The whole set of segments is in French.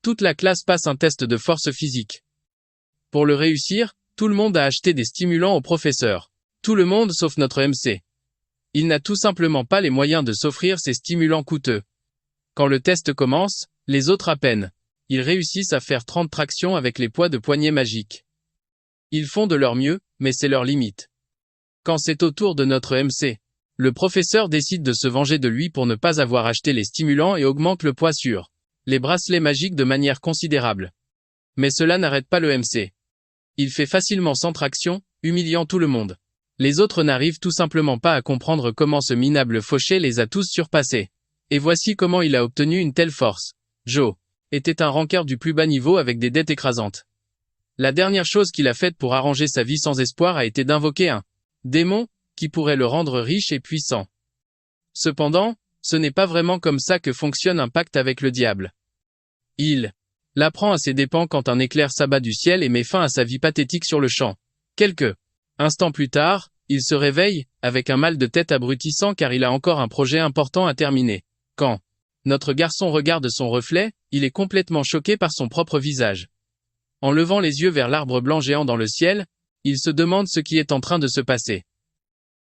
Toute la classe passe un test de force physique. Pour le réussir, tout le monde a acheté des stimulants au professeur. Tout le monde sauf notre MC. Il n'a tout simplement pas les moyens de s'offrir ces stimulants coûteux. Quand le test commence, les autres à peine. Ils réussissent à faire 30 tractions avec les poids de poignée magiques. Ils font de leur mieux, mais c'est leur limite. Quand c'est au tour de notre MC, le professeur décide de se venger de lui pour ne pas avoir acheté les stimulants et augmente le poids sur les bracelets magiques de manière considérable. Mais cela n'arrête pas le MC. Il fait facilement 100 tractions, humiliant tout le monde. Les autres n'arrivent tout simplement pas à comprendre comment ce minable fauché les a tous surpassés. Et voici comment il a obtenu une telle force. Joe était un rankeur du plus bas niveau avec des dettes écrasantes. La dernière chose qu'il a faite pour arranger sa vie sans espoir a été d'invoquer un démon qui pourrait le rendre riche et puissant. Cependant, ce n'est pas vraiment comme ça que fonctionne un pacte avec le diable. Il l'apprend à ses dépens quand un éclair s'abat du ciel et met fin à sa vie pathétique sur le champ. Quelques instants plus tard, il se réveille, avec un mal de tête abrutissant car il a encore un projet important à terminer. Quand notre garçon regarde son reflet, il est complètement choqué par son propre visage. En levant les yeux vers l'arbre blanc géant dans le ciel, il se demande ce qui est en train de se passer.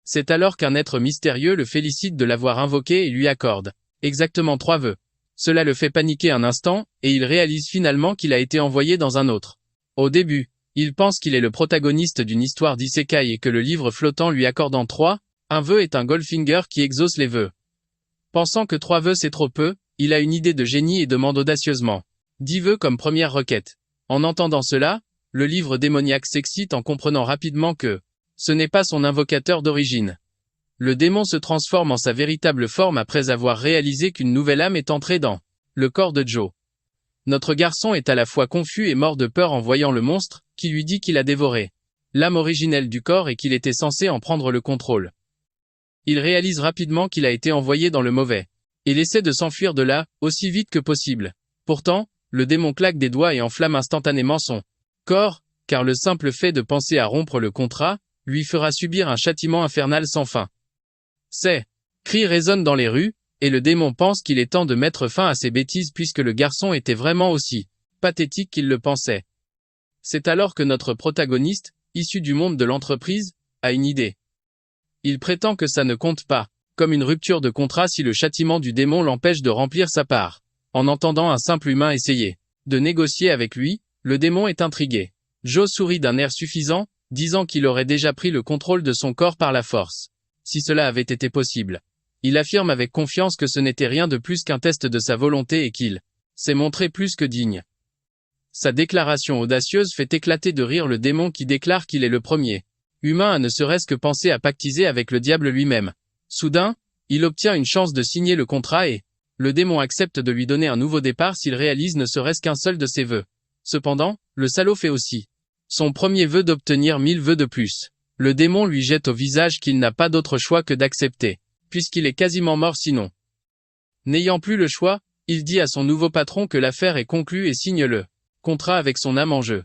C'est alors qu'un être mystérieux le félicite de l'avoir invoqué et lui accorde exactement 3 vœux. Cela le fait paniquer un instant, et il réalise finalement qu'il a été envoyé dans un autre. Au début, il pense qu'il est le protagoniste d'une histoire d'isekai et que le livre flottant lui accordant 3, un vœu est un Goldfinger qui exauce les vœux. Pensant que 3 vœux c'est trop peu, il a une idée de génie et demande audacieusement 10 vœux comme première requête. En entendant cela, le livre démoniaque s'excite en comprenant rapidement que ce n'est pas son invocateur d'origine. Le démon se transforme en sa véritable forme après avoir réalisé qu'une nouvelle âme est entrée dans le corps de Joe. Notre garçon est à la fois confus et mort de peur en voyant le monstre, qui lui dit qu'il a dévoré l'âme originelle du corps et qu'il était censé en prendre le contrôle. Il réalise rapidement qu'il a été envoyé dans le mauvais, et essaie de s'enfuir de là, aussi vite que possible. Pourtant, le démon claque des doigts et enflamme instantanément son corps, car le simple fait de penser à rompre le contrat, lui fera subir un châtiment infernal sans fin. Ces cris résonnent dans les rues, et le démon pense qu'il est temps de mettre fin à ces bêtises puisque le garçon était vraiment aussi pathétique qu'il le pensait. C'est alors que notre protagoniste, issu du monde de l'entreprise, a une idée. Il prétend que ça ne compte pas, comme une rupture de contrat si le châtiment du démon l'empêche de remplir sa part. En entendant un simple humain essayer de négocier avec lui, le démon est intrigué. Joe sourit d'un air suffisant, disant qu'il aurait déjà pris le contrôle de son corps par la force. Si cela avait été possible. Il affirme avec confiance que ce n'était rien de plus qu'un test de sa volonté et qu'il s'est montré plus que digne. Sa déclaration audacieuse fait éclater de rire le démon qui déclare qu'il est le premier humain à ne serait-ce que penser à pactiser avec le diable lui-même. Soudain, il obtient une chance de signer le contrat et le démon accepte de lui donner un nouveau départ s'il réalise ne serait-ce qu'un seul de ses vœux. Cependant, le salaud fait aussi son premier vœu d'obtenir 1000 vœux de plus. Le démon lui jette au visage qu'il n'a pas d'autre choix que d'accepter, puisqu'il est quasiment mort sinon. N'ayant plus le choix, il dit à son nouveau patron que l'affaire est conclue et signe le contrat avec son âme en jeu.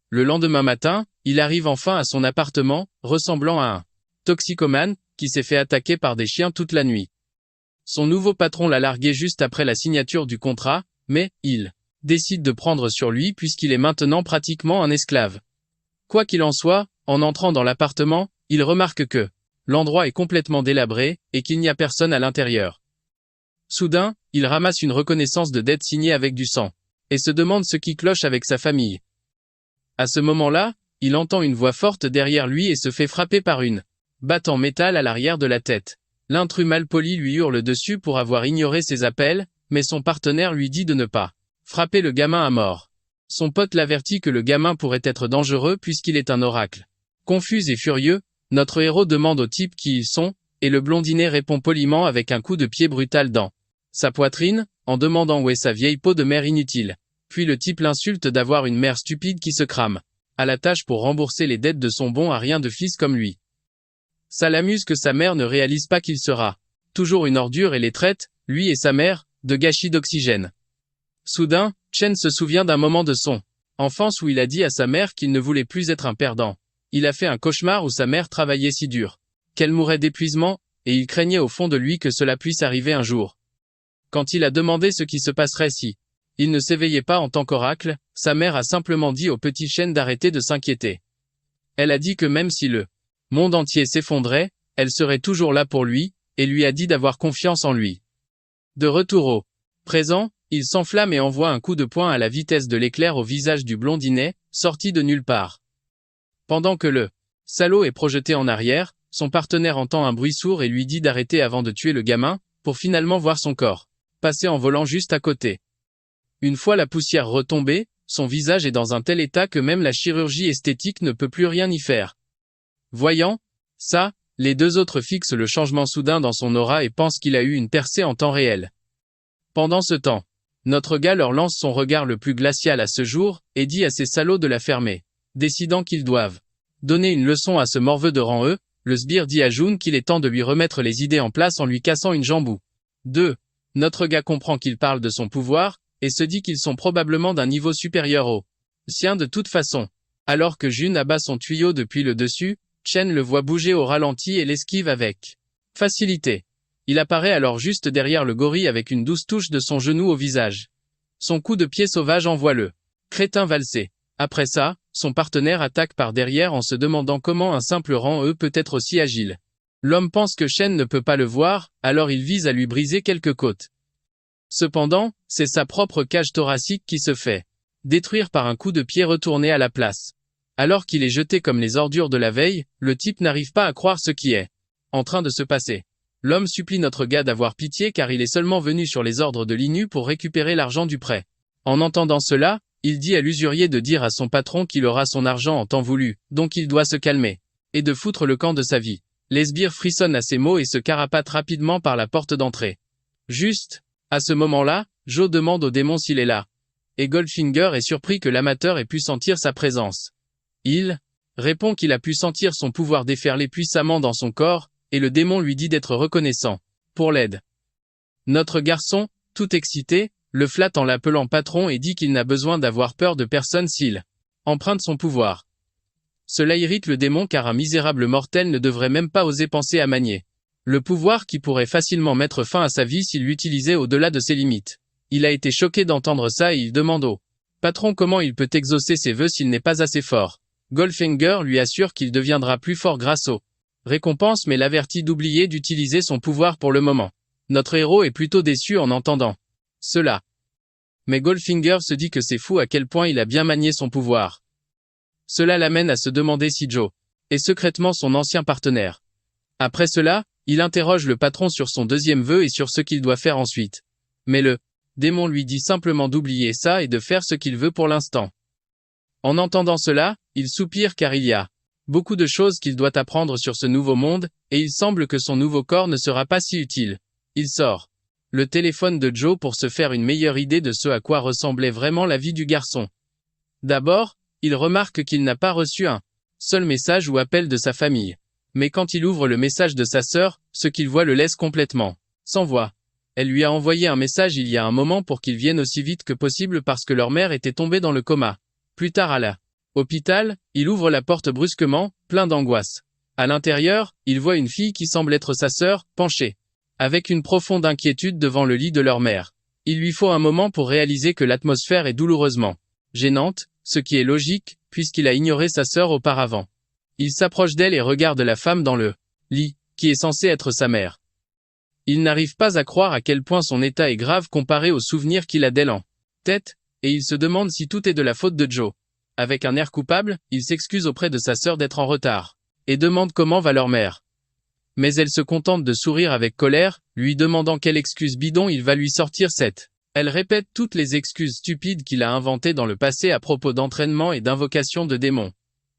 Le lendemain matin, il arrive enfin à son appartement, ressemblant à un toxicomane, qui s'est fait attaquer par des chiens toute la nuit. Son nouveau patron l'a largué juste après la signature du contrat, mais il décide de prendre sur lui puisqu'il est maintenant pratiquement un esclave. Quoi qu'il en soit, en entrant dans l'appartement, il remarque que l'endroit est complètement délabré et qu'il n'y a personne à l'intérieur. Soudain, il ramasse une reconnaissance de dette signée avec du sang et se demande ce qui cloche avec sa famille. À ce moment-là, il entend une voix forte derrière lui et se fait frapper par une batte en métal à l'arrière de la tête. L'intrus malpoli lui hurle dessus pour avoir ignoré ses appels, mais son partenaire lui dit de ne pas frapper le gamin à mort. Son pote l'avertit que le gamin pourrait être dangereux puisqu'il est un oracle. Confus et furieux, notre héros demande au type qui ils sont, et le blondinet répond poliment avec un coup de pied brutal dans sa poitrine, en demandant où est sa vieille peau de mère inutile. Puis le type l'insulte d'avoir une mère stupide qui se crame à la tâche pour rembourser les dettes de son bon à rien de fils comme lui. Ça l'amuse que sa mère ne réalise pas qu'il sera toujours une ordure et les traite, lui et sa mère, de gâchis d'oxygène. Soudain, Chen se souvient d'un moment de son enfance où il a dit à sa mère qu'il ne voulait plus être un perdant. Il a fait un cauchemar où sa mère travaillait si dur qu'elle mourait d'épuisement, et il craignait au fond de lui que cela puisse arriver un jour. Quand il a demandé ce qui se passerait si Il ne s'éveillait pas en tant qu'oracle, sa mère a simplement dit au petit Shen d'arrêter de s'inquiéter. Elle a dit que même si le monde entier s'effondrait, elle serait toujours là pour lui, et lui a dit d'avoir confiance en lui. De retour au présent, il s'enflamme et envoie un coup de poing à la vitesse de l'éclair au visage du blondinet, sorti de nulle part. Pendant que le salaud est projeté en arrière, son partenaire entend un bruit sourd et lui dit d'arrêter avant de tuer le gamin, pour finalement voir son corps passer en volant juste à côté. Une fois la poussière retombée, son visage est dans un tel état que même la chirurgie esthétique ne peut plus rien y faire. Voyant ça, les deux autres fixent le changement soudain dans son aura et pensent qu'il a eu une percée en temps réel. Pendant ce temps, notre gars leur lance son regard le plus glacial à ce jour, et dit à ces salauds de la fermer, décidant qu'ils doivent donner une leçon à ce morveux de rang E. Le sbire dit à June qu'il est temps de lui remettre les idées en place en lui cassant une jambe ou deux. Notre gars comprend qu'il parle de son pouvoir, et se dit qu'ils sont probablement d'un niveau supérieur au sien de toute façon. Alors que June abat son tuyau depuis le dessus, Chen le voit bouger au ralenti et l'esquive avec facilité. Il apparaît alors juste derrière le gorille avec une douce touche de son genou au visage. Son coup de pied sauvage envoie le crétin valser. Après ça, son partenaire attaque par derrière en se demandant comment un simple rang E peut être aussi agile. L'homme pense que Shen ne peut pas le voir, alors il vise à lui briser quelques côtes. Cependant, c'est sa propre cage thoracique qui se fait détruire par un coup de pied retourné à la place. Alors qu'il est jeté comme les ordures de la veille, le type n'arrive pas à croire ce qui est en train de se passer. L'homme supplie notre gars d'avoir pitié car il est seulement venu sur les ordres de l'INU pour récupérer l'argent du prêt. En entendant cela, il dit à l'usurier de dire à son patron qu'il aura son argent en temps voulu, donc il doit se calmer, et de foutre le camp de sa vie. Les sbires frissonnent à ces mots et se carapatent rapidement par la porte d'entrée. Juste, à ce moment-là, Joe demande au démon s'il est là. Et Goldfinger est surpris que l'amateur ait pu sentir sa présence. Il répond qu'il a pu sentir son pouvoir déferler puissamment dans son corps, et le démon lui dit d'être reconnaissant pour l'aide. Notre garçon, tout excité, le flatte en l'appelant patron et dit qu'il n'a besoin d'avoir peur de personne s'il emprunte son pouvoir. Cela irrite le démon car un misérable mortel ne devrait même pas oser penser à manier le pouvoir qui pourrait facilement mettre fin à sa vie s'il l'utilisait au-delà de ses limites. Il a été choqué d'entendre ça et il demande au patron comment il peut exaucer ses vœux s'il n'est pas assez fort. Goldfinger lui assure qu'il deviendra plus fort grâce aux récompenses mais l'avertit d'oublier d'utiliser son pouvoir pour le moment. Notre héros est plutôt déçu en entendant cela. Mais Goldfinger se dit que c'est fou à quel point il a bien manié son pouvoir. Cela l'amène à se demander si Joe est secrètement son ancien partenaire. Après cela, il interroge le patron sur son deuxième vœu et sur ce qu'il doit faire ensuite. Mais le démon lui dit simplement d'oublier ça et de faire ce qu'il veut pour l'instant. En entendant cela, il soupire car il y a beaucoup de choses qu'il doit apprendre sur ce nouveau monde, et il semble que son nouveau corps ne sera pas si utile. Il sort le téléphone de Joe pour se faire une meilleure idée de ce à quoi ressemblait vraiment la vie du garçon. D'abord, il remarque qu'il n'a pas reçu un seul message ou appel de sa famille. Mais quand il ouvre le message de sa sœur, ce qu'il voit le laisse complètement sans voix. Elle lui a envoyé un message il y a un moment pour qu'il vienne aussi vite que possible parce que leur mère était tombée dans le coma. Plus tard à l'hôpital, il ouvre la porte brusquement, plein d'angoisse. À l'intérieur, il voit une fille qui semble être sa sœur, penchée avec une profonde inquiétude devant le lit de leur mère. Il lui faut un moment pour réaliser que l'atmosphère est douloureusement gênante, ce qui est logique, puisqu'il a ignoré sa sœur auparavant. Il s'approche d'elle et regarde la femme dans le lit, qui est censée être sa mère. Il n'arrive pas à croire à quel point son état est grave comparé aux souvenirs qu'il a d'elle en tête, et il se demande si tout est de la faute de Joe. Avec un air coupable, il s'excuse auprès de sa sœur d'être en retard, et demande comment va leur mère. Mais elle se contente de sourire avec colère, lui demandant quelle excuse bidon il va lui sortir cette. Elle répète toutes les excuses stupides qu'il a inventées dans le passé à propos d'entraînement et d'invocation de démons.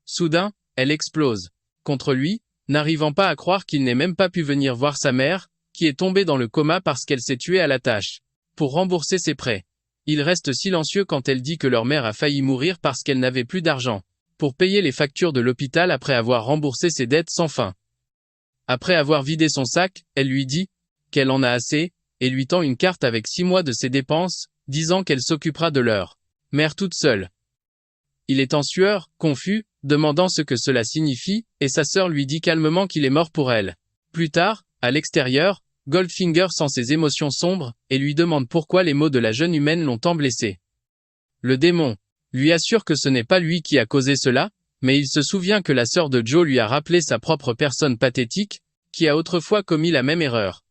Soudain, elle explose contre lui, n'arrivant pas à croire qu'il n'ait même pas pu venir voir sa mère, qui est tombée dans le coma parce qu'elle s'est tuée à la tâche pour rembourser ses prêts. Il reste silencieux quand elle dit que leur mère a failli mourir parce qu'elle n'avait plus d'argent pour payer les factures de l'hôpital après avoir remboursé ses dettes sans fin. Après avoir vidé son sac, elle lui dit qu'elle en a assez, et lui tend une carte avec 6 mois de ses dépenses, disant qu'elle s'occupera de leur mère toute seule. Il est en sueur, confus, demandant ce que cela signifie, et sa sœur lui dit calmement qu'il est mort pour elle. Plus tard, à l'extérieur, Goldfinger sent ses émotions sombres et lui demande pourquoi les mots de la jeune humaine l'ont tant blessé. Le démon lui assure que ce n'est pas lui qui a causé cela, mais il se souvient que la sœur de Joe lui a rappelé sa propre personne pathétique, qui a autrefois commis la même erreur.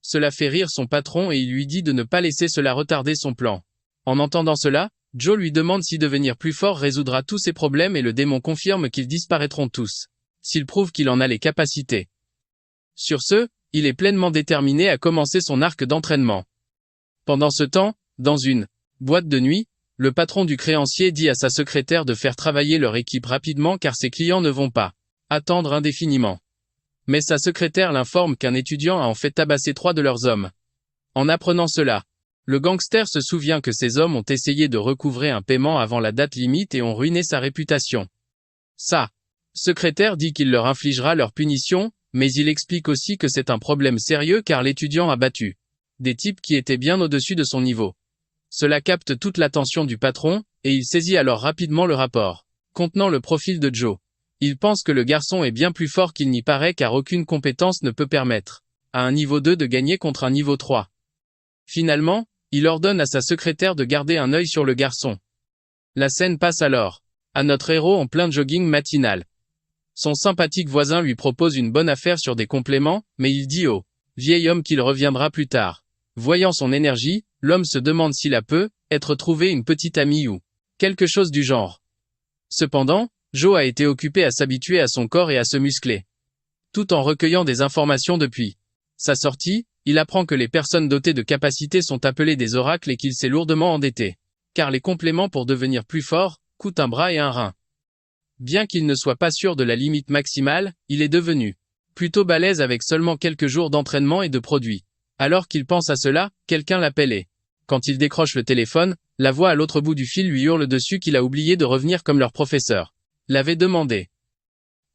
Cela fait rire son patron et il lui dit de ne pas laisser cela retarder son plan. En entendant cela, Joe lui demande si devenir plus fort résoudra tous ses problèmes et le démon confirme qu'ils disparaîtront tous, s'il prouve qu'il en a les capacités. Sur ce, il est pleinement déterminé à commencer son arc d'entraînement. Pendant ce temps, dans une boîte de nuit, le patron du créancier dit à sa secrétaire de faire travailler leur équipe rapidement car ses clients ne vont pas attendre indéfiniment. Mais sa secrétaire l'informe qu'un étudiant a en fait tabassé 3 de leurs hommes. En apprenant cela, le gangster se souvient que ces hommes ont essayé de recouvrer un paiement avant la date limite et ont ruiné sa réputation. Sa secrétaire dit qu'il leur infligera leur punition, mais il explique aussi que c'est un problème sérieux car l'étudiant a battu des types qui étaient bien au-dessus de son niveau. Cela capte toute l'attention du patron, et il saisit alors rapidement le rapport contenant le profil de Joe. Il pense que le garçon est bien plus fort qu'il n'y paraît car aucune compétence ne peut permettre à un niveau 2 de gagner contre un niveau 3. Finalement, il ordonne à sa secrétaire de garder un œil sur le garçon. La scène passe alors à notre héros en plein jogging matinal. Son sympathique voisin lui propose une bonne affaire sur des compléments, mais il dit au vieil homme qu'il reviendra plus tard. Voyant son énergie, l'homme se demande s'il a peut être trouvé une petite amie ou quelque chose du genre. Cependant, Joe a été occupé à s'habituer à son corps et à se muscler. Tout en recueillant des informations depuis sa sortie, il apprend que les personnes dotées de capacités sont appelées des oracles et qu'il s'est lourdement endetté. Car les compléments pour devenir plus fort coûtent un bras et un rein. Bien qu'il ne soit pas sûr de la limite maximale, il est devenu plutôt balèze avec seulement quelques jours d'entraînement et de produits. Alors qu'il pense à cela, quelqu'un l'appelle et, quand il décroche le téléphone, la voix à l'autre bout du fil lui hurle dessus qu'il a oublié de revenir comme leur professeur l'avait demandé.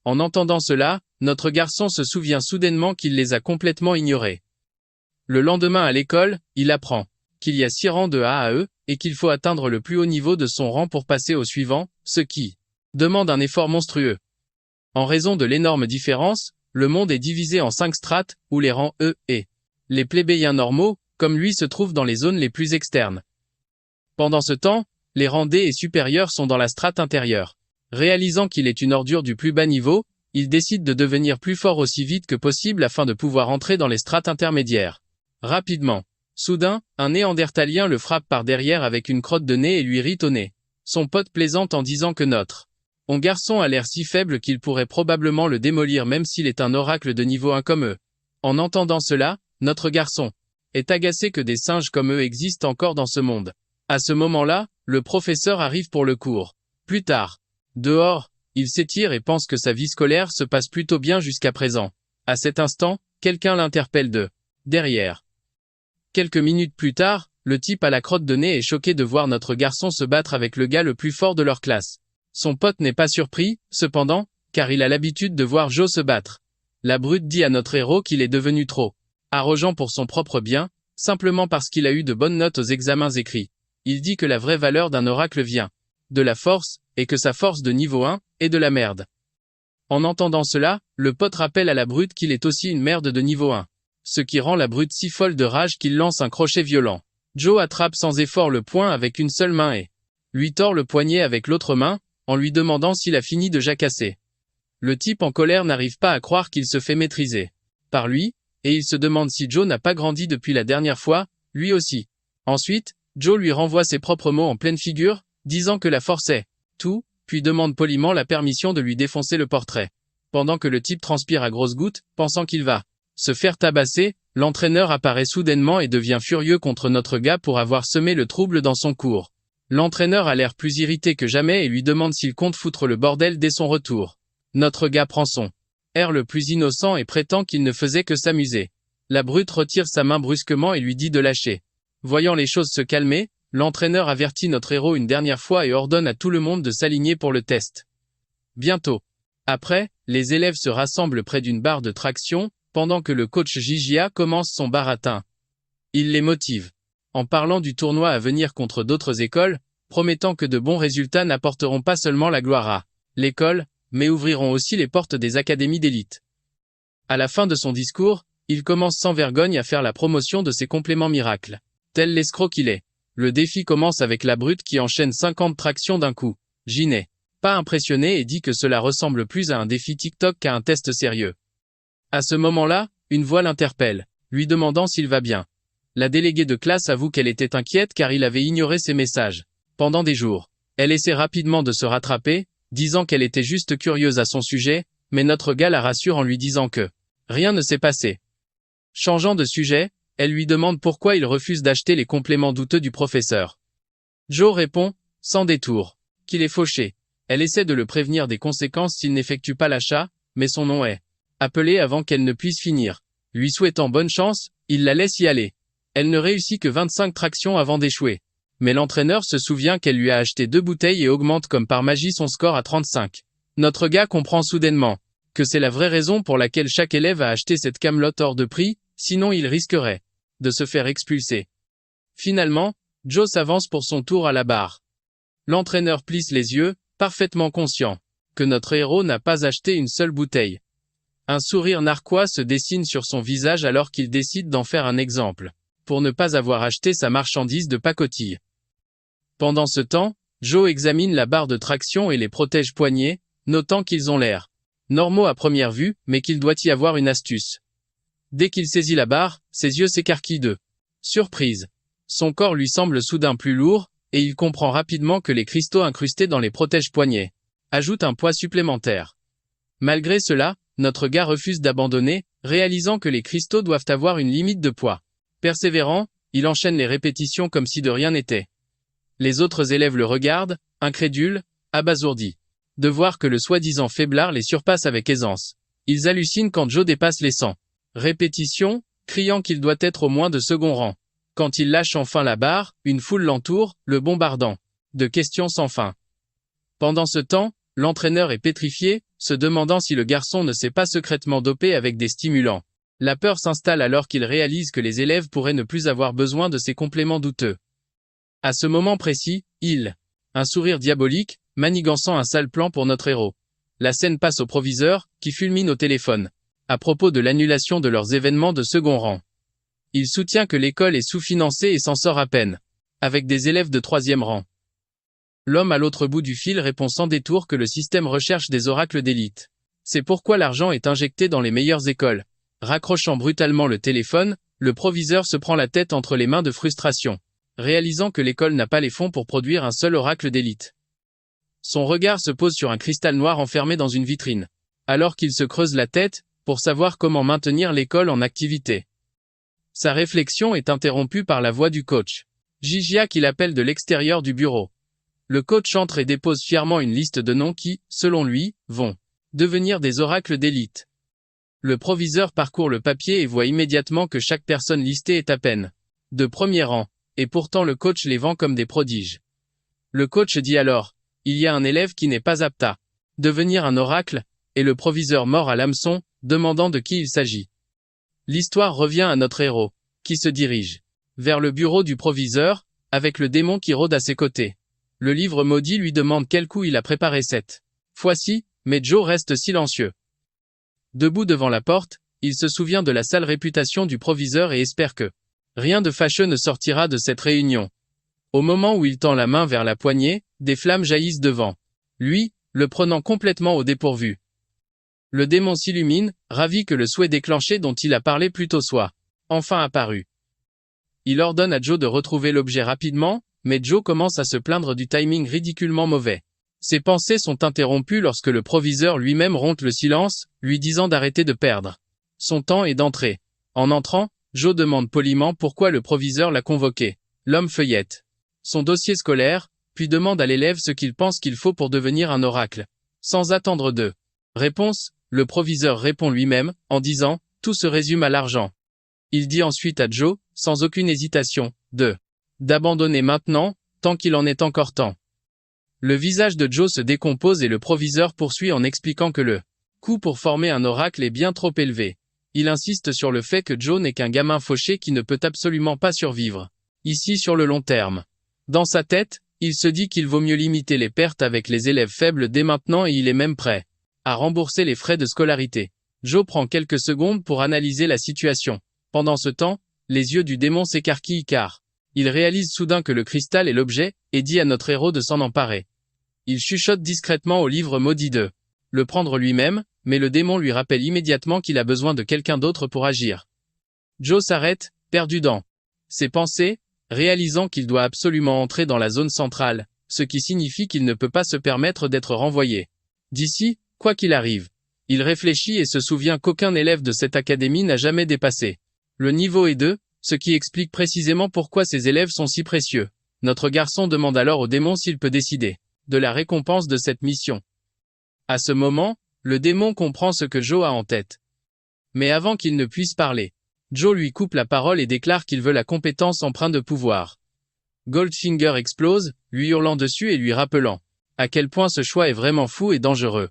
En entendant cela, notre garçon se souvient soudainement qu'il les a complètement ignorés. Le lendemain à l'école, il apprend qu'il y a 6 rangs de A à E, et qu'il faut atteindre le plus haut niveau de son rang pour passer au suivant, ce qui demande un effort monstrueux. En raison de l'énorme différence, le monde est divisé en 5 strates, où les rangs E et les plébéiens normaux, comme lui se trouvent dans les zones les plus externes. Pendant ce temps, les rangs D et supérieurs sont dans la strate intérieure. Réalisant qu'il est une ordure du plus bas niveau, il décide de devenir plus fort aussi vite que possible afin de pouvoir entrer dans les strates intermédiaires. Rapidement. Soudain, un néandertalien le frappe par derrière avec une crotte de nez et lui rit au nez. Son pote plaisante en disant que notre garçon a l'air si faible qu'il pourrait probablement le démolir même s'il est un oracle de niveau 1 comme eux. En entendant cela, notre garçon est agacé que des singes comme eux existent encore dans ce monde. À ce moment-là, le professeur arrive pour le cours. Plus tard, dehors, il s'étire et pense que sa vie scolaire se passe plutôt bien jusqu'à présent. À cet instant, quelqu'un l'interpelle de derrière. Quelques minutes plus tard, le type à la crotte de nez est choqué de voir notre garçon se battre avec le gars le plus fort de leur classe. Son pote n'est pas surpris, cependant, car il a l'habitude de voir Joe se battre. La brute dit à notre héros qu'il est devenu trop arrogant pour son propre bien, simplement parce qu'il a eu de bonnes notes aux examens écrits. Il dit que la vraie valeur d'un oracle vient de la force, et que sa force de niveau 1 est de la merde. En entendant cela, le pote rappelle à la brute qu'il est aussi une merde de niveau 1. Ce qui rend la brute si folle de rage qu'il lance un crochet violent. Joe attrape sans effort le poing avec une seule main et lui tord le poignet avec l'autre main, en lui demandant s'il a fini de jacasser. Le type en colère n'arrive pas à croire qu'il se fait maîtriser par lui, et il se demande si Joe n'a pas grandi depuis la dernière fois, lui aussi. Ensuite, Joe lui renvoie ses propres mots en pleine figure, disant que la force est tout, puis demande poliment la permission de lui défoncer le portrait. Pendant que le type transpire à grosses gouttes, pensant qu'il va se faire tabasser, l'entraîneur apparaît soudainement et devient furieux contre notre gars pour avoir semé le trouble dans son cours. L'entraîneur a l'air plus irrité que jamais et lui demande s'il compte foutre le bordel dès son retour. Notre gars prend son air le plus innocent et prétend qu'il ne faisait que s'amuser. La brute retire sa main brusquement et lui dit de lâcher. Voyant les choses se calmer, l'entraîneur avertit notre héros une dernière fois et ordonne à tout le monde de s'aligner pour le test. Bientôt. Après, les élèves se rassemblent près d'une barre de traction, pendant que le coach Gigia commence son baratin. Il les motive, en parlant du tournoi à venir contre d'autres écoles, promettant que de bons résultats n'apporteront pas seulement la gloire à l'école, mais ouvriront aussi les portes des académies d'élite. À la fin de son discours, Il commence sans vergogne à faire la promotion de ses compléments miracles. Tel l'escroc qu'il est. Le défi commence avec la brute qui enchaîne 50 tractions d'un coup. J n'ai pas impressionné et dit que cela ressemble plus à un défi TikTok qu'à un test sérieux. À ce moment-là, une voix l'interpelle, lui demandant s'il va bien. La déléguée de classe avoue qu'elle était inquiète car il avait ignoré ses messages. Pendant des jours. Elle essaie rapidement de se rattraper, disant qu'elle était juste curieuse à son sujet, mais notre gars la rassure en lui disant que rien ne s'est passé. Changeant de sujet, elle lui demande pourquoi il refuse d'acheter les compléments douteux du professeur. Joe répond, sans détour, qu'il est fauché. Elle essaie de le prévenir des conséquences s'il n'effectue pas l'achat, mais son nom est appelé avant qu'elle ne puisse finir. Lui souhaitant bonne chance, il la laisse y aller. Elle ne réussit que 25 tractions avant d'échouer. Mais l'entraîneur se souvient qu'elle lui a acheté 2 bouteilles et augmente comme par magie son score à 35. Notre gars comprend soudainement que c'est la vraie raison pour laquelle chaque élève a acheté cette camelote hors de prix, sinon il risquerait de se faire expulser. Finalement, Joe s'avance pour son tour à la barre. L'entraîneur plisse les yeux, parfaitement conscient que notre héros n'a pas acheté une seule bouteille. Un sourire narquois se dessine sur son visage alors qu'il décide d'en faire un exemple, pour ne pas avoir acheté sa marchandise de pacotille. Pendant ce temps, Joe examine la barre de traction et les protège-poignets, notant qu'ils ont l'air normaux à première vue, mais qu'il doit y avoir une astuce. Dès qu'il saisit la barre, ses yeux s'écarquillent de surprise. Son corps lui semble soudain plus lourd, et il comprend rapidement que les cristaux incrustés dans les protège-poignets ajoutent un poids supplémentaire. Malgré cela, notre gars refuse d'abandonner, réalisant que les cristaux doivent avoir une limite de poids. Persévérant, il enchaîne les répétitions comme si de rien n'était. Les autres élèves le regardent, incrédules, abasourdis, de voir que le soi-disant faiblard les surpasse avec aisance. Ils hallucinent quand Joe dépasse les 100 répétitions, criant qu'il doit être au moins de second rang. Quand il lâche enfin la barre, une foule l'entoure, le bombardant de questions sans fin. Pendant ce temps, l'entraîneur est pétrifié, se demandant si le garçon ne s'est pas secrètement dopé avec des stimulants. La peur s'installe alors qu'il réalise que les élèves pourraient ne plus avoir besoin de ces compléments douteux. À ce moment précis, un sourire diabolique, manigançant un sale plan pour notre héros. La scène passe au proviseur, qui fulmine au téléphone, à propos de l'annulation de leurs événements de second rang. Il soutient que l'école est sous-financée et s'en sort à peine, avec des élèves de 3e rang. L'homme à l'autre bout du fil répond sans détour que le système recherche des oracles d'élite. C'est pourquoi l'argent est injecté dans les meilleures écoles. Raccrochant brutalement le téléphone, le proviseur se prend la tête entre les mains de frustration, réalisant que l'école n'a pas les fonds pour produire un seul oracle d'élite. Son regard se pose sur un cristal noir enfermé dans une vitrine, alors qu'il se creuse la tête, pour savoir comment maintenir l'école en activité. Sa réflexion est interrompue par la voix du coach. Gigia qui l'appelle de l'extérieur du bureau. Le coach entre et dépose fièrement une liste de noms qui, selon lui, vont devenir des oracles d'élite. Le proviseur parcourt le papier et voit immédiatement que chaque personne listée est à peine de premier rang, et pourtant le coach les vend comme des prodiges. Le coach dit alors, il y a un élève qui n'est pas apte à devenir un oracle, et le proviseur mord à l'hameçon, demandant de qui il s'agit. L'histoire revient à notre héros, qui se dirige vers le bureau du proviseur, avec le démon qui rôde à ses côtés. Le livre maudit lui demande quel coup il a préparé cette fois-ci, mais Joe reste silencieux. Debout devant la porte, il se souvient de la sale réputation du proviseur et espère que rien de fâcheux ne sortira de cette réunion. Au moment où il tend la main vers la poignée, des flammes jaillissent devant lui, le prenant complètement au dépourvu. Le démon s'illumine, ravi que le souhait déclenché dont il a parlé plus tôt soit enfin apparu. Il ordonne à Joe de retrouver l'objet rapidement, mais Joe commence à se plaindre du timing ridiculement mauvais. Ses pensées sont interrompues lorsque le proviseur lui-même rompt le silence, lui disant d'arrêter de perdre son temps et d'entrer. En entrant, Joe demande poliment pourquoi le proviseur l'a convoqué. L'homme feuillette son dossier scolaire, puis demande à l'élève ce qu'il pense qu'il faut pour devenir un oracle. Sans attendre de réponse, le proviseur répond lui-même, en disant « Tout se résume à l'argent ». Il dit ensuite à Joe, sans aucune hésitation, d'abandonner maintenant, tant qu'il en est encore temps. Le visage de Joe se décompose et le proviseur poursuit en expliquant que le coût pour former un oracle est bien trop élevé. Il insiste sur le fait que Joe n'est qu'un gamin fauché qui ne peut absolument pas survivre ici sur le long terme. Dans sa tête, il se dit qu'il vaut mieux limiter les pertes avec les élèves faibles dès maintenant et il est même prêt à rembourser les frais de scolarité. Joe prend quelques secondes pour analyser la situation. Pendant ce temps, les yeux du démon s'écarquillent car il réalise soudain que le cristal est l'objet et dit à notre héros de s'en emparer. Il chuchote discrètement au livre maudit de le prendre lui-même, mais le démon lui rappelle immédiatement qu'il a besoin de quelqu'un d'autre pour agir. Joe s'arrête, perdu dans ses pensées, réalisant qu'il doit absolument entrer dans la zone centrale, ce qui signifie qu'il ne peut pas se permettre d'être renvoyé d'ici, quoi qu'il arrive. Il réfléchit et se souvient qu'aucun élève de cette académie n'a jamais dépassé le niveau E2, ce qui explique précisément pourquoi ces élèves sont si précieux. Notre garçon demande alors au démon s'il peut décider de la récompense de cette mission. À ce moment, le démon comprend ce que Joe a en tête. Mais avant qu'il ne puisse parler, Joe lui coupe la parole et déclare qu'il veut la compétence empreinte de pouvoir. Goldfinger explose, lui hurlant dessus et lui rappelant à quel point ce choix est vraiment fou et dangereux.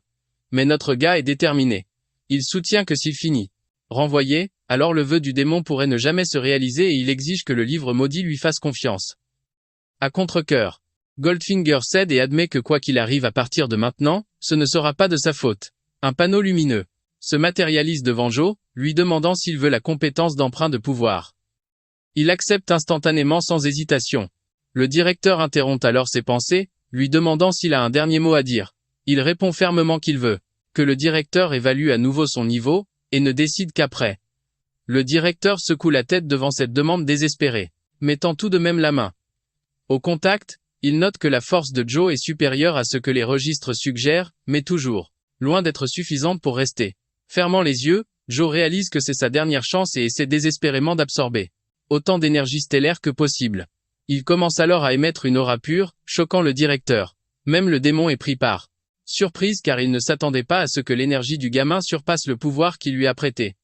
Mais notre gars est déterminé. Il soutient que s'il finit renvoyé, alors le vœu du démon pourrait ne jamais se réaliser et il exige que le livre maudit lui fasse confiance. À contre-cœur, Goldfinger cède et admet que quoi qu'il arrive à partir de maintenant, ce ne sera pas de sa faute. Un panneau lumineux se matérialise devant Joe, lui demandant s'il veut la compétence d'emprunt de pouvoir. Il accepte instantanément sans hésitation. Le directeur interrompt alors ses pensées, lui demandant s'il a un dernier mot à dire. Il répond fermement qu'il veut que le directeur évalue à nouveau son niveau, et ne décide qu'après. Le directeur secoue la tête devant cette demande désespérée, mettant tout de même la main au contact. Il note que la force de Joe est supérieure à ce que les registres suggèrent, mais toujours loin d'être suffisante pour rester. Fermant les yeux, Joe réalise que c'est sa dernière chance et essaie désespérément d'absorber autant d'énergie stellaire que possible. Il commence alors à émettre une aura pure, choquant le directeur. Même le démon est pris par surprise car il ne s'attendait pas à ce que l'énergie du gamin surpasse le pouvoir qu'il lui a prêté.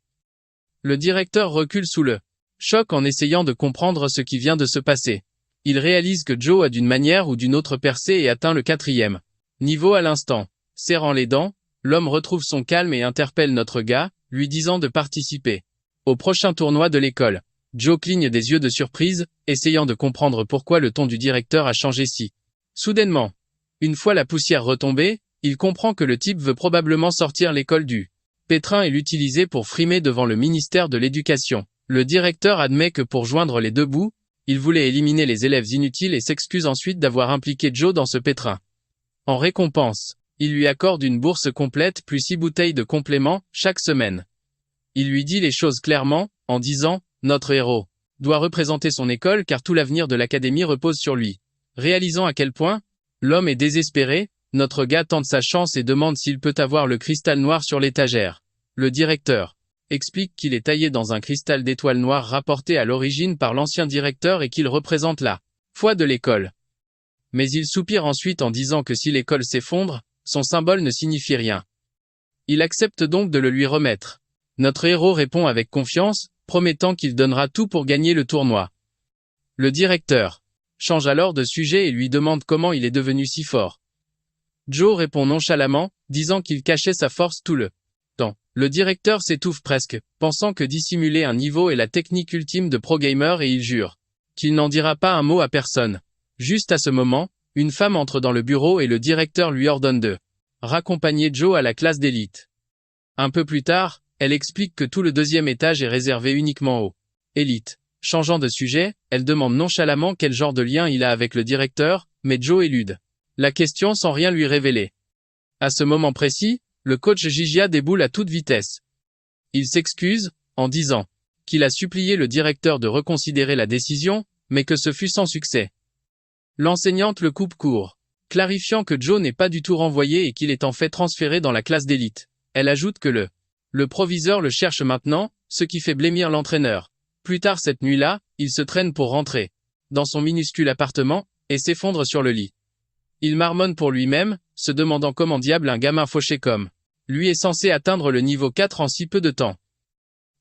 Le directeur recule sous le choc en essayant de comprendre ce qui vient de se passer. Il réalise que Joe a d'une manière ou d'une autre percé et atteint le 4e niveau à l'instant. Serrant les dents, l'homme retrouve son calme et interpelle notre gars, lui disant de participer au prochain tournoi de l'école. Joe cligne des yeux de surprise, essayant de comprendre pourquoi le ton du directeur a changé si soudainement. Une fois la poussière retombée, il comprend que le type veut probablement sortir l'école du pétrin et l'utiliser pour frimer devant le ministère de l'Éducation. Le directeur admet que pour joindre les deux bouts, il voulait éliminer les élèves inutiles et s'excuse ensuite d'avoir impliqué Joe dans ce pétrin. En récompense, il lui accorde une bourse complète plus 6 bouteilles de compléments chaque semaine. Il lui dit les choses clairement, en disant « Notre héros doit représenter son école car tout l'avenir de l'académie repose sur lui ». Réalisant à quel point l'homme est désespéré, notre gars tente sa chance et demande s'il peut avoir le cristal noir sur l'étagère. Le directeur explique qu'il est taillé dans un cristal d'étoile noire rapporté à l'origine par l'ancien directeur et qu'il représente la foi de l'école. Mais il soupire ensuite en disant que si l'école s'effondre, son symbole ne signifie rien. Il accepte donc de le lui remettre. Notre héros répond avec confiance, promettant qu'il donnera tout pour gagner le tournoi. Le directeur change alors de sujet et lui demande comment il est devenu si fort. Joe répond nonchalamment, disant qu'il cachait sa force tout le temps. Le directeur s'étouffe presque, pensant que dissimuler un niveau est la technique ultime de pro-gamer et il jure qu'il n'en dira pas un mot à personne. Juste à ce moment, une femme entre dans le bureau et le directeur lui ordonne de raccompagner Joe à la classe d'élite. Un peu plus tard, elle explique que tout le 2e étage est réservé uniquement aux élites. Changeant de sujet, elle demande nonchalamment quel genre de lien il a avec le directeur, mais Joe élude la question sans rien lui révéler. À ce moment précis, le coach Gigia déboule à toute vitesse. Il s'excuse, en disant qu'il a supplié le directeur de reconsidérer la décision, mais que ce fut sans succès. L'enseignante le coupe court, clarifiant que Joe n'est pas du tout renvoyé et qu'il est en fait transféré dans la classe d'élite. Elle ajoute que le proviseur le cherche maintenant, ce qui fait blêmir l'entraîneur. Plus tard cette nuit-là, il se traîne pour rentrer dans son minuscule appartement et s'effondre sur le lit. Il marmonne pour lui-même, se demandant comment diable un gamin fauché comme lui est censé atteindre le niveau 4 en si peu de temps.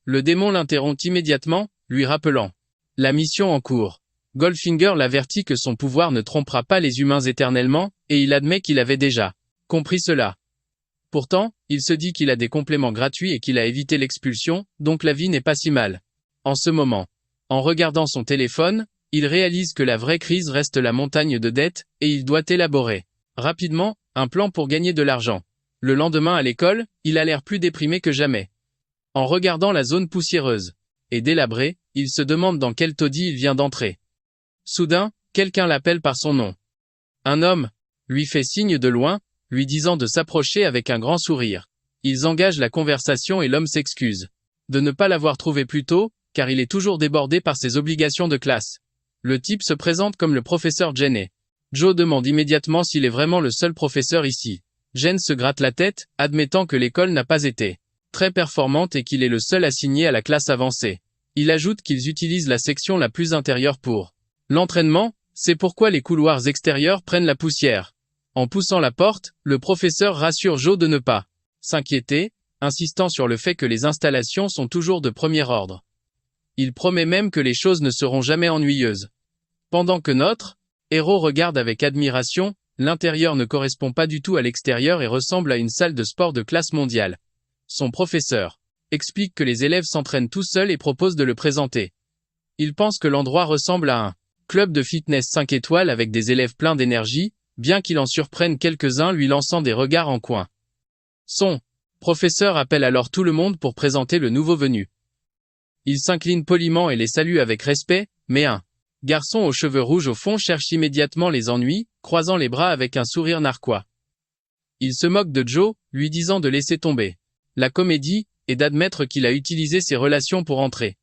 Le démon l'interrompt immédiatement, lui rappelant la mission en cours. Goldfinger l'avertit que son pouvoir ne trompera pas les humains éternellement, et il admet qu'il avait déjà compris cela. Pourtant, il se dit qu'il a des compléments gratuits et qu'il a évité l'expulsion, donc la vie n'est pas si mal. En ce moment, en regardant son téléphone, il réalise que la vraie crise reste la montagne de dettes, et il doit élaborer rapidement un plan pour gagner de l'argent. Le lendemain à l'école, il a l'air plus déprimé que jamais. en regardant la zone poussiéreuse et délabrée, il se demande dans quel taudis il vient d'entrer. Soudain, quelqu'un l'appelle par son nom. Un homme lui fait signe de loin, lui disant de s'approcher avec un grand sourire. Ils engagent la conversation et l'homme s'excuse de ne pas l'avoir trouvé plus tôt, car il est toujours débordé par ses obligations de classe. Le type se présente comme le professeur Jenny. Joe demande immédiatement s'il est vraiment le seul professeur ici. Jen se gratte la tête, admettant que l'école n'a pas été très performante et qu'il est le seul assigné à la classe avancée. Il ajoute qu'ils utilisent la section la plus intérieure pour l'entraînement, c'est pourquoi les couloirs extérieurs prennent la poussière. En poussant la porte, le professeur rassure Joe de ne pas s'inquiéter, insistant sur le fait que les installations sont toujours de premier ordre. Il promet même que les choses ne seront jamais ennuyeuses. Pendant que notre héros regarde avec admiration, l'intérieur ne correspond pas du tout à l'extérieur et ressemble à une salle de sport de classe mondiale. Son professeur explique que les élèves s'entraînent tout seuls et propose de le présenter. Il pense que l'endroit ressemble à un club de fitness 5 étoiles avec des élèves pleins d'énergie, bien qu'il en surprenne quelques-uns lui lançant des regards en coin. Son professeur appelle alors tout le monde pour présenter le nouveau venu. Il s'incline poliment et les salue avec respect, mais un garçon aux cheveux rouges au fond cherche immédiatement les ennuis, croisant les bras avec un sourire narquois. Il se moque de Joe, lui disant de laisser tomber la comédie et d'admettre qu'il a utilisé ses relations pour entrer.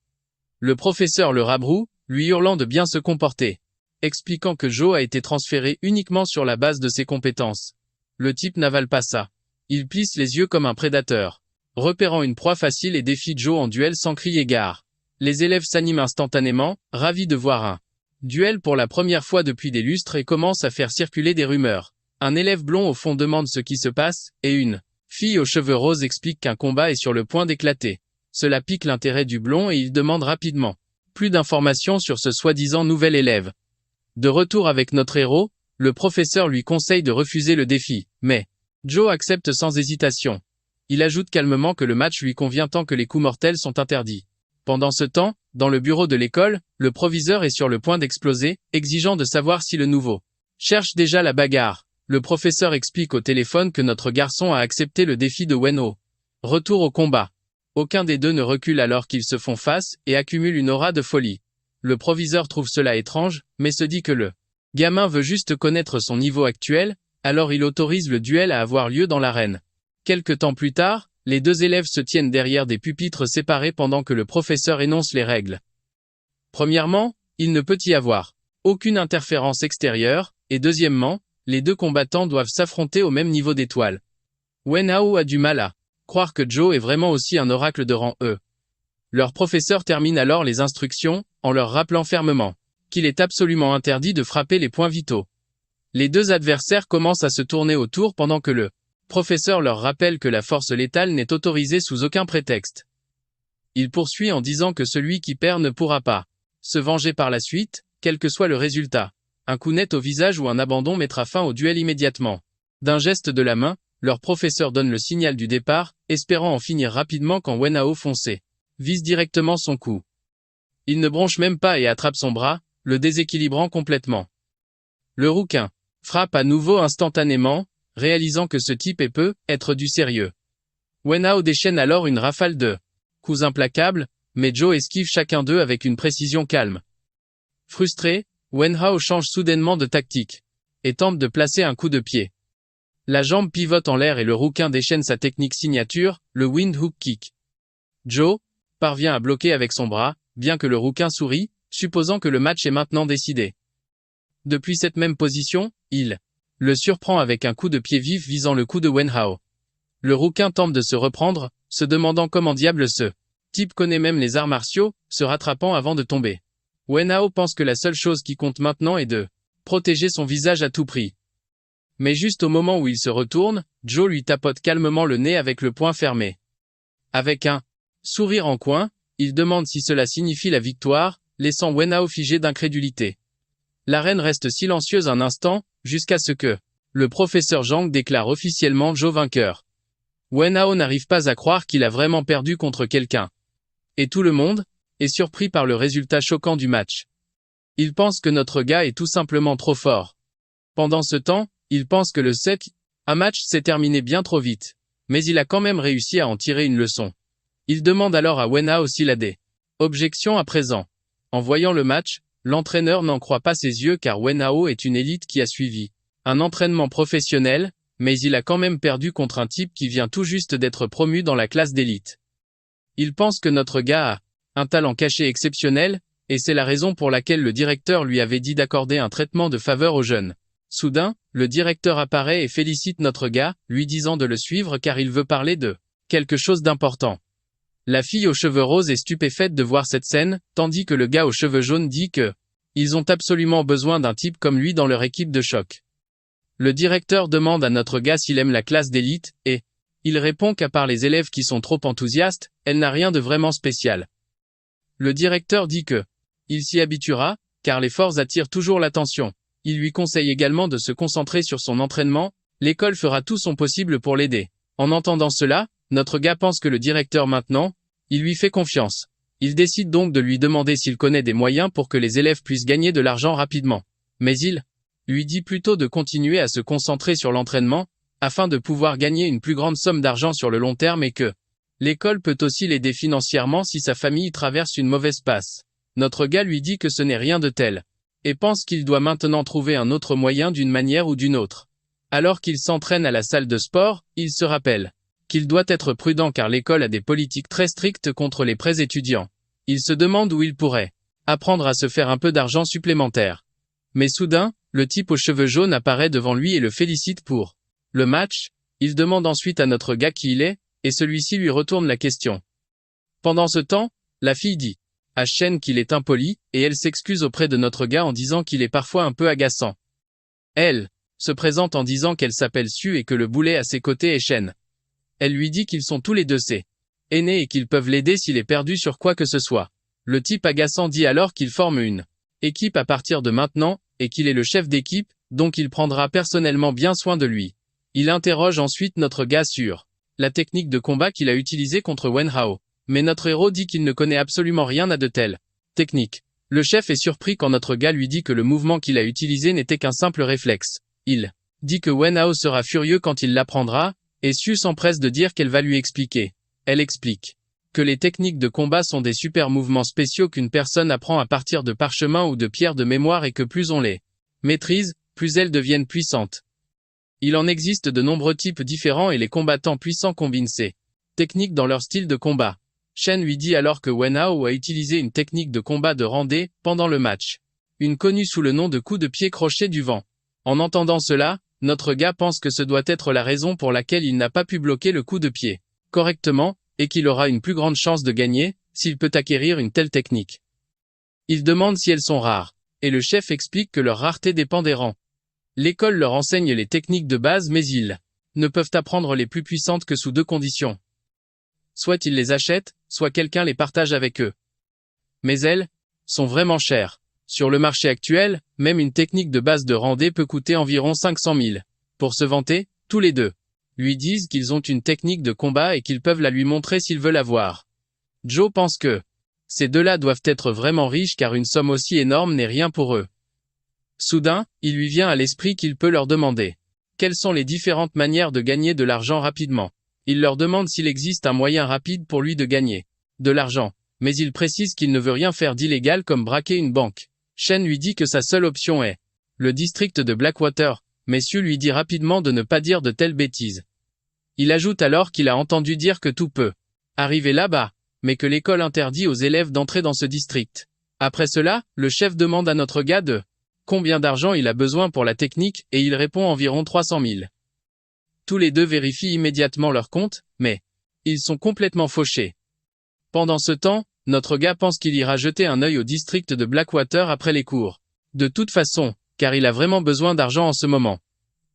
Le professeur le rabroue, lui hurlant de bien se comporter, expliquant que Joe a été transféré uniquement sur la base de ses compétences. Le type n'avale pas ça. Il plisse les yeux comme un prédateur, repérant une proie facile et défie Joe en duel sans crier gare. Les élèves s'animent instantanément, ravis de voir un duel pour la première fois depuis des lustres et commencent à faire circuler des rumeurs. Un élève blond au fond demande ce qui se passe, et une fille aux cheveux roses explique qu'un combat est sur le point d'éclater. Cela pique l'intérêt du blond et il demande rapidement plus d'informations sur ce soi-disant nouvel élève. De retour avec notre héros, le professeur lui conseille de refuser le défi, mais Joe accepte sans hésitation. Il ajoute calmement que le match lui convient tant que les coups mortels sont interdits. Pendant ce temps, dans le bureau de l'école, le proviseur est sur le point d'exploser, exigeant de savoir si le nouveau cherche déjà la bagarre. Le professeur explique au téléphone que notre garçon a accepté le défi de Wen-Oh. Retour au combat. Aucun des deux ne recule alors qu'ils se font face et accumulent une aura de folie. Le proviseur trouve cela étrange, mais se dit que le gamin veut juste connaître son niveau actuel, alors il autorise le duel à avoir lieu dans l'arène. Quelque temps plus tard, les deux élèves se tiennent derrière des pupitres séparés pendant que le professeur énonce les règles. Premièrement, il ne peut y avoir aucune interférence extérieure, et deuxièmement, les deux combattants doivent s'affronter au même niveau d'étoile. Wen-Oh a du mal à croire que Joe est vraiment aussi un oracle de rang E. Leur professeur termine alors les instructions, en leur rappelant fermement qu'il est absolument interdit de frapper les points vitaux. Les deux adversaires commencent à se tourner autour pendant que le professeur leur rappelle que la force létale n'est autorisée sous aucun prétexte. Il poursuit en disant que celui qui perd ne pourra pas se venger par la suite, quel que soit le résultat. Un coup net au visage ou un abandon mettra fin au duel immédiatement. D'un geste de la main, leur professeur donne le signal du départ, espérant en finir rapidement quand Wen-Oh foncé vise directement son cou. Il ne bronche même pas et attrape son bras, le déséquilibrant complètement. Le rouquin frappe à nouveau instantanément, réalisant que ce type peut être du sérieux. Wen-Oh déchaîne alors une rafale de coups implacables, mais Joe esquive chacun d'eux avec une précision calme. Frustré, Wen-Oh change soudainement de tactique et tente de placer un coup de pied. La jambe pivote en l'air et le rouquin déchaîne sa technique signature, le wind hook kick. Joe parvient à bloquer avec son bras, bien que le rouquin sourit, supposant que le match est maintenant décidé. Depuis cette même position, il le surprend avec un coup de pied vif visant le cou de Wen-Oh. Le rouquin tente de se reprendre, se demandant comment diable ce type connaît même les arts martiaux, se rattrapant avant de tomber. Wen-Oh pense que la seule chose qui compte maintenant est de protéger son visage à tout prix. Mais juste au moment où il se retourne, Joe lui tapote calmement le nez avec le poing fermé. Avec un sourire en coin, il demande si cela signifie la victoire, laissant Wen-Oh figé d'incrédulité. L'arène reste silencieuse un instant, jusqu'à ce que le professeur Zhang déclare officiellement Joe vainqueur. Wen-Oh n'arrive pas à croire qu'il a vraiment perdu contre quelqu'un. Et tout le monde est surpris par le résultat choquant du match. Il pense que notre gars est tout simplement trop fort. Pendant ce temps, il pense que le 7 match s'est terminé bien trop vite. Mais il a quand même réussi à en tirer une leçon. Il demande alors à Wenhao s'il a des objections à présent. En voyant le match, l'entraîneur n'en croit pas ses yeux car Wenhao est une élite qui a suivi un entraînement professionnel, mais il a quand même perdu contre un type qui vient tout juste d'être promu dans la classe d'élite. Il pense que notre gars a un talent caché exceptionnel, et c'est la raison pour laquelle le directeur lui avait dit d'accorder un traitement de faveur aux jeunes. Soudain, le directeur apparaît et félicite notre gars, lui disant de le suivre car il veut parler de quelque chose d'important. La fille aux cheveux roses est stupéfaite de voir cette scène, tandis que le gars aux cheveux jaunes dit que ils ont absolument besoin d'un type comme lui dans leur équipe de choc. Le directeur demande à notre gars s'il aime la classe d'élite, et il répond qu'à part les élèves qui sont trop enthousiastes, elle n'a rien de vraiment spécial. Le directeur dit que il s'y habituera, car les forts attirent toujours l'attention. Il lui conseille également de se concentrer sur son entraînement, l'école fera tout son possible pour l'aider. En entendant cela, notre gars pense que le directeur maintenant, il lui fait confiance. Il décide donc de lui demander s'il connaît des moyens pour que les élèves puissent gagner de l'argent rapidement. Mais il lui dit plutôt de continuer à se concentrer sur l'entraînement, afin de pouvoir gagner une plus grande somme d'argent sur le long terme et que l'école peut aussi l'aider financièrement si sa famille traverse une mauvaise passe. Notre gars lui dit que ce n'est rien de tel, et pense qu'il doit maintenant trouver un autre moyen d'une manière ou d'une autre. Alors qu'il s'entraîne à la salle de sport, il se rappelle qu'il doit être prudent car l'école a des politiques très strictes contre les prêts étudiants. Il se demande où il pourrait apprendre à se faire un peu d'argent supplémentaire. Mais soudain, le type aux cheveux jaunes apparaît devant lui et le félicite pour le match. Il demande ensuite à notre gars qui il est, et celui-ci lui retourne la question. Pendant ce temps, la fille dit à Shen qu'il est impoli, et elle s'excuse auprès de notre gars en disant qu'il est parfois un peu agaçant. Elle se présente en disant qu'elle s'appelle Su et que le boulet à ses côtés est Shen. Elle lui dit qu'ils sont tous les deux ses aînés et qu'ils peuvent l'aider s'il est perdu sur quoi que ce soit. Le type agaçant dit alors qu'il forme une équipe à partir de maintenant, et qu'il est le chef d'équipe, donc il prendra personnellement bien soin de lui. Il interroge ensuite notre gars sur la technique de combat qu'il a utilisée contre Wenhao. Mais notre héros dit qu'il ne connaît absolument rien à de telles techniques. Le chef est surpris quand notre gars lui dit que le mouvement qu'il a utilisé n'était qu'un simple réflexe. Il dit que Wenhao sera furieux quand il l'apprendra, et Su s'empresse de dire qu'elle va lui expliquer. Elle explique que les techniques de combat sont des super mouvements spéciaux qu'une personne apprend à partir de parchemins ou de pierres de mémoire et que plus on les maîtrise, plus elles deviennent puissantes. Il en existe de nombreux types différents et les combattants puissants combinent ces techniques dans leur style de combat. Shen lui dit alors que Wenhao a utilisé une technique de combat de rendez pendant le match. Une connue sous le nom de coup de pied crochet du vent. En entendant cela, notre gars pense que ce doit être la raison pour laquelle il n'a pas pu bloquer le coup de pied correctement, et qu'il aura une plus grande chance de gagner, s'il peut acquérir une telle technique. Il demande si elles sont rares, et le chef explique que leur rareté dépend des rangs. L'école leur enseigne les techniques de base mais ils ne peuvent apprendre les plus puissantes que sous deux conditions. Soit ils les achètent, soit quelqu'un les partage avec eux. Mais elles sont vraiment chères. Sur le marché actuel, même une technique de base de rendez peut coûter environ 500 000. Pour se vanter, tous les deux lui disent qu'ils ont une technique de combat et qu'ils peuvent la lui montrer s'ils veulent la voir. Joe pense que ces deux-là doivent être vraiment riches car une somme aussi énorme n'est rien pour eux. Soudain, il lui vient à l'esprit qu'il peut leur demander quelles sont les différentes manières de gagner de l'argent rapidement. Il leur demande s'il existe un moyen rapide pour lui de gagner de l'argent, mais il précise qu'il ne veut rien faire d'illégal comme braquer une banque. Shen lui dit que sa seule option est le district de Blackwater, mais Su lui dit rapidement de ne pas dire de telles bêtises. Il ajoute alors qu'il a entendu dire que tout peut arriver là-bas, mais que l'école interdit aux élèves d'entrer dans ce district. Après cela, le chef demande à notre gars de combien d'argent il a besoin pour la technique et il répond environ 300 000. Tous les deux vérifient immédiatement leur compte, mais ils sont complètement fauchés. Pendant ce temps, notre gars pense qu'il ira jeter un œil au district de Blackwater après les cours. De toute façon, car il a vraiment besoin d'argent en ce moment.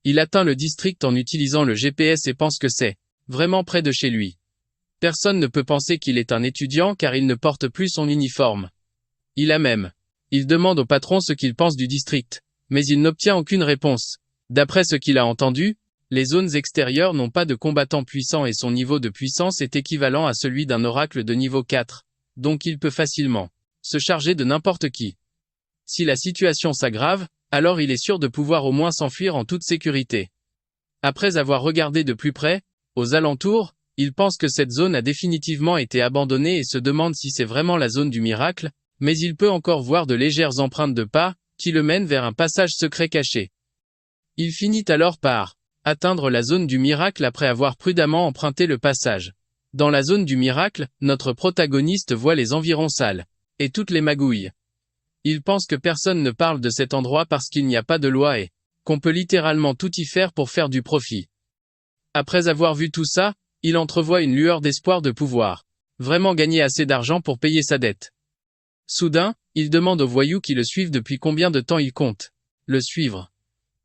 Il atteint le district en utilisant le GPS et pense que c'est vraiment près de chez lui. Personne ne peut penser qu'il est un étudiant car il ne porte plus son uniforme. Il demande au patron ce qu'il pense du district, mais il n'obtient aucune réponse. D'après ce qu'il a entendu, les zones extérieures n'ont pas de combattants puissants et son niveau de puissance est équivalent à celui d'un oracle de niveau 4, donc il peut facilement se charger de n'importe qui. Si la situation s'aggrave, alors il est sûr de pouvoir au moins s'enfuir en toute sécurité. Après avoir regardé de plus près, aux alentours, Il pense que cette zone a définitivement été abandonnée et se demande si c'est vraiment la zone du miracle, mais il peut encore voir de légères empreintes de pas, qui le mènent vers un passage secret caché. Il finit alors par atteindre la zone du miracle après avoir prudemment emprunté le passage. Dans la zone du miracle, notre protagoniste voit les environs sales, et toutes les magouilles. Il pense que personne ne parle de cet endroit parce qu'il n'y a pas de loi et qu'on peut littéralement tout y faire pour faire du profit. Après avoir vu tout ça, il entrevoit une lueur d'espoir de pouvoir vraiment gagner assez d'argent pour payer sa dette. Soudain, il demande aux voyous qui le suivent depuis combien de temps il compte le suivre.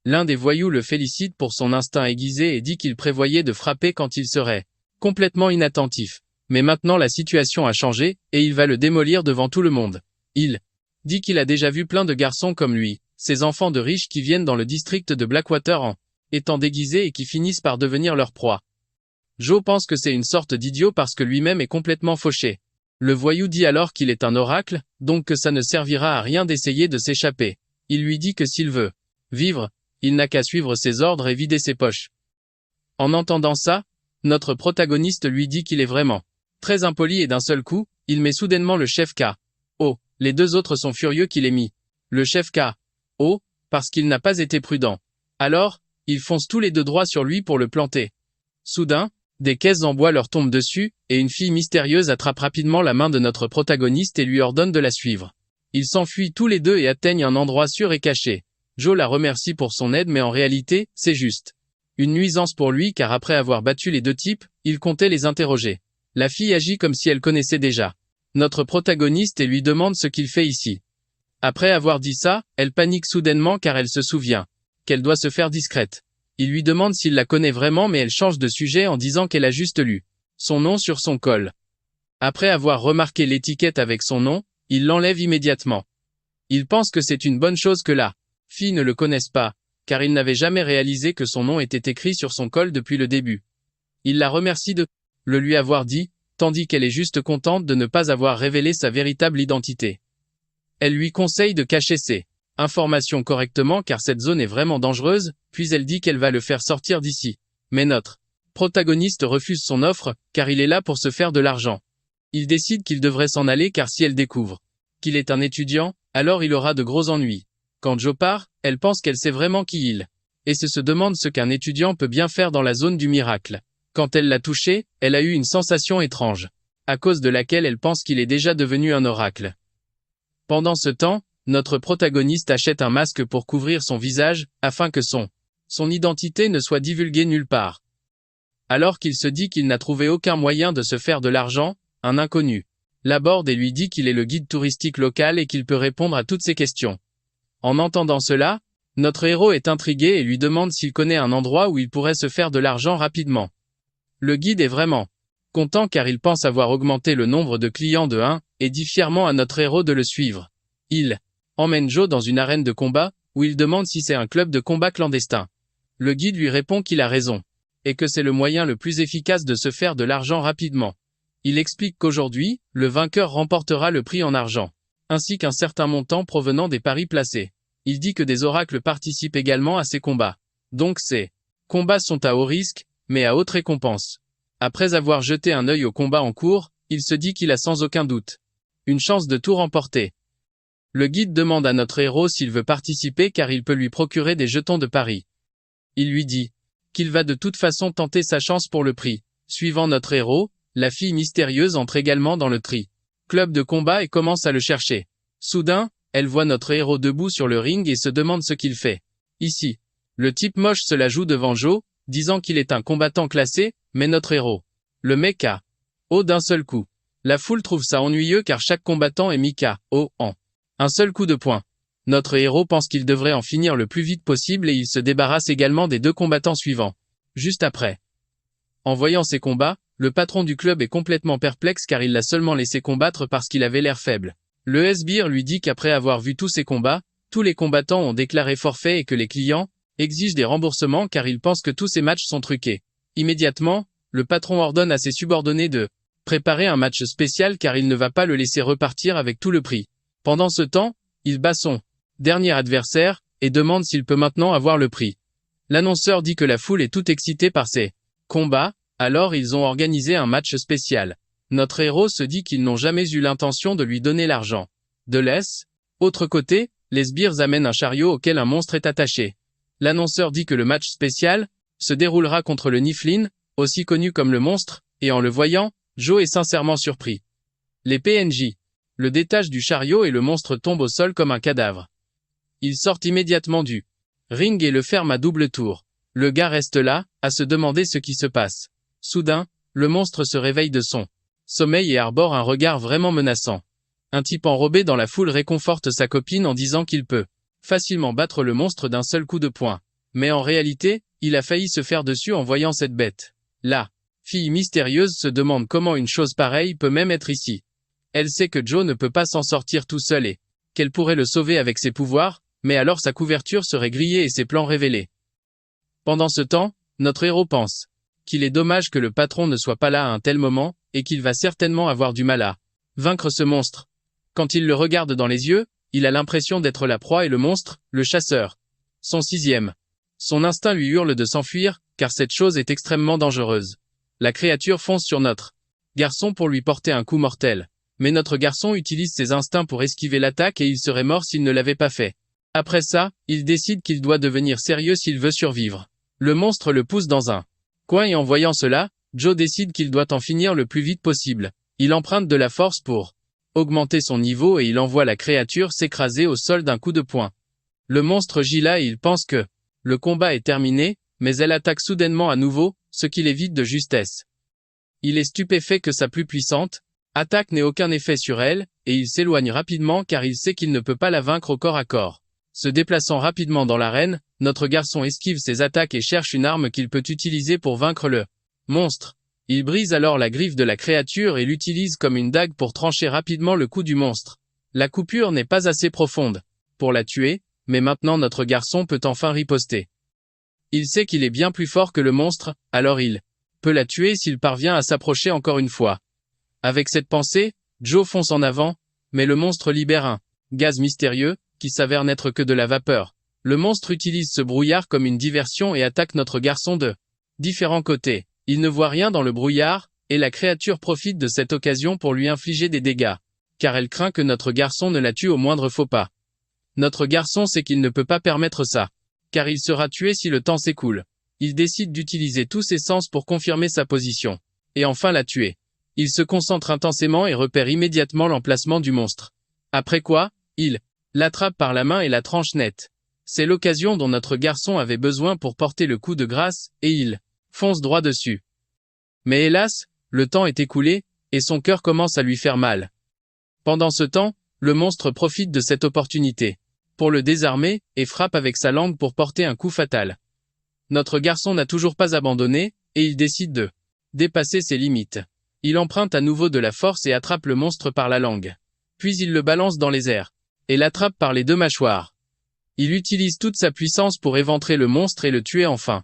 L'un des voyous le félicite pour son instinct aiguisé et dit qu'il prévoyait de frapper quand il serait complètement inattentif. Mais maintenant la situation a changé, et il va le démolir devant tout le monde. Il dit qu'il a déjà vu plein de garçons comme lui, ces enfants de riches qui viennent dans le district de Blackwater en étant déguisés et qui finissent par devenir leur proie. Joe pense que c'est une sorte d'idiot parce que lui-même est complètement fauché. Le voyou dit alors qu'il est un oracle, donc que ça ne servira à rien d'essayer de s'échapper. Il lui dit que s'il veut vivre, il n'a qu'à suivre ses ordres et vider ses poches. En entendant ça, notre protagoniste lui dit qu'il est vraiment très impoli et d'un seul coup, il met soudainement le chef K.O. Les deux autres sont furieux qu'il ait mis le chef K.O. parce qu'il n'a pas été prudent. Alors, ils foncent tous les deux droit sur lui pour le planter. Soudain, des caisses en bois leur tombent dessus, et une fille mystérieuse attrape rapidement la main de notre protagoniste et lui ordonne de la suivre. Ils s'enfuient tous les deux et atteignent un endroit sûr et caché. Joe la remercie pour son aide mais en réalité, c'est juste une nuisance pour lui car après avoir battu les deux types, il comptait les interroger. La fille agit comme si elle connaissait déjà notre protagoniste et lui demande ce qu'il fait ici. Après avoir dit ça, elle panique soudainement car elle se souvient qu'elle doit se faire discrète. Il lui demande s'il la connaît vraiment mais elle change de sujet en disant qu'elle a juste lu son nom sur son col. Après avoir remarqué l'étiquette avec son nom, il l'enlève immédiatement. Il pense que c'est une bonne chose que la fille ne le connaisse pas, car il n'avait jamais réalisé que son nom était écrit sur son col depuis le début. Il la remercie de le lui avoir dit, tandis qu'elle est juste contente de ne pas avoir révélé sa véritable identité. Elle lui conseille de cacher ses informations correctement car cette zone est vraiment dangereuse, puis elle dit qu'elle va le faire sortir d'ici. Mais notre protagoniste refuse son offre, car il est là pour se faire de l'argent. Il décide qu'il devrait s'en aller car si elle découvre qu'il est un étudiant, alors il aura de gros ennuis. Quand Joe part, elle pense qu'elle sait vraiment qui il est et se demande ce qu'un étudiant peut bien faire dans la zone du miracle. Quand elle l'a touché, elle a eu une sensation étrange, à cause de laquelle elle pense qu'il est déjà devenu un oracle. Pendant ce temps, notre protagoniste achète un masque pour couvrir son visage, afin que son identité ne soit divulguée nulle part. Alors qu'il se dit qu'il n'a trouvé aucun moyen de se faire de l'argent, un inconnu l'aborde et lui dit qu'il est le guide touristique local et qu'il peut répondre à toutes ses questions. En entendant cela, notre héros est intrigué et lui demande s'il connaît un endroit où il pourrait se faire de l'argent rapidement. Le guide est vraiment content car il pense avoir augmenté le nombre de clients de 1 et dit fièrement à notre héros de le suivre. Il emmène Joe dans une arène de combat, où il demande si c'est un club de combat clandestin. Le guide lui répond qu'il a raison, et que c'est le moyen le plus efficace de se faire de l'argent rapidement. Il explique qu'aujourd'hui, le vainqueur remportera le prix en argent, ainsi qu'un certain montant provenant des paris placés. Il dit que des oracles participent également à ces combats. Donc ces combats sont à haut risque, mais à haute récompense. Après avoir jeté un œil au combat en cours, il se dit qu'il a sans aucun doute une chance de tout remporter. Le guide demande à notre héros s'il veut participer car il peut lui procurer des jetons de paris. Il lui dit qu'il va de toute façon tenter sa chance pour le prix. Suivant notre héros, la fille mystérieuse entre également dans le club de combat et commence à le chercher. Soudain, elle voit notre héros debout sur le ring et se demande ce qu'il fait ici. Le type moche se la joue devant Joe, disant qu'il est un combattant classé, mais notre héros le met KO d'un seul coup. La foule trouve ça ennuyeux car chaque combattant est mis KO en un seul coup de poing. Notre héros pense qu'il devrait en finir le plus vite possible et il se débarrasse également des deux combattants suivants. Juste après. En voyant ces combats, le patron du club est complètement perplexe car il l'a seulement laissé combattre parce qu'il avait l'air faible. Le sbire lui dit qu'après avoir vu tous ces combats, tous les combattants ont déclaré forfait et que les clients exigent des remboursements car ils pensent que tous ces matchs sont truqués. Immédiatement, le patron ordonne à ses subordonnés de préparer un match spécial car il ne va pas le laisser repartir avec tout le prix. Pendant ce temps, il bat son dernier adversaire et demande s'il peut maintenant avoir le prix. L'annonceur dit que la foule est toute excitée par ces combats Alors ils ont organisé un match spécial. Notre héros se dit qu'ils n'ont jamais eu l'intention de lui donner l'argent. De l'autre côté, les sbires amènent un chariot auquel un monstre est attaché. L'annonceur dit que le match spécial se déroulera contre le Niflin, aussi connu comme le monstre, et en le voyant, Joe est sincèrement surpris. Les PNJ le détachent du chariot et le monstre tombe au sol comme un cadavre. Il sort immédiatement du ring et le ferme à double tour. Le gars reste là, à se demander ce qui se passe. Soudain, le monstre se réveille de son sommeil et arbore un regard vraiment menaçant. Un type enrobé dans la foule réconforte sa copine en disant qu'il peut facilement battre le monstre d'un seul coup de poing. Mais en réalité, il a failli se faire dessus en voyant cette bête. La fille mystérieuse se demande comment une chose pareille peut même être ici. Elle sait que Joe ne peut pas s'en sortir tout seul et qu'elle pourrait le sauver avec ses pouvoirs, mais alors sa couverture serait grillée et ses plans révélés. Pendant ce temps, notre héros pense qu'il est dommage que le patron ne soit pas là à un tel moment, et qu'il va certainement avoir du mal à vaincre ce monstre. Quand il le regarde dans les yeux, il a l'impression d'être la proie et le monstre, le chasseur. Son sixième. Son instinct lui hurle de s'enfuir, car cette chose est extrêmement dangereuse. La créature fonce sur notre garçon pour lui porter un coup mortel. Mais notre garçon utilise ses instincts pour esquiver l'attaque et il serait mort s'il ne l'avait pas fait. Après ça, il décide qu'il doit devenir sérieux s'il veut survivre. Le monstre le pousse dans un coin et en voyant cela, Joe décide qu'il doit en finir le plus vite possible. Il emprunte de la force pour augmenter son niveau et il envoie la créature s'écraser au sol d'un coup de poing. Le monstre gît là et il pense que le combat est terminé, mais elle attaque soudainement à nouveau, ce qui l'évite de justesse. Il est stupéfait que sa plus puissante attaque n'ait aucun effet sur elle, et il s'éloigne rapidement car il sait qu'il ne peut pas la vaincre au corps à corps. Se déplaçant rapidement dans l'arène, notre garçon esquive ses attaques et cherche une arme qu'il peut utiliser pour vaincre le monstre. Il brise alors la griffe de la créature et l'utilise comme une dague pour trancher rapidement le cou du monstre. La coupure n'est pas assez profonde pour la tuer, mais maintenant notre garçon peut enfin riposter. Il sait qu'il est bien plus fort que le monstre, alors il peut la tuer s'il parvient à s'approcher encore une fois. Avec cette pensée, Joe fonce en avant, mais le monstre libère un gaz mystérieux, qui s'avère n'être que de la vapeur. Le monstre utilise ce brouillard comme une diversion et attaque notre garçon de différents côtés. Il ne voit rien dans le brouillard, et la créature profite de cette occasion pour lui infliger des dégâts, car elle craint que notre garçon ne la tue au moindre faux pas. Notre garçon sait qu'il ne peut pas permettre ça, car il sera tué si le temps s'écoule. Il décide d'utiliser tous ses sens pour confirmer sa position, et enfin la tuer. Il se concentre intensément et repère immédiatement l'emplacement du monstre. Après quoi, il l'attrape par la main et la tranche net. C'est l'occasion dont notre garçon avait besoin pour porter le coup de grâce, et il fonce droit dessus. Mais hélas, le temps est écoulé, et son cœur commence à lui faire mal. Pendant ce temps, le monstre profite de cette opportunité pour le désarmer, et frappe avec sa langue pour porter un coup fatal. Notre garçon n'a toujours pas abandonné, et il décide de dépasser ses limites. Il emprunte à nouveau de la force et attrape le monstre par la langue. Puis il le balance dans les airs, et l'attrape par les deux mâchoires. Il utilise toute sa puissance pour éventrer le monstre et le tuer enfin.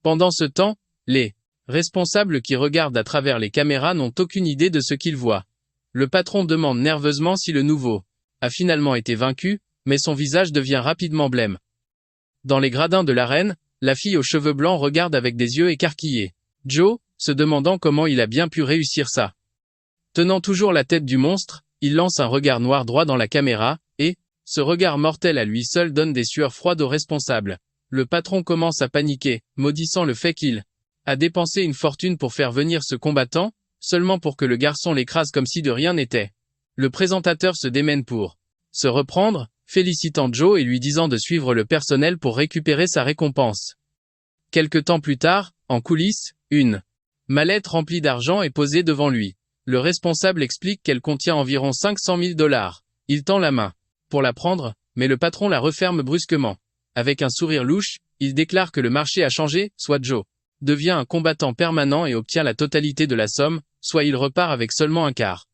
Pendant ce temps, les responsables qui regardent à travers les caméras n'ont aucune idée de ce qu'ils voient. Le patron demande nerveusement si le nouveau a finalement été vaincu, mais son visage devient rapidement blême. Dans les gradins de l'arène, la fille aux cheveux blancs regarde avec des yeux écarquillés. Joe, se demandant comment il a bien pu réussir ça. Tenant toujours la tête du monstre, il lance un regard noir droit dans la caméra, et, ce regard mortel à lui seul donne des sueurs froides aux responsables. Le patron commence à paniquer, maudissant le fait qu'il a dépensé une fortune pour faire venir ce combattant, seulement pour que le garçon l'écrase comme si de rien n'était. Le présentateur se démène pour se reprendre, félicitant Joe et lui disant de suivre le personnel pour récupérer sa récompense. Quelque temps plus tard, en coulisses, une mallette remplie d'argent est posée devant lui. Le responsable explique qu'elle contient environ 500 000 $. Il tend la main pour la prendre, mais le patron la referme brusquement. Avec un sourire louche, il déclare que le marché a changé, soit Joe devient un combattant permanent et obtient la totalité de la somme, soit il repart avec seulement un quart.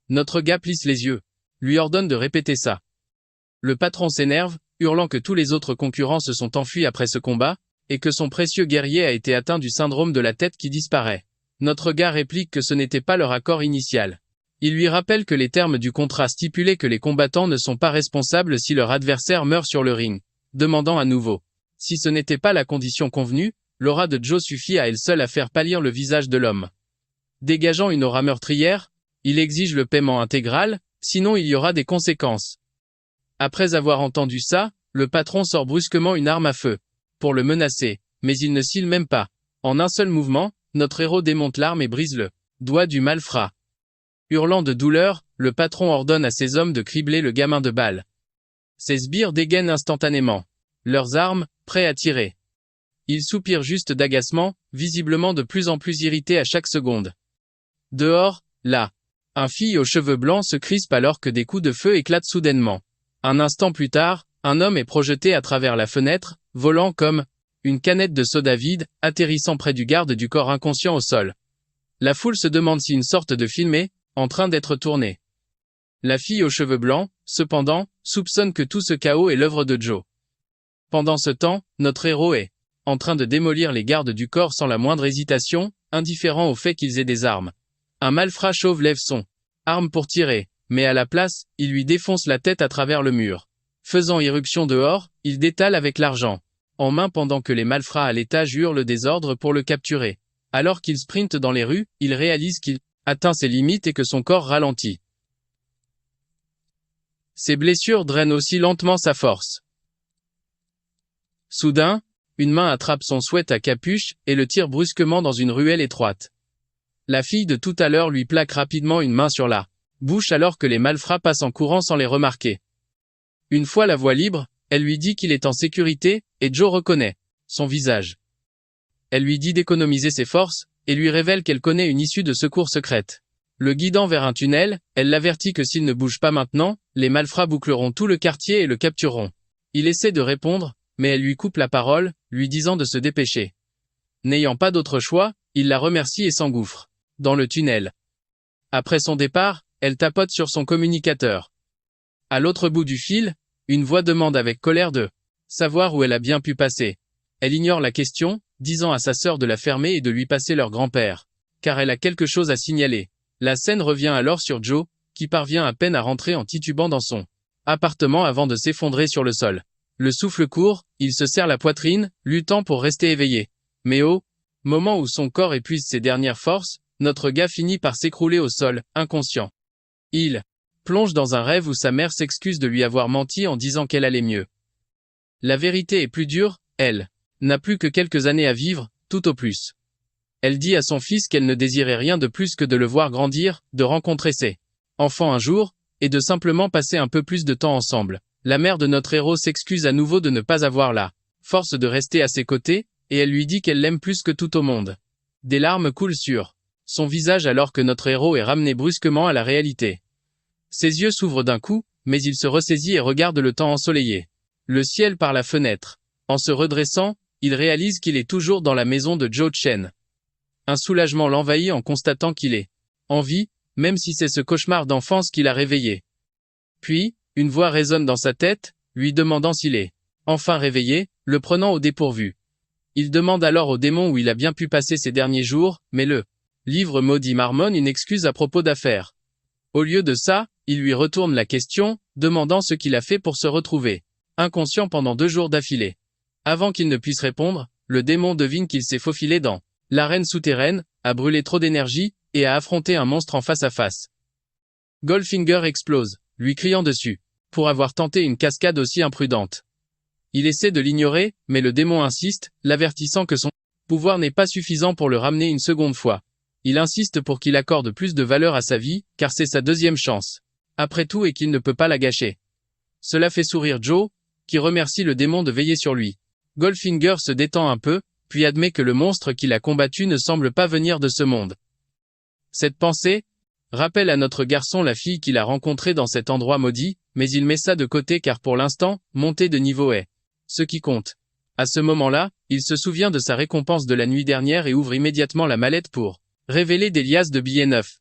Notre gars plisse les yeux, lui ordonne de répéter ça. Le patron s'énerve, hurlant que tous les autres concurrents se sont enfuis après ce combat, et que son précieux guerrier a été atteint du syndrome de la tête qui disparaît. Notre gars réplique que ce n'était pas leur accord initial. Il lui rappelle que les termes du contrat stipulaient que les combattants ne sont pas responsables si leur adversaire meurt sur le ring, demandant à nouveau si ce n'était pas la condition convenue. l'aura de Joe suffit à elle seule à faire pâlir le visage de l'homme. Dégageant une aura meurtrière, il exige le paiement intégral, sinon il y aura des conséquences. Après avoir entendu ça, le patron sort brusquement une arme à feu, pour le menacer, mais il ne cille même pas. En un seul mouvement, notre héros démonte l'arme et brise le doigt du malfrat. Hurlant de douleur, le patron ordonne à ses hommes de cribler le gamin de balles. Ses sbires dégainent instantanément leurs armes, prêts à tirer. Ils soupirent juste d'agacement, visiblement de plus en plus irrités à chaque seconde. Dehors, là, un fille aux cheveux blancs se crispe alors que des coups de feu éclatent soudainement. Un instant plus tard, un homme est projeté à travers la fenêtre, volant comme une canette de soda vide, atterrissant près du garde du corps inconscient au sol. La foule se demande si une sorte de film est en train d'être tourné. La fille aux cheveux blancs, cependant, soupçonne que tout ce chaos est l'œuvre de Joe. Pendant ce temps, notre héros est en train de démolir les gardes du corps sans la moindre hésitation, indifférent au fait qu'ils aient des armes. Un malfrat chauve lève son arme pour tirer, mais à la place, il lui défonce la tête à travers le mur. Faisant irruption dehors, il détale avec l'argent en main pendant que les malfrats à l'étage hurlent des ordres pour le capturer. Alors qu'il sprinte dans les rues, il réalise qu'il atteint ses limites et que son corps ralentit. Ses blessures drainent aussi lentement sa force. Soudain, une main attrape son sweat à capuche et le tire brusquement dans une ruelle étroite. La fille de tout à l'heure lui plaque rapidement une main sur la bouche alors que les malfrats passent en courant sans les remarquer. Une fois la voie libre, elle lui dit qu'il est en sécurité, et Joe reconnaît son visage. Elle lui dit d'économiser ses forces, et lui révèle qu'elle connaît une issue de secours secrète. Le guidant vers un tunnel, elle l'avertit que s'il ne bouge pas maintenant, les malfrats boucleront tout le quartier et le captureront. Il essaie de répondre, mais elle lui coupe la parole, lui disant de se dépêcher. N'ayant pas d'autre choix, il la remercie et s'engouffre dans le tunnel. Après son départ, elle tapote sur son communicateur. À l'autre bout du fil, une voix demande avec colère de savoir où elle a bien pu passer. Elle ignore la question, disant à sa sœur de la fermer et de lui passer leur grand-père, car elle a quelque chose à signaler. La scène revient alors sur Joe, qui parvient à peine à rentrer en titubant dans son appartement avant de s'effondrer sur le sol. Le souffle court, il se serre la poitrine, luttant pour rester éveillé. Mais au moment où son corps épuise ses dernières forces, notre gars finit par s'écrouler au sol, inconscient. Il plonge dans un rêve où sa mère s'excuse de lui avoir menti en disant qu'elle allait mieux. La vérité est plus dure, elle n'a plus que quelques années à vivre, tout au plus. Elle dit à son fils qu'elle ne désirait rien de plus que de le voir grandir, de rencontrer ses enfants un jour, et de simplement passer un peu plus de temps ensemble. La mère de notre héros s'excuse à nouveau de ne pas avoir la force de rester à ses côtés, et elle lui dit qu'elle l'aime plus que tout au monde. Des larmes coulent sur son visage alors que notre héros est ramené brusquement à la réalité. Ses yeux s'ouvrent d'un coup, mais il se ressaisit et regarde le temps ensoleillé. Le ciel par la fenêtre. En se redressant, il réalise qu'il est toujours dans la maison de Joe Chen. Un soulagement l'envahit en constatant qu'il est en vie, même si c'est ce cauchemar d'enfance qui l'a réveillé. Puis, une voix résonne dans sa tête, lui demandant s'il est enfin réveillé, le prenant au dépourvu. Il demande alors au démon où il a bien pu passer ces derniers jours, mais le livre maudit marmonne une excuse à propos d'affaires. Au lieu de ça, il lui retourne la question, demandant ce qu'il a fait pour se retrouver inconscient pendant 2 jours d'affilée. Avant qu'il ne puisse répondre, le démon devine qu'il s'est faufilé dans l'arène souterraine, a brûlé trop d'énergie, et a affronté un monstre en face à face. Goldfinger explose, lui criant dessus, pour avoir tenté une cascade aussi imprudente. Il essaie de l'ignorer, mais le démon insiste, l'avertissant que son pouvoir n'est pas suffisant pour le ramener une seconde fois. Il insiste pour qu'il accorde plus de valeur à sa vie, car c'est sa deuxième chance. Après tout et qu'il ne peut pas la gâcher. Cela fait sourire Joe, qui remercie le démon de veiller sur lui. Goldfinger se détend un peu, puis admet que le monstre qu'il a combattu ne semble pas venir de ce monde. Cette pensée rappelle à notre garçon la fille qu'il a rencontrée dans cet endroit maudit, mais il met ça de côté car pour l'instant, monter de niveau est ce qui compte. À ce moment-là, il se souvient de sa récompense de la nuit dernière et ouvre immédiatement la mallette pour révéler des liasses de billets neufs.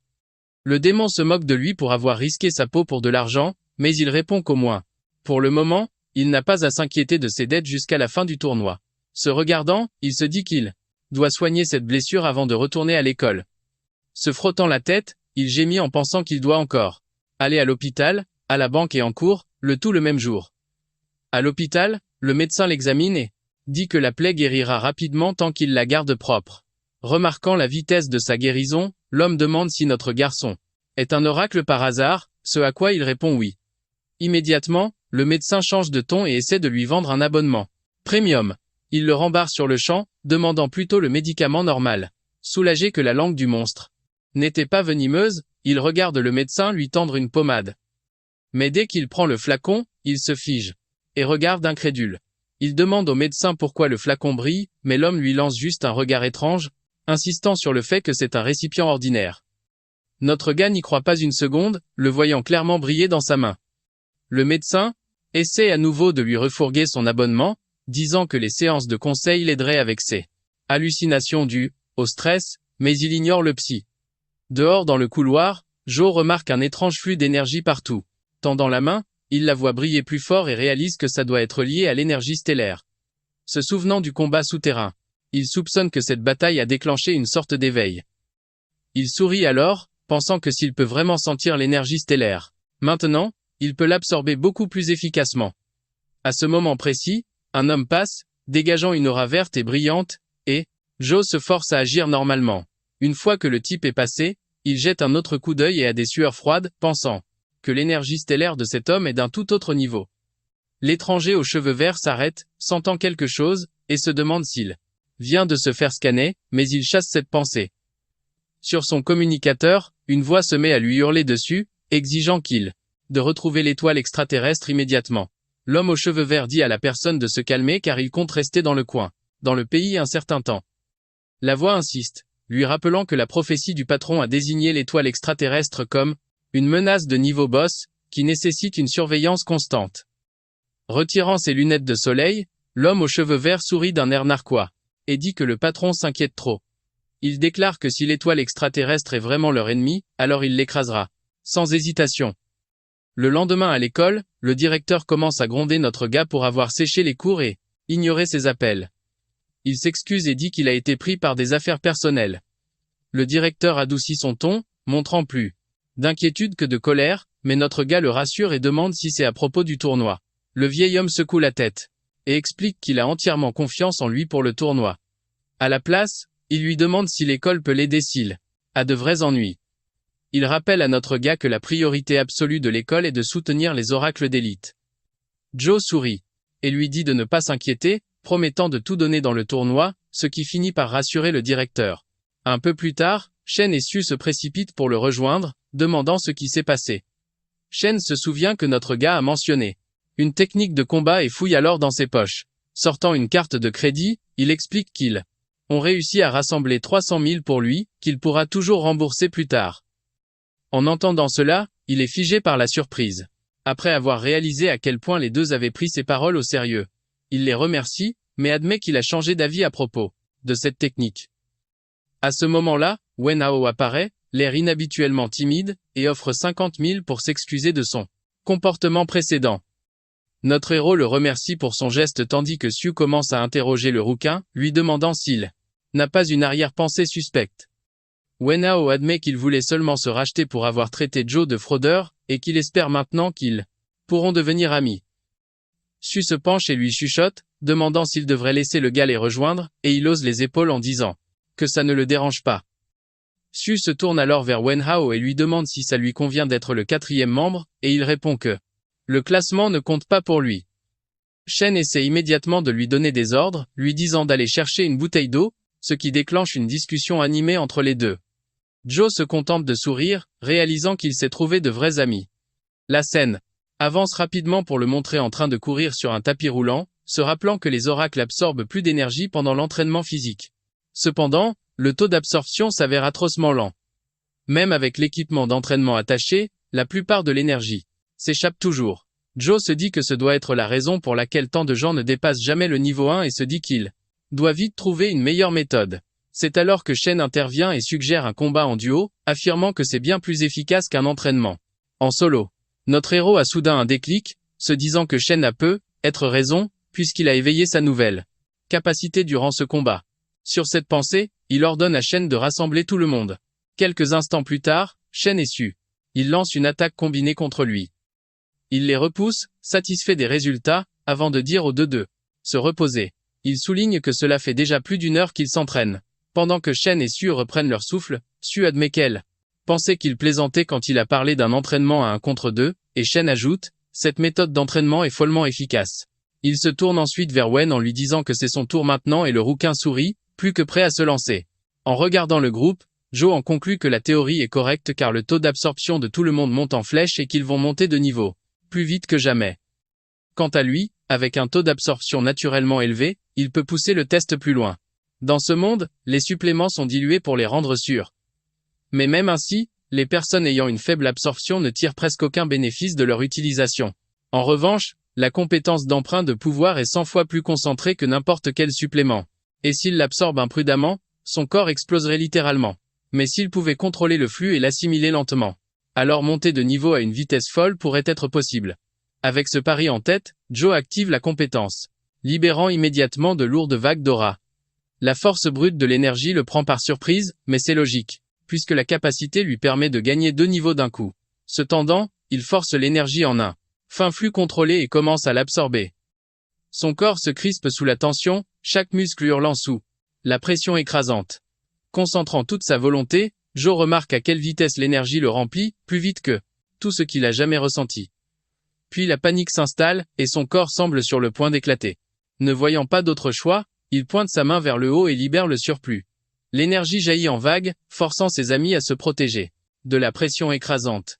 Le démon se moque de lui pour avoir risqué sa peau pour de l'argent, mais il répond qu'au moins, pour le moment, il n'a pas à s'inquiéter de ses dettes jusqu'à la fin du tournoi. Se regardant, il se dit qu'il doit soigner cette blessure avant de retourner à l'école. Se frottant la tête, il gémit en pensant qu'il doit encore aller à l'hôpital, à la banque et en cours, le tout le même jour. À l'hôpital, le médecin l'examine et dit que la plaie guérira rapidement tant qu'il la garde propre. Remarquant la vitesse de sa guérison, l'homme demande si notre garçon est un oracle par hasard, ce à quoi il répond oui. Immédiatement, le médecin change de ton et essaie de lui vendre un abonnement premium. Il le rembarre sur le champ, demandant plutôt le médicament normal. Soulagé que la langue du monstre n'était pas venimeuse, il regarde le médecin lui tendre une pommade. Mais dès qu'il prend le flacon, il se fige et regarde incrédule. Il demande au médecin pourquoi le flacon brille, mais l'homme lui lance juste un regard étrange, insistant sur le fait que c'est un récipient ordinaire. Notre gars n'y croit pas une seconde, le voyant clairement briller dans sa main. Le médecin essaie à nouveau de lui refourguer son abonnement, disant que les séances de conseil l'aideraient avec ses hallucinations dues au stress, mais il ignore le psy. Dehors dans le couloir, Joe remarque un étrange flux d'énergie partout. Tendant la main, il la voit briller plus fort et réalise que ça doit être lié à l'énergie stellaire. Se souvenant du combat souterrain, il soupçonne que cette bataille a déclenché une sorte d'éveil. Il sourit alors, pensant que s'il peut vraiment sentir l'énergie stellaire, maintenant, il peut l'absorber beaucoup plus efficacement. À ce moment précis, un homme passe, dégageant une aura verte et brillante, et Joe se force à agir normalement. Une fois que le type est passé, il jette un autre coup d'œil et a des sueurs froides, pensant que l'énergie stellaire de cet homme est d'un tout autre niveau. L'étranger aux cheveux verts s'arrête, sentant quelque chose, et se demande s'il vient de se faire scanner, mais il chasse cette pensée. Sur son communicateur, une voix se met à lui hurler dessus, exigeant de retrouver l'étoile extraterrestre immédiatement. L'homme aux cheveux verts dit à la personne de se calmer car il compte rester dans le coin, dans le pays un certain temps. La voix insiste, lui rappelant que la prophétie du patron a désigné l'étoile extraterrestre comme une menace de niveau boss, qui nécessite une surveillance constante. Retirant ses lunettes de soleil, l'homme aux cheveux verts sourit d'un air narquois, et dit que le patron s'inquiète trop. Il déclare que si l'étoile extraterrestre est vraiment leur ennemi, alors il l'écrasera. Sans hésitation. Le lendemain à l'école, le directeur commence à gronder notre gars pour avoir séché les cours et ignoré ses appels. Il s'excuse et dit qu'il a été pris par des affaires personnelles. Le directeur adoucit son ton, montrant plus d'inquiétude que de colère, mais notre gars le rassure et demande si c'est à propos du tournoi. Le vieil homme secoue la tête et explique qu'il a entièrement confiance en lui pour le tournoi. À la place, il lui demande si l'école peut l'aider s'il a de vrais ennuis. Il rappelle à notre gars que la priorité absolue de l'école est de soutenir les oracles d'élite. Joe sourit et lui dit de ne pas s'inquiéter, promettant de tout donner dans le tournoi, ce qui finit par rassurer le directeur. Un peu plus tard, Shen et Sue se précipitent pour le rejoindre, demandant ce qui s'est passé. Shen se souvient que notre gars a mentionné une technique de combat et fouille alors dans ses poches. Sortant une carte de crédit, il explique qu'ils ont réussi à rassembler 300 000 pour lui, qu'il pourra toujours rembourser plus tard. En entendant cela, il est figé par la surprise. Après avoir réalisé à quel point les deux avaient pris ses paroles au sérieux, il les remercie, mais admet qu'il a changé d'avis à propos de cette technique. À ce moment-là, Wen Hao apparaît, l'air inhabituellement timide, et offre 50 000 pour s'excuser de son comportement précédent. Notre héros le remercie pour son geste tandis que Sue commence à interroger le rouquin, lui demandant s'il n'a pas une arrière-pensée suspecte. Wen Hao admet qu'il voulait seulement se racheter pour avoir traité Joe de fraudeur, et qu'il espère maintenant qu'ils pourront devenir amis. Sue se penche et lui chuchote, demandant s'il devrait laisser le gars les rejoindre, et il hausse les épaules en disant que ça ne le dérange pas. Sue se tourne alors vers Wen Hao et lui demande si ça lui convient d'être le 4e membre, et il répond que le classement ne compte pas pour lui. Shen essaie immédiatement de lui donner des ordres, lui disant d'aller chercher une bouteille d'eau, ce qui déclenche une discussion animée entre les deux. Joe se contente de sourire, réalisant qu'il s'est trouvé de vrais amis. La scène avance rapidement pour le montrer en train de courir sur un tapis roulant, se rappelant que les oracles absorbent plus d'énergie pendant l'entraînement physique. Cependant, le taux d'absorption s'avère atrocement lent. Même avec l'équipement d'entraînement attaché, la plupart de l'énergie s'échappe toujours. Joe se dit que ce doit être la raison pour laquelle tant de gens ne dépassent jamais le niveau 1 et se dit qu'il doit vite trouver une meilleure méthode. C'est alors que Shen intervient et suggère un combat en duo, affirmant que c'est bien plus efficace qu'un entraînement en solo. Notre héros a soudain un déclic, se disant que Shen a être raison, puisqu'il a éveillé sa nouvelle capacité durant ce combat. Sur cette pensée, il ordonne à Shen de rassembler tout le monde. Quelques instants plus tard, Shen est su. Il lance une attaque combinée contre lui. Il les repousse, satisfait des résultats, avant de dire aux deux de se reposer. Il souligne que cela fait déjà plus d'1 heure qu'ils s'entraînent. Pendant que Shen et Su reprennent leur souffle, Su admet qu'elle pensait qu'il plaisantait quand il a parlé d'un entraînement à 1 contre 2, et Shen ajoute « Cette méthode d'entraînement est follement efficace ». Il se tourne ensuite vers Wen en lui disant que c'est son tour maintenant et le rouquin sourit, plus que prêt à se lancer. En regardant le groupe, Joe en conclut que la théorie est correcte car le taux d'absorption de tout le monde monte en flèche et qu'ils vont monter de niveau, plus vite que jamais. Quant à lui, avec un taux d'absorption naturellement élevé, il peut pousser le test plus loin. Dans ce monde, les suppléments sont dilués pour les rendre sûrs. Mais même ainsi, les personnes ayant une faible absorption ne tirent presque aucun bénéfice de leur utilisation. En revanche, la compétence d'emprunt de pouvoir est 100 fois plus concentrée que n'importe quel supplément. Et s'il l'absorbe imprudemment, son corps exploserait littéralement. Mais s'il pouvait contrôler le flux et l'assimiler lentement, alors monter de niveau à une vitesse folle pourrait être possible. Avec ce pari en tête, Joe active la compétence, libérant immédiatement de lourdes vagues d'aura. La force brute de l'énergie le prend par surprise, mais c'est logique, puisque la capacité lui permet de gagner 2 niveaux d'un coup. Cependant, il force l'énergie en un fin flux contrôlé et commence à l'absorber. Son corps se crispe sous la tension, chaque muscle hurlant sous la pression écrasante. Concentrant toute sa volonté, Joe remarque à quelle vitesse l'énergie le remplit, plus vite que tout ce qu'il a jamais ressenti. Puis la panique s'installe, et son corps semble sur le point d'éclater. Ne voyant pas d'autre choix, il pointe sa main vers le haut et libère le surplus. L'énergie jaillit en vagues, forçant ses amis à se protéger de la pression écrasante.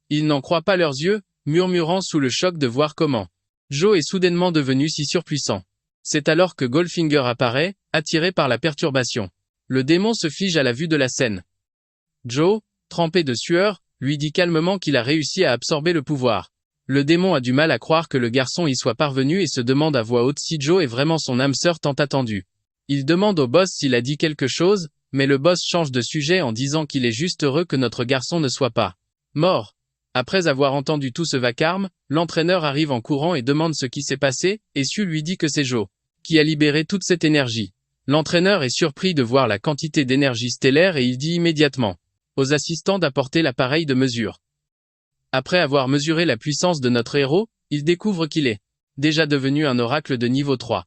Ils n'en croient pas leurs yeux, murmurant sous le choc de voir comment Joe est soudainement devenu si surpuissant. C'est alors que Goldfinger apparaît, attiré par la perturbation. Le démon se fige à la vue de la scène. Joe, trempé de sueur, lui dit calmement qu'il a réussi à absorber le pouvoir. Le démon a du mal à croire que le garçon y soit parvenu et se demande à voix haute si Joe est vraiment son âme sœur tant attendue. Il demande au boss s'il a dit quelque chose, mais le boss change de sujet en disant qu'il est juste heureux que notre garçon ne soit pas mort. Après avoir entendu tout ce vacarme, l'entraîneur arrive en courant et demande ce qui s'est passé, et Su lui dit que c'est Joe qui a libéré toute cette énergie. L'entraîneur est surpris de voir la quantité d'énergie stellaire et il dit immédiatement aux assistants d'apporter l'appareil de mesure. Après avoir mesuré la puissance de notre héros, il découvre qu'il est déjà devenu un oracle de niveau 3.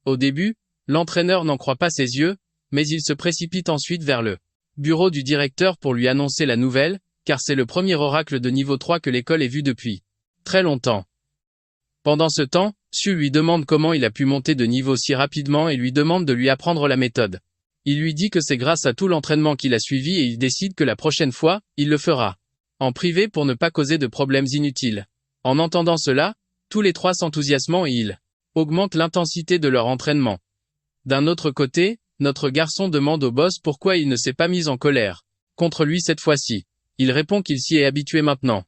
Au début, l'entraîneur n'en croit pas ses yeux, mais il se précipite ensuite vers le bureau du directeur pour lui annoncer la nouvelle, car c'est le premier oracle de niveau 3 que l'école ait vu depuis très longtemps. Pendant ce temps, Su lui demande comment il a pu monter de niveau si rapidement et lui demande de lui apprendre la méthode. Il lui dit que c'est grâce à tout l'entraînement qu'il a suivi et il décide que la prochaine fois, il le fera en privé pour ne pas causer de problèmes inutiles. En entendant cela, tous les trois s'enthousiasment et ils augmentent l'intensité de leur entraînement. D'un autre côté, notre garçon demande au boss pourquoi il ne s'est pas mis en colère contre lui cette fois-ci. Il répond qu'il s'y est habitué maintenant.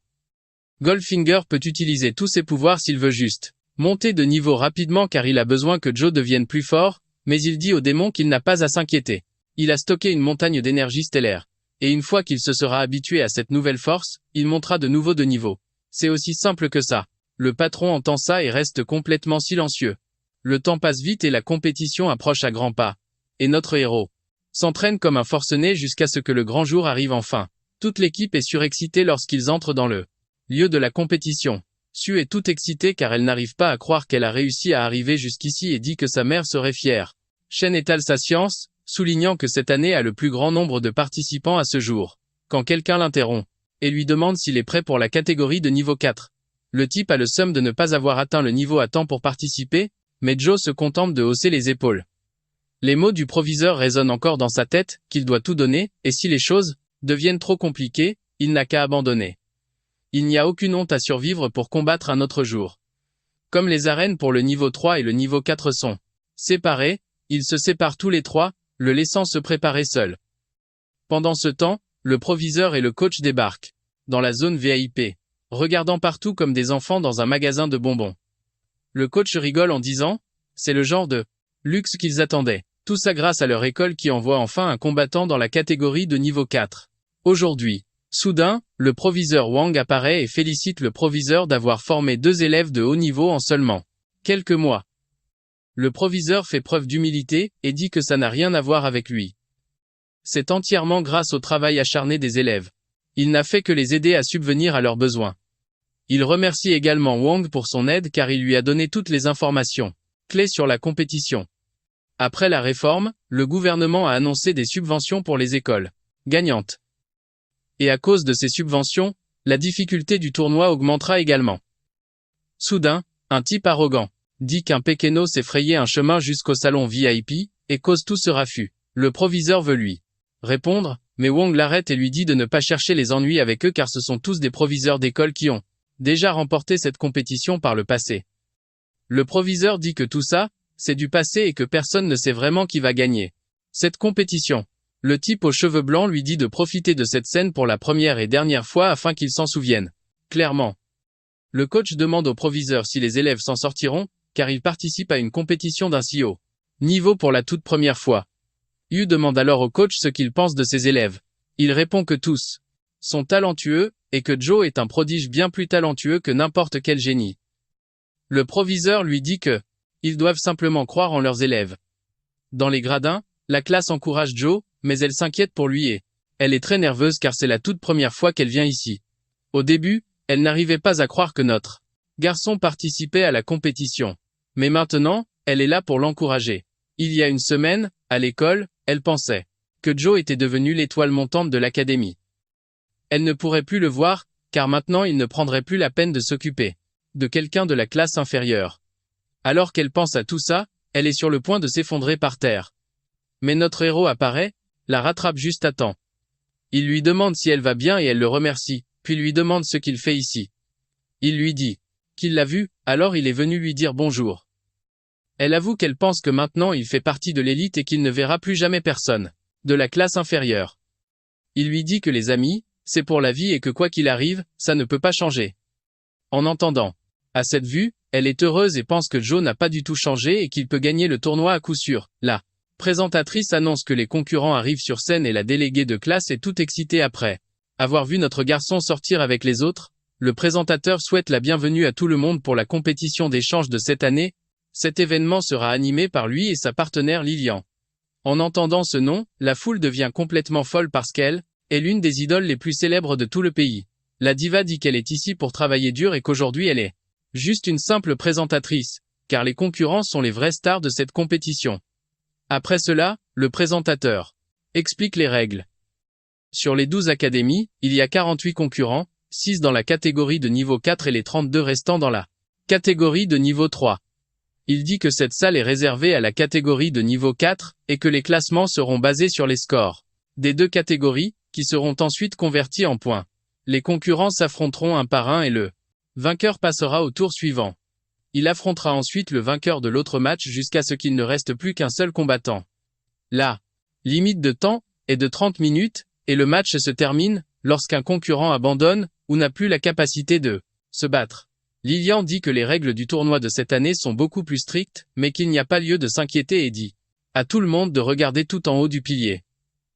Goldfinger peut utiliser tous ses pouvoirs s'il veut juste monter de niveau rapidement car il a besoin que Joe devienne plus fort, mais il dit au démon qu'il n'a pas à s'inquiéter. Il a stocké une montagne d'énergie stellaire. Et une fois qu'il se sera habitué à cette nouvelle force, il montera de nouveau de niveau. C'est aussi simple que ça. Le patron entend ça et reste complètement silencieux. Le temps passe vite et la compétition approche à grands pas. Et notre héros s'entraîne comme un forcené jusqu'à ce que le grand jour arrive enfin. Toute l'équipe est surexcitée lorsqu'ils entrent dans le lieu de la compétition. Su est toute excitée car elle n'arrive pas à croire qu'elle a réussi à arriver jusqu'ici et dit que sa mère serait fière. Shen étale sa science, soulignant que cette année a le plus grand nombre de participants à ce jour. Quand quelqu'un l'interrompt et lui demande s'il est prêt pour la catégorie de niveau 4. Le type a le seum de ne pas avoir atteint le niveau à temps pour participer, mais Joe se contente de hausser les épaules. Les mots du proviseur résonnent encore dans sa tête, qu'il doit tout donner, et si les choses deviennent trop compliquées, il n'a qu'à abandonner. Il n'y a aucune honte à survivre pour combattre un autre jour. Comme les arènes pour le niveau 3 et le niveau 4 sont séparées, ils se séparent tous les trois, le laissant se préparer seul. Pendant ce temps, le proviseur et le coach débarquent dans la zone VIP, regardant partout comme des enfants dans un magasin de bonbons. Le coach rigole en disant « C'est le genre de luxe qu'ils attendaient. Tout ça grâce à leur école qui envoie enfin un combattant dans la catégorie de niveau 4. Aujourd'hui. » Soudain, le proviseur Wang apparaît et félicite le proviseur d'avoir formé 2 élèves de haut niveau en seulement quelques mois. Le proviseur fait preuve d'humilité et dit que ça n'a rien à voir avec lui. C'est entièrement grâce au travail acharné des élèves. Il n'a fait que les aider à subvenir à leurs besoins. Il remercie également Wang pour son aide car il lui a donné toutes les informations Clé sur la compétition. Après la réforme, le gouvernement a annoncé des subventions pour les écoles gagnantes. Et à cause de ces subventions, la difficulté du tournoi augmentera également. Soudain, un type arrogant dit qu'un Pékeno s'est frayé un chemin jusqu'au salon VIP, et cause tout ce raffut. Le proviseur veut lui répondre, mais Wong l'arrête et lui dit de ne pas chercher les ennuis avec eux car ce sont tous des proviseurs d'école qui ont déjà remporté cette compétition par le passé. Le proviseur dit que tout ça, c'est du passé et que personne ne sait vraiment qui va gagner cette compétition. Le type aux cheveux blancs lui dit de profiter de cette scène pour la première et dernière fois afin qu'il s'en souvienne clairement. Le coach demande au proviseur si les élèves s'en sortiront, car il participe à une compétition d'un si haut niveau pour la toute première fois. Yu demande alors au coach ce qu'il pense de ses élèves. Il répond que tous sont talentueux, et que Joe est un prodige bien plus talentueux que n'importe quel génie. Le proviseur lui dit que ils doivent simplement croire en leurs élèves. Dans les gradins, la classe encourage Joe, mais elle s'inquiète pour lui et elle est très nerveuse car c'est la toute première fois qu'elle vient ici. Au début, elle n'arrivait pas à croire que notre garçon participait à la compétition. Mais maintenant, elle est là pour l'encourager. Il y a une semaine, à l'école, elle pensait que Joe était devenu l'étoile montante de l'académie. Elle ne pourrait plus le voir, car maintenant il ne prendrait plus la peine de s'occuper de quelqu'un de la classe inférieure. Alors qu'elle pense à tout ça, elle est sur le point de s'effondrer par terre. Mais notre héros apparaît, la rattrape juste à temps. Il lui demande si elle va bien et elle le remercie, puis lui demande ce qu'il fait ici. Il lui dit qu'il l'a vu, alors il est venu lui dire bonjour. Elle avoue qu'elle pense que maintenant il fait partie de l'élite et qu'il ne verra plus jamais personne de la classe inférieure. Il lui dit que les amis, c'est pour la vie et que quoi qu'il arrive, ça ne peut pas changer. En entendant à cette vue, elle est heureuse et pense que Joe n'a pas du tout changé et qu'il peut gagner le tournoi à coup sûr. La présentatrice annonce que les concurrents arrivent sur scène et la déléguée de classe est toute excitée après avoir vu notre garçon sortir avec les autres. Le présentateur souhaite la bienvenue à tout le monde pour la compétition d'échange de cette année. Cet événement sera animé par lui et sa partenaire Lilian. En entendant ce nom, la foule devient complètement folle parce qu'elle est l'une des idoles les plus célèbres de tout le pays. La diva dit qu'elle est ici pour travailler dur et qu'aujourd'hui elle est juste une simple présentatrice, car les concurrents sont les vraies stars de cette compétition. Après cela, le présentateur explique les règles. Sur les 12 académies, il y a 48 concurrents, 6 dans la catégorie de niveau 4 et les 32 restants dans la catégorie de niveau 3. Il dit que cette salle est réservée à la catégorie de niveau 4, et que les classements seront basés sur les scores des deux catégories, qui seront ensuite convertis en points. Les concurrents s'affronteront un par un et le vainqueur passera au tour suivant. Il affrontera ensuite le vainqueur de l'autre match jusqu'à ce qu'il ne reste plus qu'un seul combattant. La limite de temps est de 30 minutes, et le match se termine lorsqu'un concurrent abandonne ou n'a plus la capacité de se battre. Lilian dit que les règles du tournoi de cette année sont beaucoup plus strictes, mais qu'il n'y a pas lieu de s'inquiéter et dit à tout le monde de regarder tout en haut du pilier.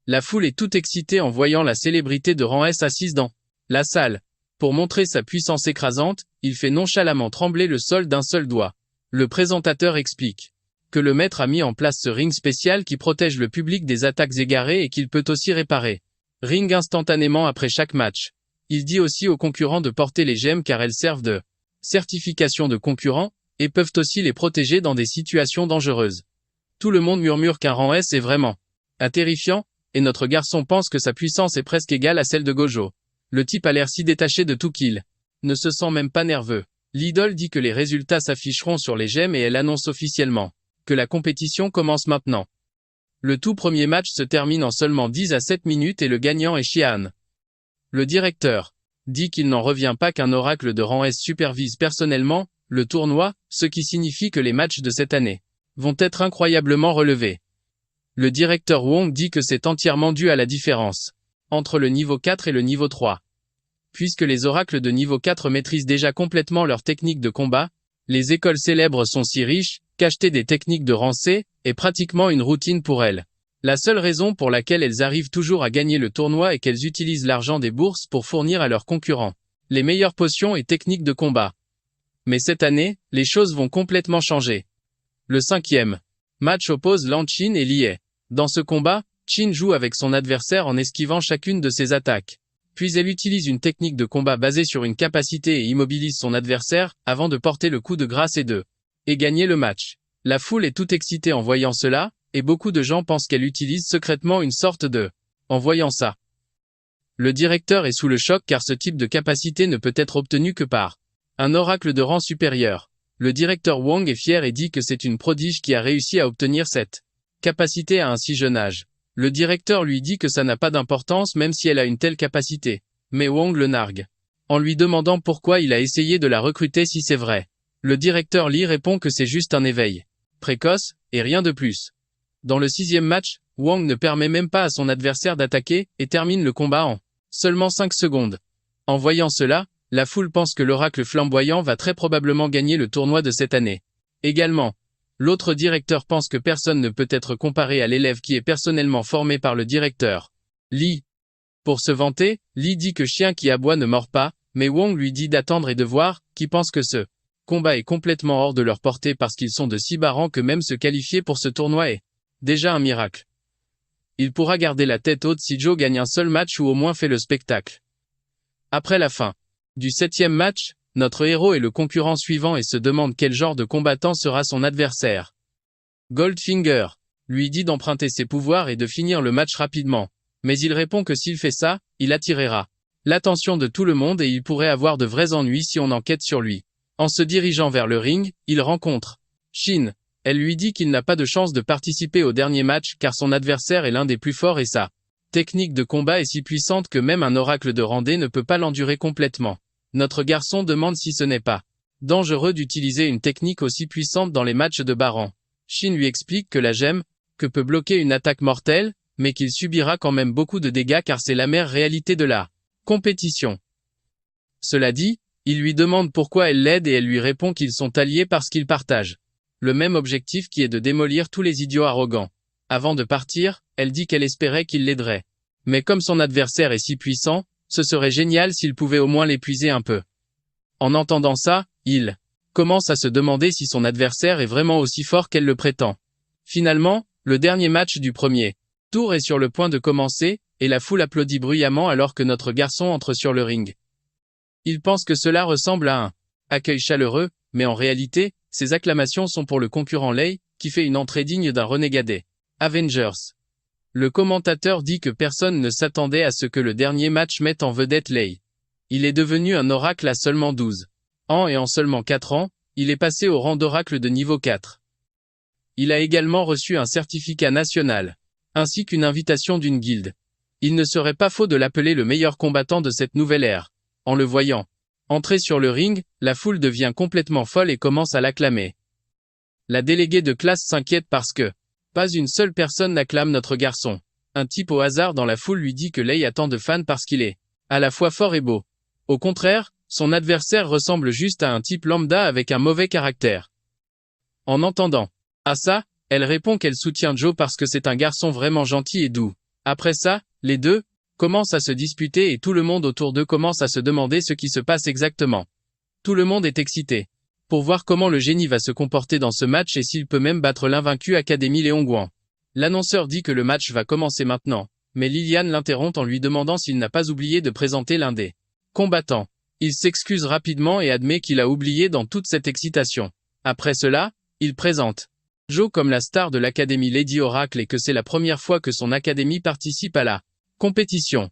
La foule est toute excitée en voyant la célébrité de rang S assise dans la salle. Pour montrer sa puissance écrasante, il fait nonchalamment trembler le sol d'un seul doigt. Le présentateur explique que le maître a mis en place ce ring spécial qui protège le public des attaques égarées et qu'il peut aussi réparer ring instantanément après chaque match. Il dit aussi aux concurrents de porter les gemmes car elles servent de certification de concurrents, et peuvent aussi les protéger dans des situations dangereuses. Tout le monde murmure qu'un rang S est vraiment terrifiant, et notre garçon pense que sa puissance est presque égale à celle de Gojo. Le type a l'air si détaché de tout qu'il ne se sent même pas nerveux. L'idole dit que les résultats s'afficheront sur les gemmes et elle annonce officiellement que la compétition commence maintenant. Le tout premier match se termine en seulement 10 à 7 minutes et le gagnant est Xian. Le directeur dit qu'il n'en revient pas qu'un oracle de rang S supervise personnellement le tournoi, ce qui signifie que les matchs de cette année vont être incroyablement relevés. Le directeur Wong dit que c'est entièrement dû à la différence entre le niveau 4 et le niveau 3. Puisque les oracles de niveau 4 maîtrisent déjà complètement leur technique de combat, les écoles célèbres sont si riches qu'acheter des techniques de rang C est pratiquement une routine pour elles. La seule raison pour laquelle elles arrivent toujours à gagner le tournoi est qu'elles utilisent l'argent des bourses pour fournir à leurs concurrents les meilleures potions et techniques de combat. Mais cette année, les choses vont complètement changer. Le 5e match oppose Lan Qin et Lie. Dans ce combat, Qin joue avec son adversaire en esquivant chacune de ses attaques. Puis elle utilise une technique de combat basée sur une capacité et immobilise son adversaire avant de porter le coup de grâce et gagner le match. La foule est toute excitée en voyant cela, et beaucoup de gens pensent qu'elle utilise secrètement une sorte de... En voyant ça, le directeur est sous le choc car ce type de capacité ne peut être obtenu que par un oracle de rang supérieur. Le directeur Wang est fier et dit que c'est une prodige qui a réussi à obtenir cette capacité à un si jeune âge. Le directeur lui dit que ça n'a pas d'importance même si elle a une telle capacité. Mais Wang le nargue, en lui demandant pourquoi il a essayé de la recruter si c'est vrai. Le directeur Li répond que c'est juste un éveil précoce, et rien de plus. Dans le 6e match, Wang ne permet même pas à son adversaire d'attaquer, et termine le combat en seulement 5 secondes. En voyant cela, la foule pense que l'oracle flamboyant va très probablement gagner le tournoi de cette année. Également, l'autre directeur pense que personne ne peut être comparé à l'élève qui est personnellement formé par le directeur Li. Pour se vanter, Li dit que chien qui aboie ne mord pas, mais Wang lui dit d'attendre et de voir, qui pense que ce combat est complètement hors de leur portée parce qu'ils sont de si bas rang que même se qualifier pour ce tournoi est déjà un miracle. Il pourra garder la tête haute si Joe gagne un seul match ou au moins fait le spectacle. Après la fin du 7e match, notre héros est le concurrent suivant et se demande quel genre de combattant sera son adversaire. Goldfinger lui dit d'emprunter ses pouvoirs et de finir le match rapidement. Mais il répond que s'il fait ça, il attirera l'attention de tout le monde et il pourrait avoir de vrais ennuis si on enquête sur lui. En se dirigeant vers le ring, il rencontre Shin. Elle lui dit qu'il n'a pas de chance de participer au dernier match car son adversaire est l'un des plus forts et sa technique de combat est si puissante que même un oracle de Randé ne peut pas l'endurer complètement. Notre garçon demande si ce n'est pas dangereux d'utiliser une technique aussi puissante dans les matchs de bas rang. Shin lui explique que la gemme, que peut bloquer une attaque mortelle, mais qu'il subira quand même beaucoup de dégâts car c'est l'amère réalité de la compétition. Cela dit, il lui demande pourquoi elle l'aide et elle lui répond qu'ils sont alliés parce qu'ils partagent le même objectif qui est de démolir tous les idiots arrogants. Avant de partir, elle dit qu'elle espérait qu'il l'aiderait. Mais comme son adversaire est si puissant, ce serait génial s'il pouvait au moins l'épuiser un peu. En entendant ça, il commence à se demander si son adversaire est vraiment aussi fort qu'elle le prétend. Finalement, le dernier match du premier tour est sur le point de commencer, et la foule applaudit bruyamment alors que notre garçon entre sur le ring. Il pense que cela ressemble à un accueil chaleureux, mais en réalité, ces acclamations sont pour le concurrent Lei, qui fait une entrée digne d'un renégat des Avengers. Le commentateur dit que personne ne s'attendait à ce que le dernier match mette en vedette Lei. Il est devenu un oracle à seulement 12 ans et en seulement 4 ans, il est passé au rang d'oracle de niveau 4. Il a également reçu un certificat national, ainsi qu'une invitation d'une guilde. Il ne serait pas faux de l'appeler le meilleur combattant de cette nouvelle ère. En le voyant entrer sur le ring, la foule devient complètement folle et commence à l'acclamer. La déléguée de classe s'inquiète parce que pas une seule personne n'acclame notre garçon. Un type au hasard dans la foule lui dit que Lei a tant de fans parce qu'il est à la fois fort et beau. Au contraire, son adversaire ressemble juste à un type lambda avec un mauvais caractère. En entendant à ça, elle répond qu'elle soutient Joe parce que c'est un garçon vraiment gentil et doux. Après ça, les deux commencent à se disputer et tout le monde autour d'eux commence à se demander ce qui se passe exactement. Tout le monde est excité pour voir comment le génie va se comporter dans ce match et s'il peut même battre l'invaincu Académie Léongguan. L'annonceur dit que le match va commencer maintenant, mais Liliane l'interrompt en lui demandant s'il n'a pas oublié de présenter l'un des combattants. Il s'excuse rapidement et admet qu'il a oublié dans toute cette excitation. Après cela, il présente Joe comme la star de l'Académie Lady Oracle et que c'est la première fois que son académie participe à la compétition.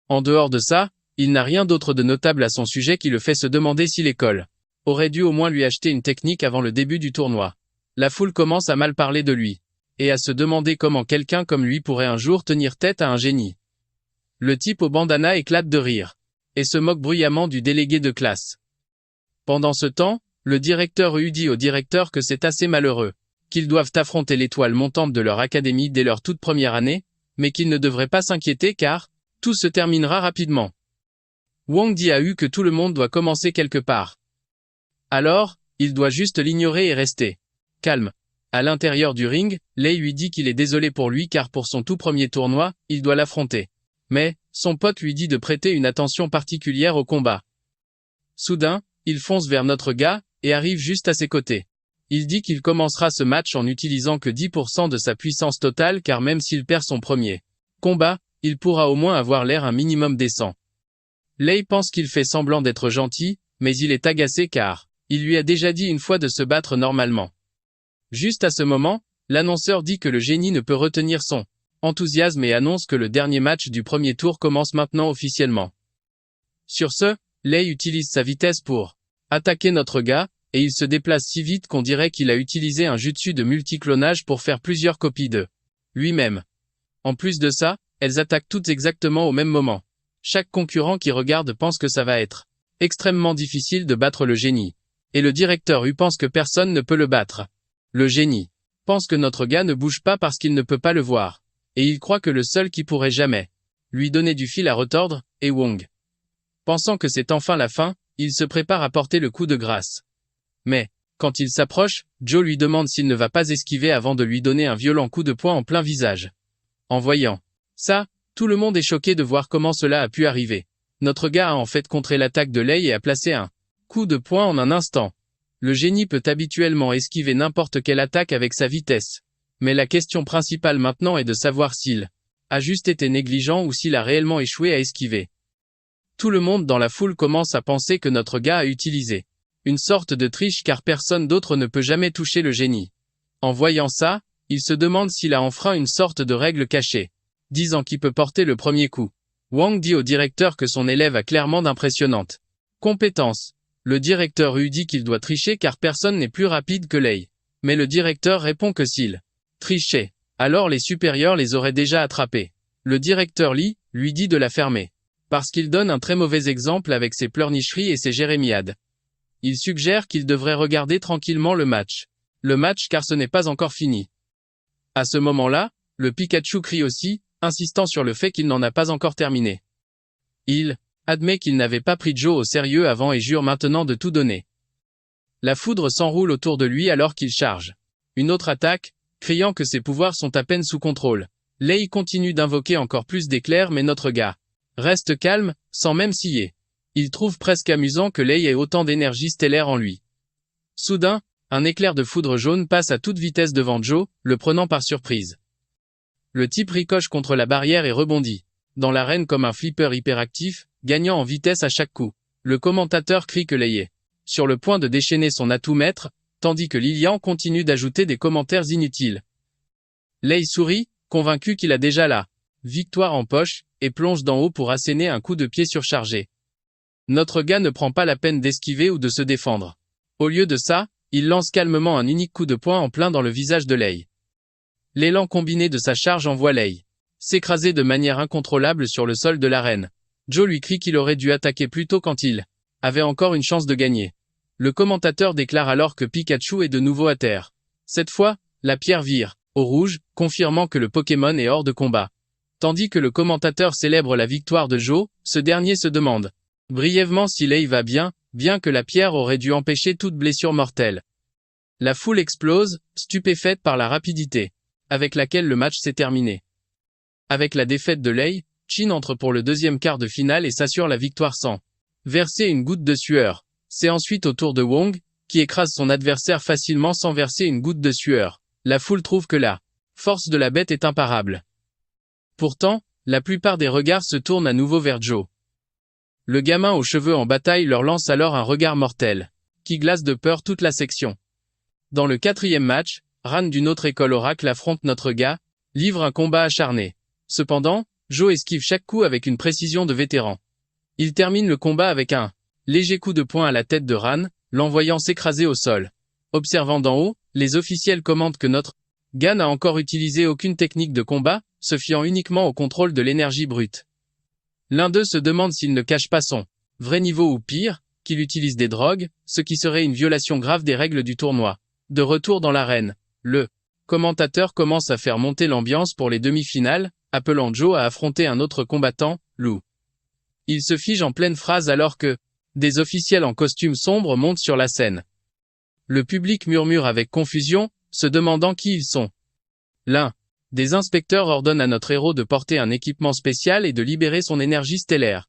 En dehors de ça, il n'a rien d'autre de notable à son sujet qui le fait se demander si l'école aurait dû au moins lui acheter une technique avant le début du tournoi. La foule commence à mal parler de lui, et à se demander comment quelqu'un comme lui pourrait un jour tenir tête à un génie. Le type au bandana éclate de rire, et se moque bruyamment du délégué de classe. Pendant ce temps, le directeur Yu dit au directeur que c'est assez malheureux, qu'ils doivent affronter l'étoile montante de leur académie dès leur toute première année, mais qu'ils ne devraient pas s'inquiéter car tout se terminera rapidement. Wang dit à Yu que tout le monde doit commencer quelque part. Alors, il doit juste l'ignorer et rester calme. À l'intérieur du ring, Lei lui dit qu'il est désolé pour lui car pour son tout premier tournoi, il doit l'affronter. Mais, son pote lui dit de prêter une attention particulière au combat. Soudain, il fonce vers notre gars, et arrive juste à ses côtés. Il dit qu'il commencera ce match en n'utilisant que 10% de sa puissance totale car même s'il perd son premier combat, il pourra au moins avoir l'air un minimum décent. Lei pense qu'il fait semblant d'être gentil, mais il est agacé car il lui a déjà dit une fois de se battre normalement. Juste à ce moment, l'annonceur dit que le génie ne peut retenir son enthousiasme et annonce que le dernier match du premier tour commence maintenant officiellement. Sur ce, Lei utilise sa vitesse pour attaquer notre gars, et il se déplace si vite qu'on dirait qu'il a utilisé un jutsu de multiclonage pour faire plusieurs copies de lui-même. En plus de ça, elles attaquent toutes exactement au même moment. Chaque concurrent qui regarde pense que ça va être extrêmement difficile de battre le génie. Et le directeur U pense que personne ne peut le battre. Le génie pense que notre gars ne bouge pas parce qu'il ne peut pas le voir. Et il croit que le seul qui pourrait jamais lui donner du fil à retordre est Wong. Pensant que c'est enfin la fin, il se prépare à porter le coup de grâce. Mais, quand il s'approche, Joe lui demande s'il ne va pas esquiver avant de lui donner un violent coup de poing en plein visage. En voyant ça, tout le monde est choqué de voir comment cela a pu arriver. Notre gars a en fait contré l'attaque de Lei et a placé un coup de poing en un instant. Le génie peut habituellement esquiver n'importe quelle attaque avec sa vitesse. Mais la question principale maintenant est de savoir s'il a juste été négligent ou s'il a réellement échoué à esquiver. Tout le monde dans la foule commence à penser que notre gars a utilisé une sorte de triche car personne d'autre ne peut jamais toucher le génie. En voyant ça, il se demande s'il a enfreint une sorte de règle cachée, disant qu'il peut porter le premier coup. Wang dit au directeur que son élève a clairement d'impressionnantes compétences. Le directeur U dit qu'il doit tricher car personne n'est plus rapide que Lei. Mais le directeur répond que s'il trichait, alors les supérieurs les auraient déjà attrapés. Le directeur Li lui dit de la fermer. Parce qu'il donne un très mauvais exemple avec ses pleurnicheries et ses jérémiades. Il suggère qu'il devrait regarder tranquillement le match. Le match car ce n'est pas encore fini. À ce moment-là, le Pikachu crie aussi, insistant sur le fait qu'il n'en a pas encore terminé. Il admet qu'il n'avait pas pris Joe au sérieux avant et jure maintenant de tout donner. La foudre s'enroule autour de lui alors qu'il charge. Une autre attaque, criant que ses pouvoirs sont à peine sous contrôle. Lei continue d'invoquer encore plus d'éclairs mais notre gars reste calme, sans même scier. Il trouve presque amusant que Lei ait autant d'énergie stellaire en lui. Soudain, un éclair de foudre jaune passe à toute vitesse devant Joe, le prenant par surprise. Le type ricoche contre la barrière et rebondit dans l'arène comme un flipper hyperactif, gagnant en vitesse à chaque coup. Le commentateur crie que Lei est sur le point de déchaîner son atout maître, tandis que Lilian continue d'ajouter des commentaires inutiles. Lei sourit, convaincu qu'il a déjà la victoire en poche, et plonge d'en haut pour asséner un coup de pied surchargé. Notre gars ne prend pas la peine d'esquiver ou de se défendre. Au lieu de ça, il lance calmement un unique coup de poing en plein dans le visage de Lei. L'élan combiné de sa charge envoie Lei s'écraser de manière incontrôlable sur le sol de l'arène. Joe lui crie qu'il aurait dû attaquer plus tôt quand il avait encore une chance de gagner. Le commentateur déclare alors que Pikachu est de nouveau à terre. Cette fois, la pierre vire au rouge, confirmant que le Pokémon est hors de combat. Tandis que le commentateur célèbre la victoire de Joe, ce dernier se demande brièvement si Lei va bien, bien que la pierre aurait dû empêcher toute blessure mortelle. La foule explose, stupéfaite par la rapidité avec laquelle le match s'est terminé. Avec la défaite de Lei, Chin entre pour le deuxième quart de finale et s'assure la victoire sans verser une goutte de sueur. C'est ensuite au tour de Wong, qui écrase son adversaire facilement sans verser une goutte de sueur. La foule trouve que la force de la bête est imparable. Pourtant, la plupart des regards se tournent à nouveau vers Joe. Le gamin aux cheveux en bataille leur lance alors un regard mortel, qui glace de peur toute la section. Dans le quatrième match, Ran d'une autre école Oracle affronte notre gars, livre un combat acharné. Cependant, Joe esquive chaque coup avec une précision de vétéran. Il termine le combat avec un léger coup de poing à la tête de Ran, l'envoyant s'écraser au sol. Observant d'en haut, les officiels commentent que notre gars n'a encore utilisé aucune technique de combat, se fiant uniquement au contrôle de l'énergie brute. L'un d'eux se demande s'il ne cache pas son vrai niveau ou pire, qu'il utilise des drogues, ce qui serait une violation grave des règles du tournoi. De retour dans l'arène, le commentateur commence à faire monter l'ambiance pour les demi-finales, appelant Joe à affronter un autre combattant, Lou. Il se fige en pleine phrase alors que des officiels en costume sombre montent sur la scène. Le public murmure avec confusion, se demandant qui ils sont. L'un des inspecteurs ordonne à notre héros de porter un équipement spécial et de libérer son énergie stellaire.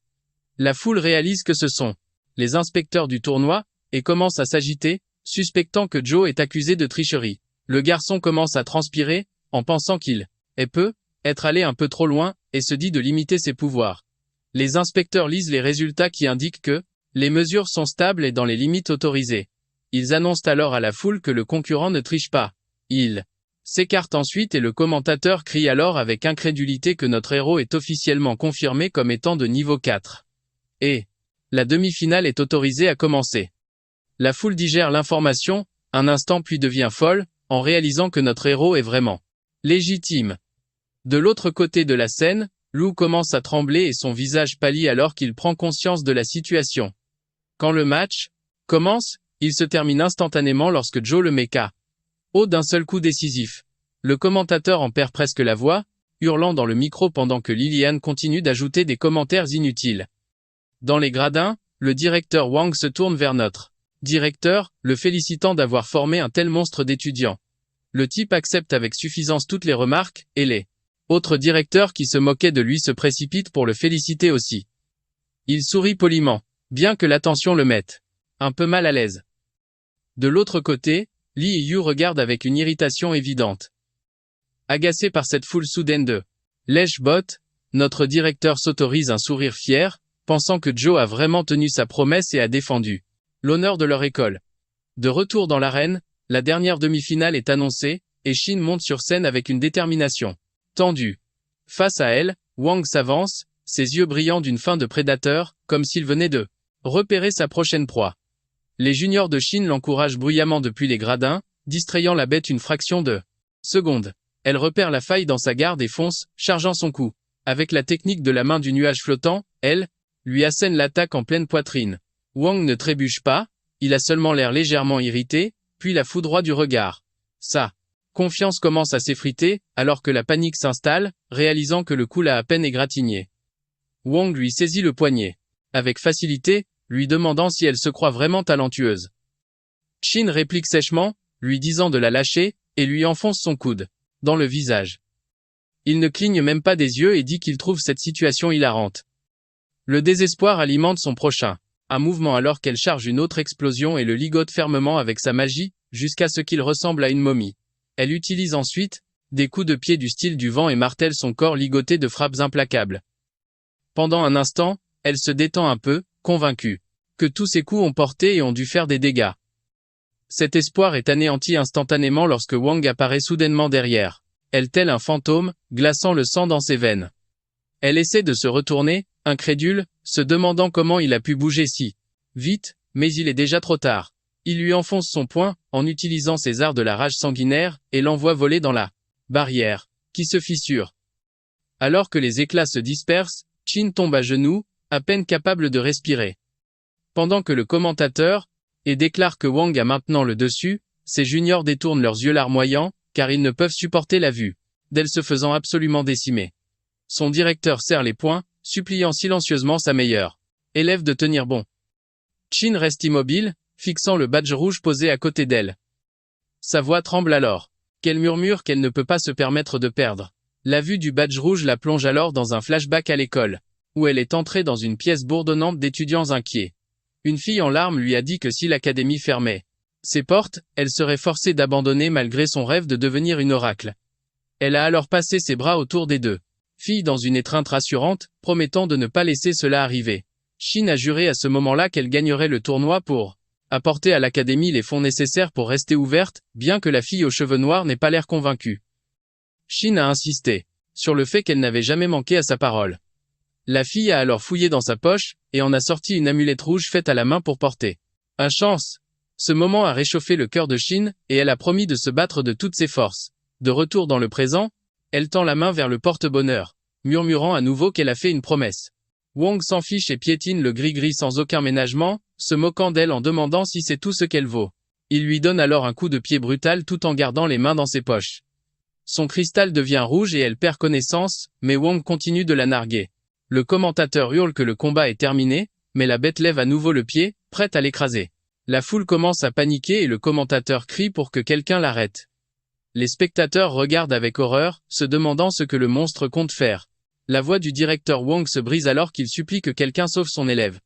La foule réalise que ce sont les inspecteurs du tournoi, et commence à s'agiter, suspectant que Joe est accusé de tricherie. Le garçon commence à transpirer, en pensant qu'il peut être allé un peu trop loin, et se dit de limiter ses pouvoirs. Les inspecteurs lisent les résultats qui indiquent que les mesures sont stables et dans les limites autorisées. Ils annoncent alors à la foule que le concurrent ne triche pas. Il s'écarte ensuite et le commentateur crie alors avec incrédulité que notre héros est officiellement confirmé comme étant de niveau 4. Et la demi-finale est autorisée à commencer. La foule digère l'information, un instant puis devient folle, en réalisant que notre héros est vraiment légitime. De l'autre côté de la scène, Lou commence à trembler et son visage pâlit alors qu'il prend conscience de la situation. Quand le match commence, il se termine instantanément lorsque Joe le met KO d'un seul coup décisif. Le commentateur en perd presque la voix, hurlant dans le micro pendant que Liliane continue d'ajouter des commentaires inutiles. Dans les gradins, le directeur Wang se tourne vers notre directeur, le félicitant d'avoir formé un tel monstre d'étudiants. Le type accepte avec suffisance toutes les remarques, et les autres directeurs qui se moquaient de lui se précipitent pour le féliciter aussi. Il sourit poliment, bien que l'attention le mette un peu mal à l'aise. De l'autre côté, Li et Yu regardent avec une irritation évidente. Agacé par cette foule soudaine de lèche-bottes, notre directeur s'autorise un sourire fier, pensant que Joe a vraiment tenu sa promesse et a défendu l'honneur de leur école. De retour dans l'arène, la dernière demi-finale est annoncée, et Shin monte sur scène avec une détermination tendue. Face à elle, Wang s'avance, ses yeux brillants d'une faim de prédateur, comme s'il venait de repérer sa prochaine proie. Les juniors de Shin l'encouragent bruyamment depuis les gradins, distrayant la bête une fraction de seconde. Elle repère la faille dans sa garde et fonce, chargeant son coup. Avec la technique de la main du nuage flottant, elle lui assène l'attaque en pleine poitrine. Wang ne trébuche pas, il a seulement l'air légèrement irrité, puis la foudroie du regard. Sa confiance commence à s'effriter, alors que la panique s'installe, réalisant que le coup l'a à peine égratigné. Wang lui saisit le poignet. Avec facilité, lui demandant si elle se croit vraiment talentueuse. Shin réplique sèchement, lui disant de la lâcher, et lui enfonce son coude dans le visage. Il ne cligne même pas des yeux et dit qu'il trouve cette situation hilarante. Le désespoir alimente son prochain. Un mouvement alors qu'elle charge une autre explosion et le ligote fermement avec sa magie, jusqu'à ce qu'il ressemble à une momie. Elle utilise ensuite des coups de pied du style du vent et martèle son corps ligoté de frappes implacables. Pendant un instant, elle se détend un peu, convaincue que tous ses coups ont porté et ont dû faire des dégâts. Cet espoir est anéanti instantanément lorsque Wang apparaît soudainement derrière elle tel un fantôme, glaçant le sang dans ses veines. Elle essaie de se retourner, incrédule, se demandant comment il a pu bouger si vite, mais il est déjà trop tard. Il lui enfonce son poing, en utilisant ses arts de la rage sanguinaire, et l'envoie voler dans la barrière, qui se fissure. Alors que les éclats se dispersent, Shin tombe à genoux, à peine capable de respirer. Pendant que le commentateur déclare que Wang a maintenant le dessus, ses juniors détournent leurs yeux larmoyants, car ils ne peuvent supporter la vue d'elle se faisant absolument décimer. Son directeur serre les poings, suppliant silencieusement sa meilleure élève de tenir bon. Shin reste immobile, fixant le badge rouge posé à côté d'elle. Sa voix tremble alors, qu'elle murmure qu'elle ne peut pas se permettre de perdre. La vue du badge rouge la plonge alors dans un flashback à l'école, où elle est entrée dans une pièce bourdonnante d'étudiants inquiets. Une fille en larmes lui a dit que si l'académie fermait ses portes, elle serait forcée d'abandonner malgré son rêve de devenir une oracle. Elle a alors passé ses bras autour des deux filles dans une étreinte rassurante, promettant de ne pas laisser cela arriver. Shin a juré à ce moment-là qu'elle gagnerait le tournoi pour apporter à l'académie les fonds nécessaires pour rester ouverte, bien que la fille aux cheveux noirs n'ait pas l'air convaincue. Shin a insisté sur le fait qu'elle n'avait jamais manqué à sa parole. La fille a alors fouillé dans sa poche, et en a sorti une amulette rouge faite à la main pour porter un chance. Ce moment a réchauffé le cœur de Shin, et elle a promis de se battre de toutes ses forces. De retour dans le présent, elle tend la main vers le porte-bonheur, murmurant à nouveau qu'elle a fait une promesse. Wang s'en fiche et piétine le gris-gris sans aucun ménagement, se moquant d'elle en demandant si c'est tout ce qu'elle vaut. Il lui donne alors un coup de pied brutal tout en gardant les mains dans ses poches. Son cristal devient rouge et elle perd connaissance, mais Wang continue de la narguer. Le commentateur hurle que le combat est terminé, mais la bête lève à nouveau le pied, prête à l'écraser. La foule commence à paniquer et le commentateur crie pour que quelqu'un l'arrête. Les spectateurs regardent avec horreur, se demandant ce que le monstre compte faire. La voix du directeur Wang se brise alors qu'il supplie que quelqu'un sauve son élève.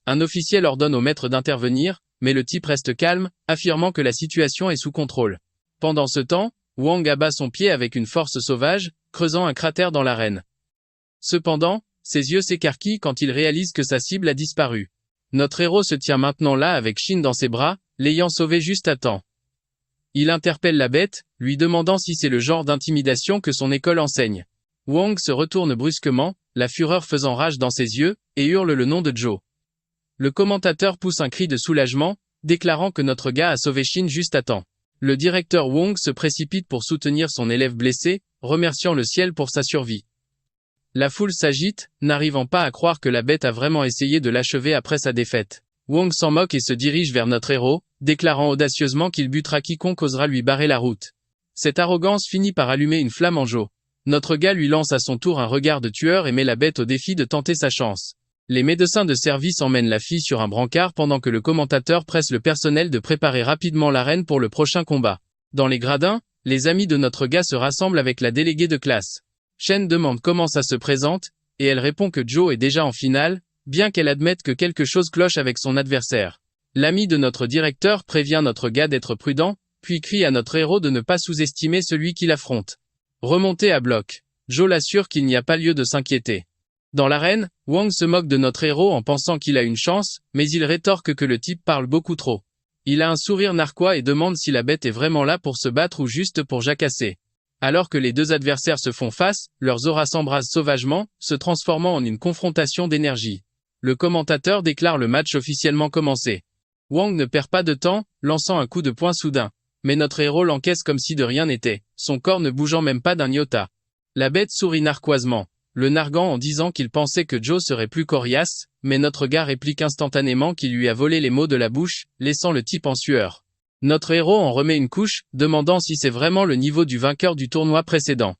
Un officiel ordonne au maître d'intervenir, mais le type reste calme, affirmant que la situation est sous contrôle. Pendant ce temps, Wang abat son pied avec une force sauvage, creusant un cratère dans l'arène. Cependant, ses yeux s'écarquillent quand il réalise que sa cible a disparu. Notre héros se tient maintenant là avec Shin dans ses bras, l'ayant sauvé juste à temps. Il interpelle la bête, lui demandant si c'est le genre d'intimidation que son école enseigne. Wong se retourne brusquement, la fureur faisant rage dans ses yeux, et hurle le nom de Joe. Le commentateur pousse un cri de soulagement, déclarant que notre gars a sauvé Shin juste à temps. Le directeur Wong se précipite pour soutenir son élève blessé, remerciant le ciel pour sa survie. La foule s'agite, n'arrivant pas à croire que la bête a vraiment essayé de l'achever après sa défaite. Wong s'en moque et se dirige vers notre héros, déclarant audacieusement qu'il butera quiconque osera lui barrer la route. Cette arrogance finit par allumer une flamme en Joe. Notre gars lui lance à son tour un regard de tueur et met la bête au défi de tenter sa chance. Les médecins de service emmènent la fille sur un brancard pendant que le commentateur presse le personnel de préparer rapidement l'arène pour le prochain combat. Dans les gradins, les amis de notre gars se rassemblent avec la déléguée de classe. Shen demande comment ça se présente, et elle répond que Joe est déjà en finale, bien qu'elle admette que quelque chose cloche avec son adversaire. L'ami de notre directeur prévient notre gars d'être prudent, puis crie à notre héros de ne pas sous-estimer celui qui l'affronte. Remonté à bloc, Joe l'assure qu'il n'y a pas lieu de s'inquiéter. Dans l'arène, Wong se moque de notre héros en pensant qu'il a une chance, mais il rétorque que le type parle beaucoup trop. Il a un sourire narquois et demande si la bête est vraiment là pour se battre ou juste pour jacasser. Alors que les deux adversaires se font face, leurs auras s'embrasent sauvagement, se transformant en une confrontation d'énergie. Le commentateur déclare le match officiellement commencé. Wong ne perd pas de temps, lançant un coup de poing soudain. Mais notre héros l'encaisse comme si de rien n'était, son corps ne bougeant même pas d'un iota. La bête sourit narquoisement, le narguant en disant qu'il pensait que Joe serait plus coriace, mais notre gars réplique instantanément qu'il lui a volé les mots de la bouche, laissant le type en sueur. Notre héros en remet une couche, demandant si c'est vraiment le niveau du vainqueur du tournoi précédent.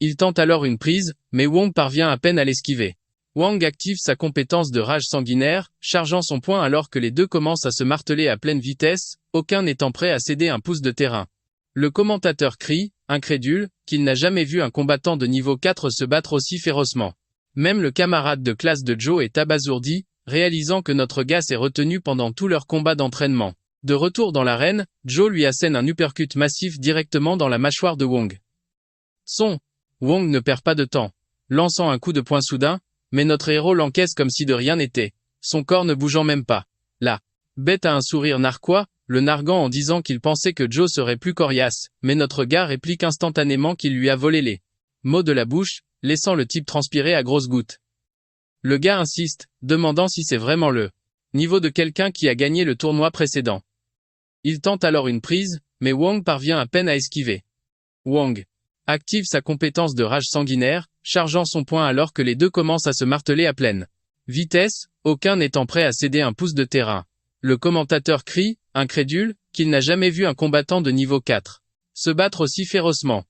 Il tente alors une prise, mais Wong parvient à peine à l'esquiver. Wang active sa compétence de rage sanguinaire, chargeant son poing alors que les deux commencent à se marteler à pleine vitesse, aucun n'étant prêt à céder un pouce de terrain. Le commentateur crie, incrédule, qu'il n'a jamais vu un combattant de niveau 4 se battre aussi férocement. Même le camarade de classe de Joe est abasourdi, réalisant que notre gars s'est retenu pendant tout leur combat d'entraînement. De retour dans l'arène, Joe lui assène un uppercut massif directement dans la mâchoire de Wong. Wong ne perd pas de temps. Lançant un coup de poing soudain, mais notre héros l'encaisse comme si de rien n'était, son corps ne bougeant même pas. La bête a un sourire narquois, le narguant en disant qu'il pensait que Joe serait plus coriace, mais notre gars réplique instantanément qu'il lui a volé les mots de la bouche, laissant le type transpirer à grosses gouttes. Le gars insiste, demandant si c'est vraiment le niveau de quelqu'un qui a gagné le tournoi précédent. Il tente alors une prise, mais Wong parvient à peine à esquiver. Wong active sa compétence de rage sanguinaire, chargeant son poing alors que les deux commencent à se marteler à pleine vitesse, aucun n'étant prêt à céder un pouce de terrain. Le commentateur crie, incrédule, qu'il n'a jamais vu un combattant de niveau 4 se battre aussi férocement.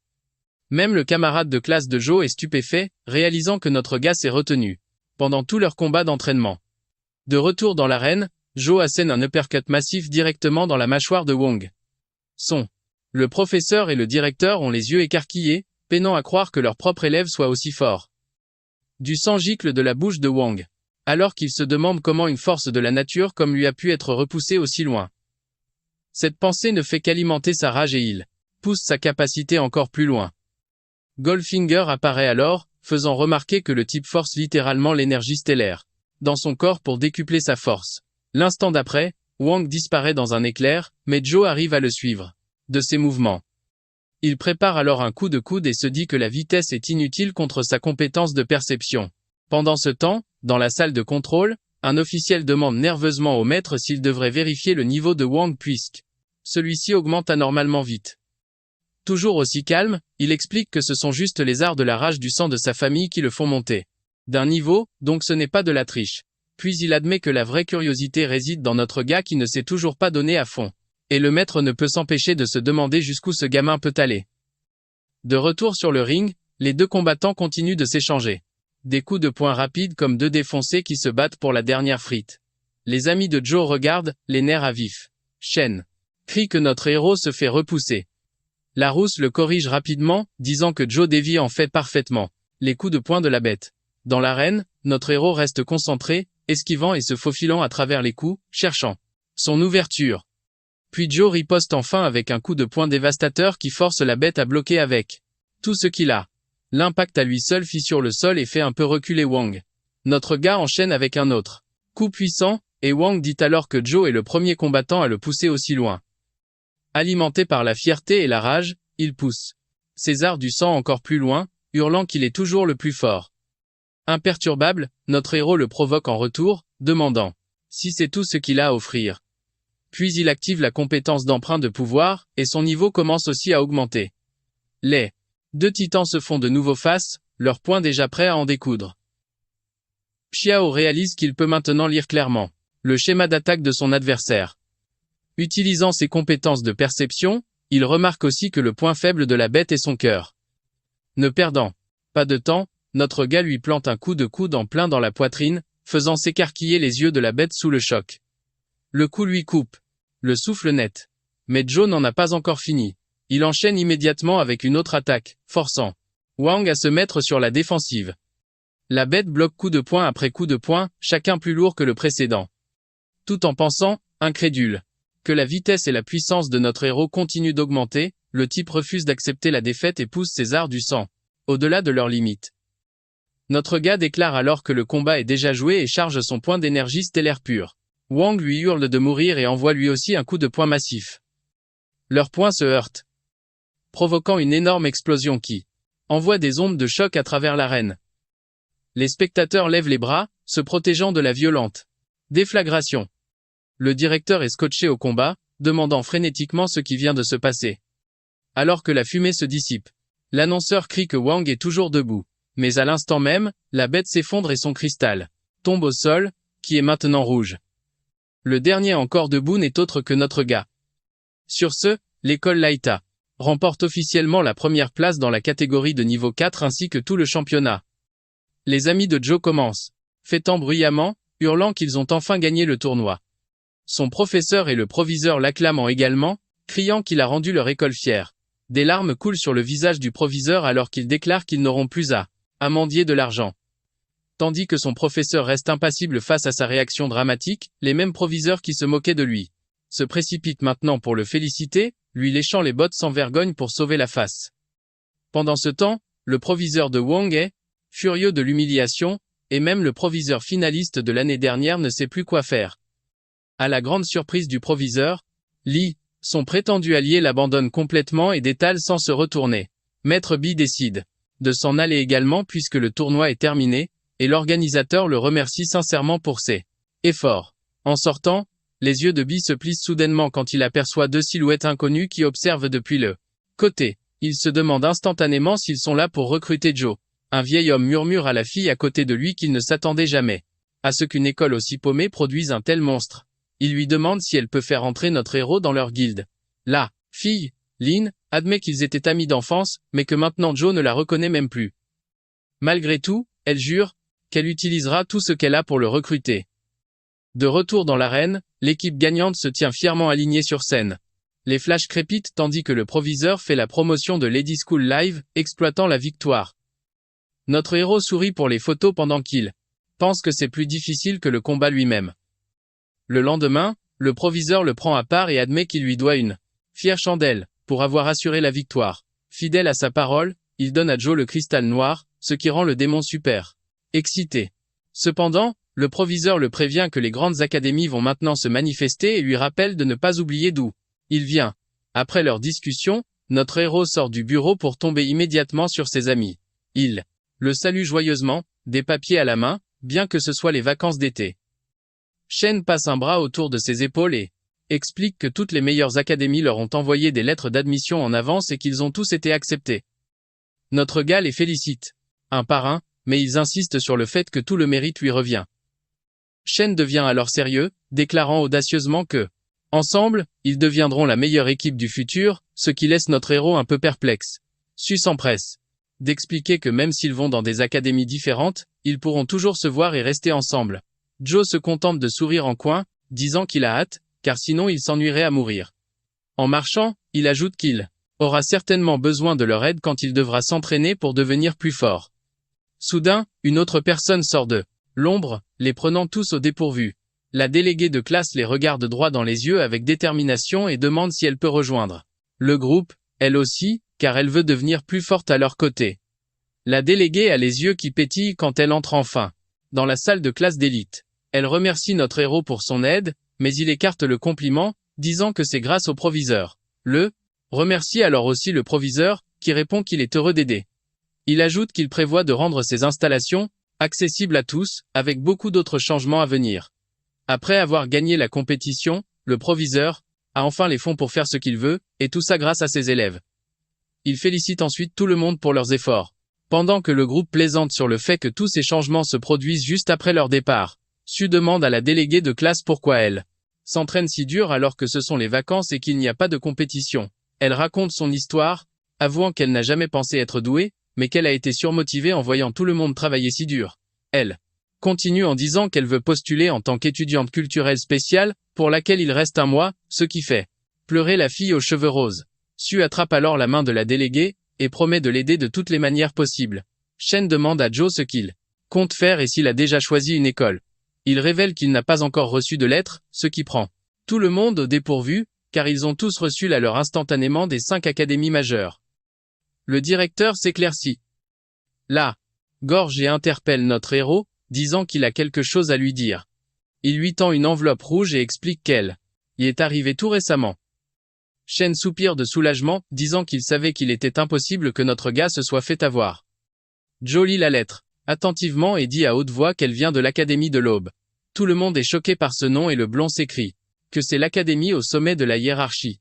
Même le camarade de classe de Joe est stupéfait, réalisant que notre gars s'est retenu pendant tout leur combat d'entraînement. De retour dans l'arène, Joe assène un uppercut massif directement dans la mâchoire de Wong. Le professeur et le directeur ont les yeux écarquillés, peinant à croire que leur propre élève soit aussi fort. Du sang gicle de la bouche de Wong, alors qu'il se demande comment une force de la nature comme lui a pu être repoussée aussi loin. Cette pensée ne fait qu'alimenter sa rage et il pousse sa capacité encore plus loin. Goldfinger apparaît alors, faisant remarquer que le type force littéralement l'énergie stellaire dans son corps pour décupler sa force. L'instant d'après, Wong disparaît dans un éclair, mais Joe arrive à le suivre de ses mouvements. Il prépare alors un coup de coude et se dit que la vitesse est inutile contre sa compétence de perception. Pendant ce temps, dans la salle de contrôle, un officiel demande nerveusement au maître s'il devrait vérifier le niveau de Wang puisque celui-ci augmente anormalement vite. Toujours aussi calme, il explique que ce sont juste les arts de la rage du sang de sa famille qui le font monter d'un niveau, donc ce n'est pas de la triche. Puis il admet que la vraie curiosité réside dans notre gars qui ne s'est toujours pas donné à fond. Et le maître ne peut s'empêcher de se demander jusqu'où ce gamin peut aller. De retour sur le ring, les deux combattants continuent de s'échanger des coups de poing rapides comme deux défoncés qui se battent pour la dernière frite. Les amis de Joe regardent, les nerfs à vif. Shen crie que notre héros se fait repousser. Larousse le corrige rapidement, disant que Joe dévie en fait parfaitement les coups de poing de la bête. Dans l'arène, notre héros reste concentré, esquivant et se faufilant à travers les coups, cherchant son ouverture. Puis Joe riposte enfin avec un coup de poing dévastateur qui force la bête à bloquer avec tout ce qu'il a. L'impact à lui seul fissure le sol et fait un peu reculer Wang. Notre gars enchaîne avec un autre coup puissant, et Wang dit alors que Joe est le premier combattant à le pousser aussi loin. Alimenté par la fierté et la rage, il pousse César du sang encore plus loin, hurlant qu'il est toujours le plus fort. Imperturbable, notre héros le provoque en retour, demandant si c'est tout ce qu'il a à offrir. Puis il active la compétence d'emprunt de pouvoir, et son niveau commence aussi à augmenter. Les deux titans se font de nouveau face, leurs poings déjà prêts à en découdre. Xiao réalise qu'il peut maintenant lire clairement le schéma d'attaque de son adversaire. Utilisant ses compétences de perception, il remarque aussi que le point faible de la bête est son cœur. Ne perdant pas de temps, notre gars lui plante un coup de coude en plein dans la poitrine, faisant s'écarquiller les yeux de la bête sous le choc. Le coup lui coupe le souffle net. Mais Joe n'en a pas encore fini. Il enchaîne immédiatement avec une autre attaque, forçant Wang à se mettre sur la défensive. La bête bloque coup de poing après coup de poing, chacun plus lourd que le précédent. Tout en pensant, incrédule, que la vitesse et la puissance de notre héros continuent d'augmenter, le type refuse d'accepter la défaite et pousse César du sang au-delà de leurs limites. Notre gars déclare alors que le combat est déjà joué et charge son point d'énergie stellaire pure. Wang lui hurle de mourir et envoie lui aussi un coup de poing massif. Leurs poings se heurtent, provoquant une énorme explosion qui envoie des ondes de choc à travers l'arène. Les spectateurs lèvent les bras, se protégeant de la violente déflagration. Le directeur est scotché au combat, demandant frénétiquement ce qui vient de se passer. Alors que la fumée se dissipe, l'annonceur crie que Wang est toujours debout. Mais à l'instant même, la bête s'effondre et son cristal tombe au sol, qui est maintenant rouge. Le dernier encore debout n'est autre que notre gars. Sur ce, l'école Laïta remporte officiellement la première place dans la catégorie de niveau 4 ainsi que tout le championnat. Les amis de Joe commencent, fêtant bruyamment, hurlant qu'ils ont enfin gagné le tournoi. Son professeur et le proviseur l'acclament également, criant qu'il a rendu leur école fière. Des larmes coulent sur le visage du proviseur alors qu'il déclare qu'ils n'auront plus à mendier de l'argent. Tandis que son professeur reste impassible face à sa réaction dramatique, les mêmes proviseurs qui se moquaient de lui se précipitent maintenant pour le féliciter, lui léchant les bottes sans vergogne pour sauver la face. Pendant ce temps, le proviseur de Wang est furieux de l'humiliation, et même le proviseur finaliste de l'année dernière ne sait plus quoi faire. À la grande surprise du proviseur, Li, son prétendu allié, l'abandonne complètement et détale sans se retourner. Maître Bi décide de s'en aller également puisque le tournoi est terminé, et l'organisateur le remercie sincèrement pour ses efforts. En sortant, les yeux de Bi se plissent soudainement quand il aperçoit deux silhouettes inconnues qui observent depuis le côté. Il se demande instantanément s'ils sont là pour recruter Joe. Un vieil homme murmure à la fille à côté de lui qu'il ne s'attendait jamais à ce qu'une école aussi paumée produise un tel monstre. Il lui demande si elle peut faire entrer notre héros dans leur guilde. La fille, Lynn, admet qu'ils étaient amis d'enfance, mais que maintenant Joe ne la reconnaît même plus. Malgré tout, elle jure qu'elle utilisera tout ce qu'elle a pour le recruter. De retour dans l'arène, l'équipe gagnante se tient fièrement alignée sur scène. Les flashs crépitent tandis que le proviseur fait la promotion de Lady School Live, exploitant la victoire. Notre héros sourit pour les photos pendant qu'il pense que c'est plus difficile que le combat lui-même. Le lendemain, le proviseur le prend à part et admet qu'il lui doit une fière chandelle pour avoir assuré la victoire. Fidèle à sa parole, il donne à Joe le cristal noir, ce qui rend le démon super excité. Cependant, le proviseur le prévient que les grandes académies vont maintenant se manifester et lui rappelle de ne pas oublier d'où il vient. Après leur discussion, notre héros sort du bureau pour tomber immédiatement sur ses amis. Il le salue joyeusement, des papiers à la main, bien que ce soit les vacances d'été. Shen passe un bras autour de ses épaules et explique que toutes les meilleures académies leur ont envoyé des lettres d'admission en avance et qu'ils ont tous été acceptés. Notre gars les félicite, un par un, mais ils insistent sur le fait que tout le mérite lui revient. Shen devient alors sérieux, déclarant audacieusement que, ensemble, ils deviendront la meilleure équipe du futur, ce qui laisse notre héros un peu perplexe. Su s'empresse d'expliquer que même s'ils vont dans des académies différentes, ils pourront toujours se voir et rester ensemble. Joe se contente de sourire en coin, disant qu'il a hâte, car sinon il s'ennuierait à mourir. En marchant, il ajoute qu'il aura certainement besoin de leur aide quand il devra s'entraîner pour devenir plus fort. Soudain, une autre personne sort de l'ombre, les prenant tous au dépourvu. La déléguée de classe les regarde droit dans les yeux avec détermination et demande si elle peut rejoindre le groupe, elle aussi, car elle veut devenir plus forte à leur côté. La déléguée a les yeux qui pétillent quand elle entre enfin dans la salle de classe d'élite. Elle remercie notre héros pour son aide, mais il écarte le compliment, disant que c'est grâce au proviseur. Le remercie alors aussi le proviseur, qui répond qu'il est heureux d'aider. Il ajoute qu'il prévoit de rendre ces installations accessibles à tous, avec beaucoup d'autres changements à venir. Après avoir gagné la compétition, le proviseur a enfin les fonds pour faire ce qu'il veut, et tout ça grâce à ses élèves. Il félicite ensuite tout le monde pour leurs efforts. Pendant que le groupe plaisante sur le fait que tous ces changements se produisent juste après leur départ, Sue demande à la déléguée de classe pourquoi elle s'entraîne si dur alors que ce sont les vacances et qu'il n'y a pas de compétition. Elle raconte son histoire, avouant qu'elle n'a jamais pensé être douée, mais qu'elle a été surmotivée en voyant tout le monde travailler si dur. Elle continue en disant qu'elle veut postuler en tant qu'étudiante culturelle spéciale, pour laquelle il reste un mois, ce qui fait pleurer la fille aux cheveux roses. Sue attrape alors la main de la déléguée, et promet de l'aider de toutes les manières possibles. Shen demande à Joe ce qu'il compte faire et s'il a déjà choisi une école. Il révèle qu'il n'a pas encore reçu de lettre, ce qui prend tout le monde au dépourvu, car ils ont tous reçu la leur instantanément des 5 académies majeures. Le directeur s'éclaircit la gorge et interpelle notre héros, disant qu'il a quelque chose à lui dire. Il lui tend une enveloppe rouge et explique qu'elle y est arrivée tout récemment. Shen soupire de soulagement, disant qu'il savait qu'il était impossible que notre gars se soit fait avoir. Joe lit la lettre attentivement et dit à haute voix qu'elle vient de l'Académie de l'Aube. Tout le monde est choqué par ce nom et le blond s'écrie que c'est l'Académie au sommet de la hiérarchie.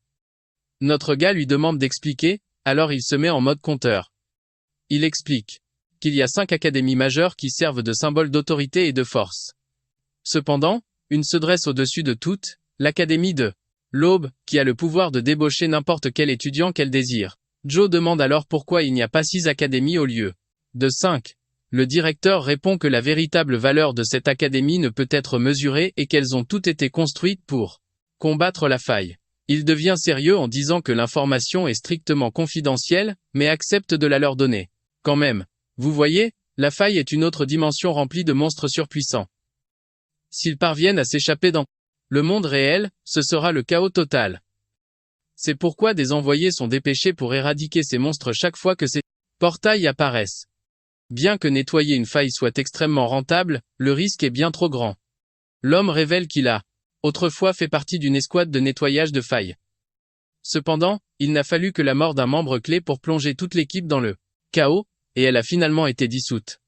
Notre gars lui demande d'expliquer, alors il se met en mode compteur. Il explique qu'il y a 5 académies majeures qui servent de symbole d'autorité et de force. Cependant, une se dresse au-dessus de toutes, l'Académie de l'Aube, qui a le pouvoir de débaucher n'importe quel étudiant qu'elle désire. Joe demande alors pourquoi il n'y a pas 6 académies au lieu de 5. Le directeur répond que la véritable valeur de cette académie ne peut être mesurée et qu'elles ont toutes été construites pour combattre la faille. Il devient sérieux en disant que l'information est strictement confidentielle, mais accepte de la leur donner. Quand même, vous voyez, la faille est une autre dimension remplie de monstres surpuissants. S'ils parviennent à s'échapper dans le monde réel, ce sera le chaos total. C'est pourquoi des envoyés sont dépêchés pour éradiquer ces monstres chaque fois que ces portails apparaissent. Bien que nettoyer une faille soit extrêmement rentable, le risque est bien trop grand. L'homme révèle qu'il a autrefois fait partie d'une escouade de nettoyage de failles. Cependant, il n'a fallu que la mort d'un membre clé pour plonger toute l'équipe dans le chaos, et elle a finalement été dissoute.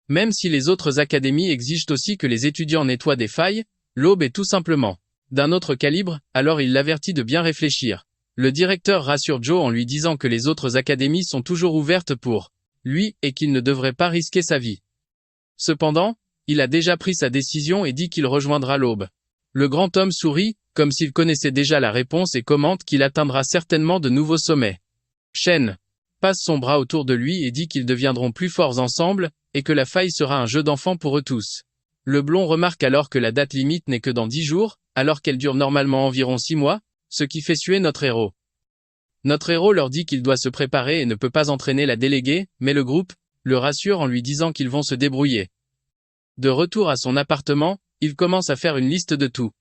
Même si les autres académies exigent aussi que les étudiants nettoient des failles, l'Aube est tout simplement d'un autre calibre, alors il l'avertit de bien réfléchir. Le directeur rassure Joe en lui disant que les autres académies sont toujours ouvertes pour lui et qu'il ne devrait pas risquer sa vie. Cependant, il a déjà pris sa décision et dit qu'il rejoindra l'Aube. Le grand homme sourit, comme s'il connaissait déjà la réponse et commente qu'il atteindra certainement de nouveaux sommets. Shen passe son bras autour de lui et dit qu'ils deviendront plus forts ensemble, et que la faille sera un jeu d'enfant pour eux tous. Le blond remarque alors que la date limite n'est que dans 10 jours, alors qu'elle dure normalement environ 6 mois, ce qui fait suer notre héros. Notre héros leur dit qu'il doit se préparer et ne peut pas entraîner la déléguée, mais le groupe le rassure en lui disant qu'ils vont se débrouiller. De retour à son appartement, il commence à faire une liste de tout.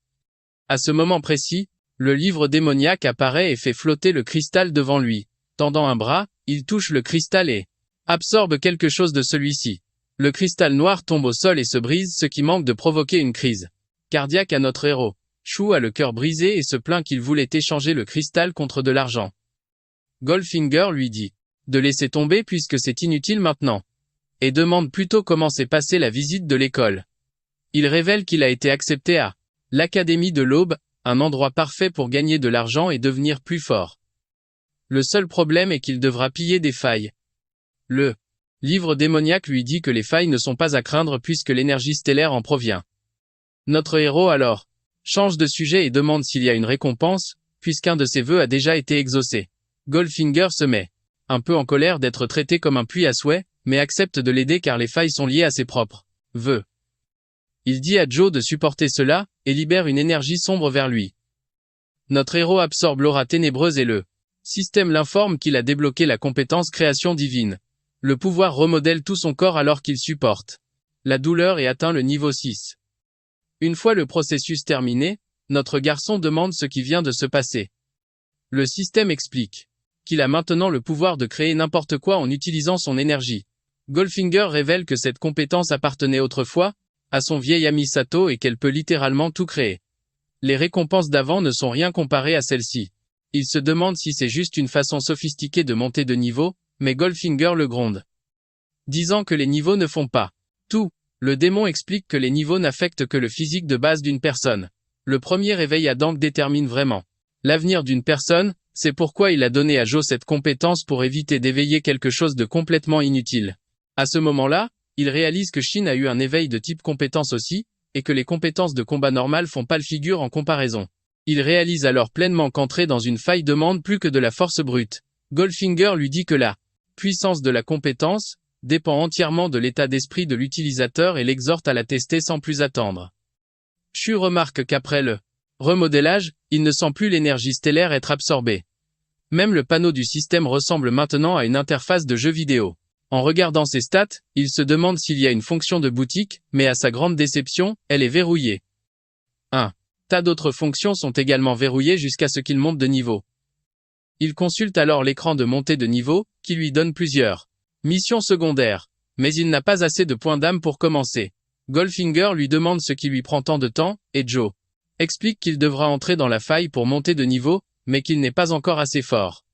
À ce moment précis, le livre démoniaque apparaît et fait flotter le cristal devant lui. Tendant un bras, il touche le cristal et absorbe quelque chose de celui-ci. Le cristal noir tombe au sol et se brise, ce qui manque de provoquer une crise cardiaque à notre héros. Shu a le cœur brisé et se plaint qu'il voulait échanger le cristal contre de l'argent. Goldfinger lui dit de laisser tomber puisque c'est inutile maintenant, et demande plutôt comment s'est passée la visite de l'école. Il révèle qu'il a été accepté à l'Académie de l'Aube, un endroit parfait pour gagner de l'argent et devenir plus fort. Le seul problème est qu'il devra piller des failles. Le livre démoniaque lui dit que les failles ne sont pas à craindre puisque l'énergie stellaire en provient. Notre héros alors change de sujet et demande s'il y a une récompense, puisqu'un de ses vœux a déjà été exaucé. Goldfinger se met un peu en colère d'être traité comme un puits à souhait, mais accepte de l'aider car les failles sont liées à ses propres vœux. Il dit à Joe de supporter cela, et libère une énergie sombre vers lui. Notre héros absorbe l'aura ténébreuse et le système l'informe qu'il a débloqué la compétence création divine. Le pouvoir remodèle tout son corps alors qu'il supporte la douleur et atteint le niveau 6. Une fois le processus terminé, notre garçon demande ce qui vient de se passer. Le système explique qu'il a maintenant le pouvoir de créer n'importe quoi en utilisant son énergie. Goldfinger révèle que cette compétence appartenait autrefois à son vieil ami Sato et qu'elle peut littéralement tout créer. Les récompenses d'avant ne sont rien comparées à celles-ci. Il se demande si c'est juste une façon sophistiquée de monter de niveau, mais Goldfinger le gronde, disant que les niveaux ne font pas tout. Le démon explique que les niveaux n'affectent que le physique de base d'une personne. Le premier réveil à Dank détermine vraiment l'avenir d'une personne, c'est pourquoi il a donné à Joe cette compétence pour éviter d'éveiller quelque chose de complètement inutile. À ce moment-là, il réalise que Shin a eu un éveil de type compétence aussi, et que les compétences de combat normales font pâle figure en comparaison. Il réalise alors pleinement qu'entrer dans une faille demande plus que de la force brute. Goldfinger lui dit que la puissance de la compétence dépend entièrement de l'état d'esprit de l'utilisateur et l'exhorte à la tester sans plus attendre. Shu remarque qu'après le remodélage, il ne sent plus l'énergie stellaire être absorbée. Même le panneau du système ressemble maintenant à une interface de jeu vidéo. En regardant ses stats, il se demande s'il y a une fonction de boutique, mais à sa grande déception, elle est verrouillée. Un tas d'autres fonctions sont également verrouillées jusqu'à ce qu'il monte de niveau. Il consulte alors l'écran de montée de niveau, qui lui donne plusieurs missions secondaires, mais il n'a pas assez de points d'âme pour commencer. Goldfinger lui demande ce qui lui prend tant de temps, et Joe explique qu'il devra entrer dans la faille pour monter de niveau, mais qu'il n'est pas encore assez fort.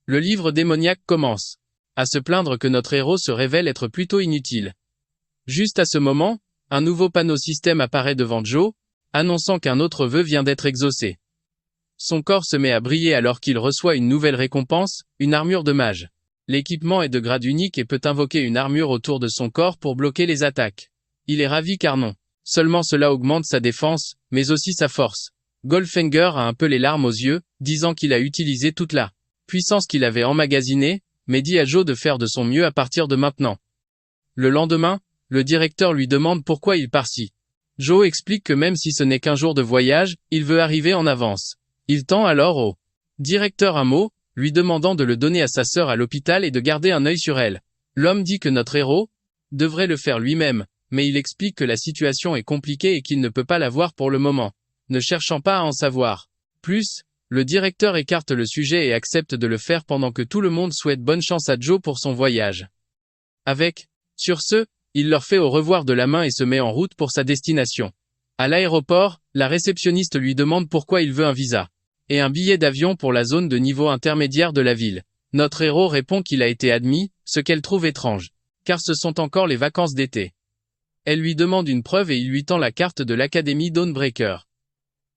Le livre démoniaque commence à se plaindre que notre héros se révèle être plutôt inutile. Juste à ce moment, un nouveau panneau système apparaît devant Joe, annonçant qu'un autre vœu vient d'être exaucé. Son corps se met à briller alors qu'il reçoit une nouvelle récompense, une armure de mage. L'équipement est de grade unique et peut invoquer une armure autour de son corps pour bloquer les attaques. Il est ravi car non seulement cela augmente sa défense, mais aussi sa force. Goldfinger a un peu les larmes aux yeux, disant qu'il a utilisé toute la puissance qu'il avait emmagasinée, mais dit à Joe de faire de son mieux à partir de maintenant. Le lendemain, le directeur lui demande pourquoi il part si. Joe explique que même si ce n'est qu'un jour de voyage, il veut arriver en avance. Il tend alors au directeur un mot, lui demandant de le donner à sa sœur à l'hôpital et de garder un œil sur elle. L'homme dit que notre héros devrait le faire lui-même, mais il explique que la situation est compliquée et qu'il ne peut pas la voir pour le moment. Ne cherchant pas à en savoir plus, le directeur écarte le sujet et accepte de le faire pendant que tout le monde souhaite bonne chance à Joe pour son voyage. Sur ce, il leur fait au revoir de la main et se met en route pour sa destination. À l'aéroport, la réceptionniste lui demande pourquoi il veut un visa et un billet d'avion pour la zone de niveau intermédiaire de la ville. Notre héros répond qu'il a été admis, ce qu'elle trouve étrange, car ce sont encore les vacances d'été. Elle lui demande une preuve et il lui tend la carte de l'Académie Dawnbreaker.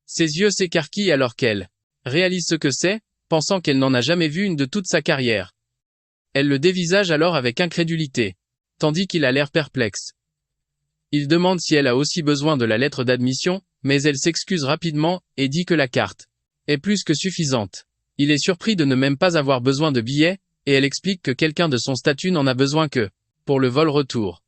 Ses yeux s'écarquillent alors qu'elle réalise ce que c'est, pensant qu'elle n'en a jamais vu une de toute sa carrière. Elle le dévisage alors avec incrédulité, tandis qu'il a l'air perplexe. Il demande si elle a aussi besoin de la lettre d'admission, mais elle s'excuse rapidement et dit que la carte est plus que suffisante. Il est surpris de ne même pas avoir besoin de billets, et elle explique que quelqu'un de son statut n'en a besoin que pour le vol retour.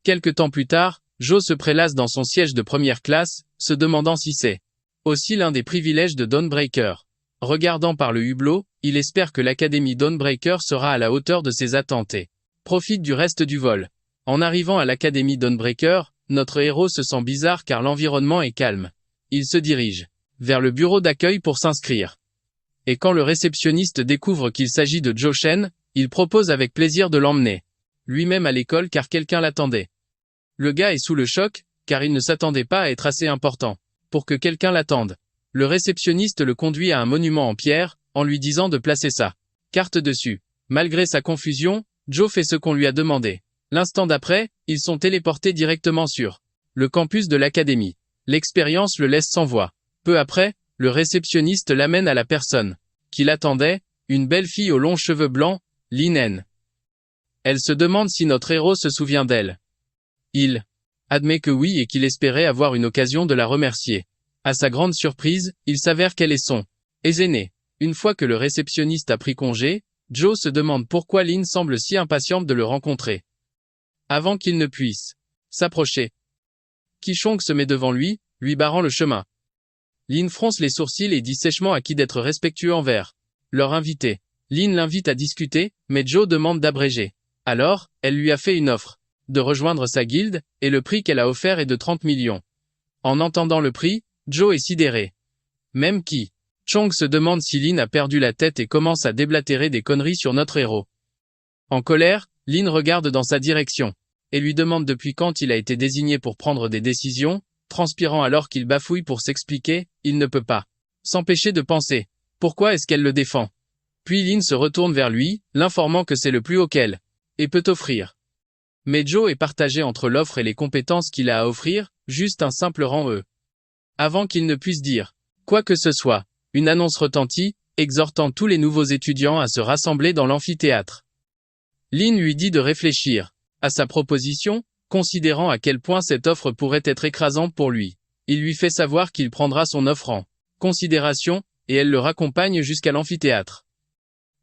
Quelque temps plus tard, Joe se prélasse dans son siège de première classe, se demandant si c'est aussi l'un des privilèges de Dawnbreaker. Regardant par le hublot, il espère que l'Académie Dawnbreaker sera à la hauteur de ses attentes et profite du reste du vol. En arrivant à l'Académie Dawnbreaker, notre héros se sent bizarre car l'environnement est calme. Il se dirige vers le bureau d'accueil pour s'inscrire. Et quand le réceptionniste découvre qu'il s'agit de Joe Shen, il propose avec plaisir de l'emmener lui-même à l'école car quelqu'un l'attendait. Le gars est sous le choc, car il ne s'attendait pas à être assez important pour que quelqu'un l'attende. Le réceptionniste le conduit à un monument en pierre, en lui disant de placer sa carte dessus. Malgré sa confusion, Joe fait ce qu'on lui a demandé. L'instant d'après, ils sont téléportés directement sur le campus de l'académie. L'expérience le laisse sans voix. Peu après, le réceptionniste l'amène à la personne qui l'attendait, une belle fille aux longs cheveux blancs, Linen. Elle se demande si notre héros se souvient d'elle. Il admet que oui et qu'il espérait avoir une occasion de la remercier. À sa grande surprise, il s'avère qu'elle est son aînée. Une fois que le réceptionniste a pris congé, Joe se demande pourquoi Lin semble si impatiente de le rencontrer. Avant qu'il ne puisse s'approcher, Ki-Chong se met devant lui barrant le chemin. Lin fronce les sourcils et dit sèchement à Ki d'être respectueux envers leur invité. Lin l'invite à discuter, mais Joe demande d'abréger. Alors, elle lui a fait une offre de rejoindre sa guilde, et le prix qu'elle a offert est de 30 millions. En entendant le prix, Joe est sidéré. Même Ki-Chong se demande si Lin a perdu la tête et commence à déblatérer des conneries sur notre héros. En colère, Lin regarde dans sa direction, et lui demande depuis quand il a été désigné pour prendre des décisions, transpirant alors qu'il bafouille pour s'expliquer, il ne peut pas s'empêcher de penser Pourquoi est-ce qu'elle le défend? Puis Lin se retourne vers lui, l'informant que c'est le plus haut qu'elle et peut offrir. Mais Joe est partagé entre l'offre et les compétences qu'il a à offrir, juste un simple rang E. Avant qu'il ne puisse dire quoi que ce soit, une annonce retentit, exhortant tous les nouveaux étudiants à se rassembler dans l'amphithéâtre. Lin lui dit de réfléchir à sa proposition, considérant à quel point cette offre pourrait être écrasante pour lui. Il lui fait savoir qu'il prendra son offre en considération, et elle le raccompagne jusqu'à l'amphithéâtre.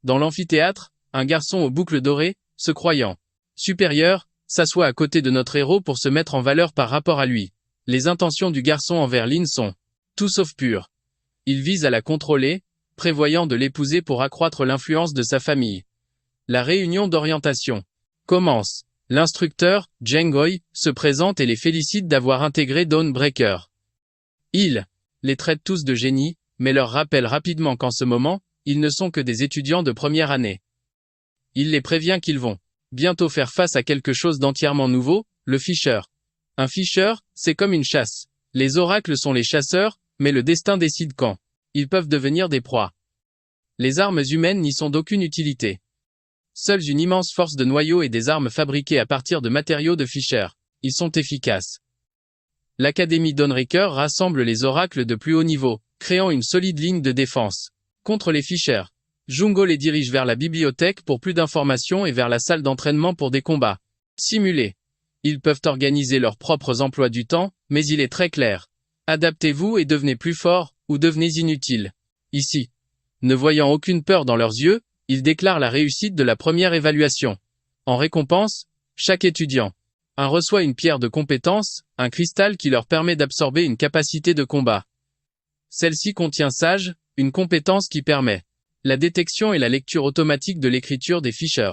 Dans l'amphithéâtre, un garçon aux boucles dorées, se croyant supérieur, s'assoit à côté de notre héros pour se mettre en valeur par rapport à lui. Les intentions du garçon envers Lin sont tout sauf pures. Il vise à la contrôler, prévoyant de l'épouser pour accroître l'influence de sa famille. La réunion d'orientation commence. L'instructeur, Jengoi, se présente et les félicite d'avoir intégré Dawnbreaker. Il les traite tous de génies, mais leur rappelle rapidement qu'en ce moment, ils ne sont que des étudiants de première année. Il les prévient qu'ils vont bientôt faire face à quelque chose d'entièrement nouveau, le Fisher. Un Fisher, c'est comme une chasse. Les oracles sont les chasseurs, mais le destin décide quand ils peuvent devenir des proies. Les armes humaines n'y sont d'aucune utilité. Seule une immense force de noyaux et des armes fabriquées à partir de matériaux de Fisher. Ils sont efficaces. L'Académie Dawnbreaker rassemble les oracles de plus haut niveau, créant une solide ligne de défense contre les Fisher. Jungo les dirige vers la bibliothèque pour plus d'informations et vers la salle d'entraînement pour des combats simulés. Ils peuvent organiser leurs propres emplois du temps, mais il est très clair. Adaptez-vous et devenez plus fort, ou devenez inutile. Ici. Ne voyant aucune peur dans leurs yeux, ils déclarent la réussite de la première évaluation. En récompense, chaque étudiant reçoit une pierre de compétence, un cristal qui leur permet d'absorber une capacité de combat. Celle-ci contient Sage, une compétence qui permet la détection et la lecture automatique de l'écriture des Fisher.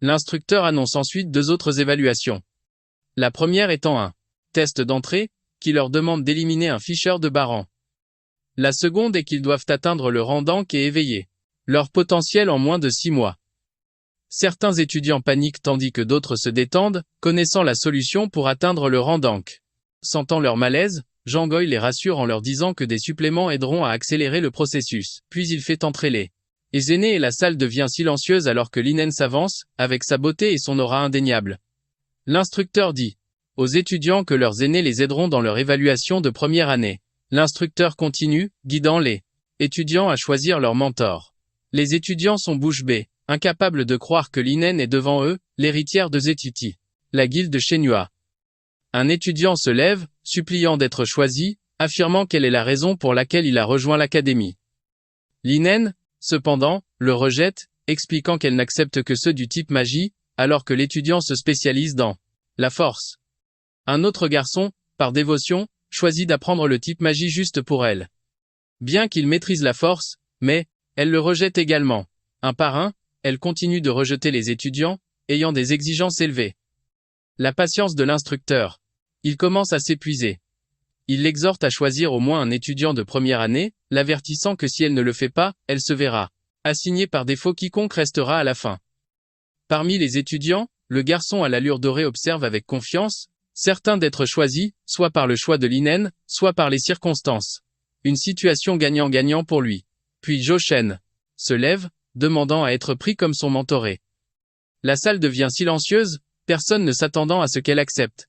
L'instructeur annonce ensuite 2 autres évaluations. La première étant un test d'entrée, qui leur demande d'éliminer un Fisher de bas rang. La seconde est qu'ils doivent atteindre le rang d'Ankh et éveiller leur potentiel en moins de 6 mois. Certains étudiants paniquent tandis que d'autres se détendent, connaissant la solution pour atteindre le rang d'Ankh. Sentant leur malaise, Jangoi les rassure en leur disant que des suppléments aideront à accélérer le processus. Puis il fait entrer les aînés et la salle devient silencieuse alors que Linen s'avance, avec sa beauté et son aura indéniable. L'instructeur dit aux étudiants que leurs aînés les aideront dans leur évaluation de première année. L'instructeur continue, guidant les étudiants à choisir leur mentor. Les étudiants sont bouche bée, incapables de croire que Linen est devant eux, l'héritière de Zetiti, la guilde Shenhua. Un étudiant se lève, suppliant d'être choisi, affirmant quelle est la raison pour laquelle il a rejoint l'académie. Linen, cependant, le rejette, expliquant qu'elle n'accepte que ceux du type magie, alors que l'étudiant se spécialise dans la force. Un autre garçon, par dévotion, choisit d'apprendre le type magie juste pour elle. Bien qu'il maîtrise la force, mais elle le rejette également. Un par un, elle continue de rejeter les étudiants, ayant des exigences élevées. La patience de l'instructeur. Il commence à s'épuiser. Il l'exhorte à choisir au moins un étudiant de première année, l'avertissant que si elle ne le fait pas, elle se verra assignée par défaut quiconque restera à la fin. Parmi les étudiants, le garçon à l'allure dorée observe avec confiance, certain d'être choisi, soit par le choix de Linen, soit par les circonstances. Une situation gagnant-gagnant pour lui. Puis Jo Shen se lève, demandant à être pris comme son mentoré. La salle devient silencieuse, personne ne s'attendant à ce qu'elle accepte.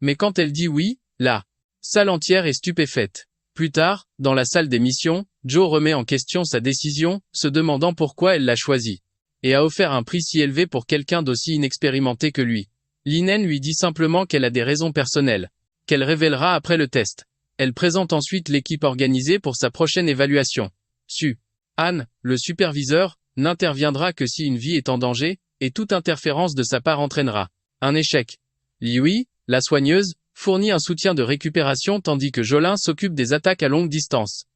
Mais quand elle dit oui, la salle entière est stupéfaite. Plus tard, dans la salle des missions, Jo remet en question sa décision, se demandant pourquoi elle l'a choisi. Et a offert un prix si élevé pour quelqu'un d'aussi inexpérimenté que lui. Linen lui dit simplement qu'elle a des raisons personnelles, qu'elle révélera après le test. Elle présente ensuite l'équipe organisée pour sa prochaine évaluation. Han, le superviseur, n'interviendra que si une vie est en danger, et toute interférence de sa part entraînera un échec. Liui, la soigneuse, fournit un soutien de récupération tandis que Jolin s'occupe des attaques à longue distance.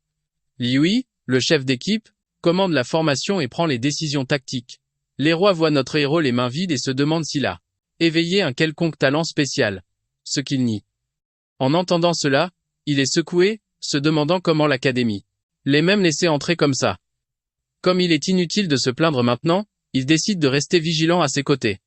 Liui, le chef d'équipe, commande la formation et prend les décisions tactiques. Les rois voient notre héros les mains vides et se demandent s'il a éveillé un quelconque talent spécial. Ce qu'il nie. En entendant cela, il est secoué, se demandant comment l'académie les même laissé entrer comme ça. Comme il est inutile de se plaindre maintenant, il décide de rester vigilant à ses côtés.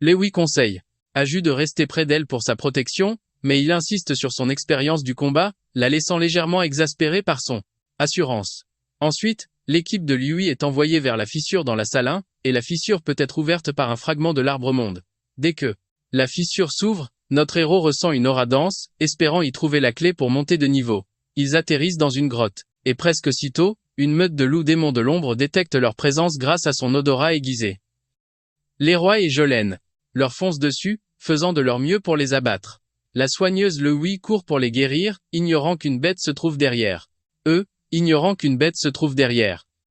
Lewi conseille à Ju de rester près d'elle pour sa protection, mais il insiste sur son expérience du combat, la laissant légèrement exaspérée par son assurance. Ensuite, l'équipe de Lui est envoyée vers la fissure dans la salle 1, et la fissure peut être ouverte par un fragment de l'arbre monde. Dès que la fissure s'ouvre, notre héros ressent une aura dense, espérant y trouver la clé pour monter de niveau. Ils atterrissent dans une grotte, et presque aussitôt, une meute de loups démons de l'ombre détecte leur présence grâce à son odorat aiguisé. Leroy et Jolene leur foncent dessus, faisant de leur mieux pour les abattre. La soigneuse Louis court pour les guérir, ignorant qu'une bête se trouve derrière. Ignorant qu'une bête se trouve derrière.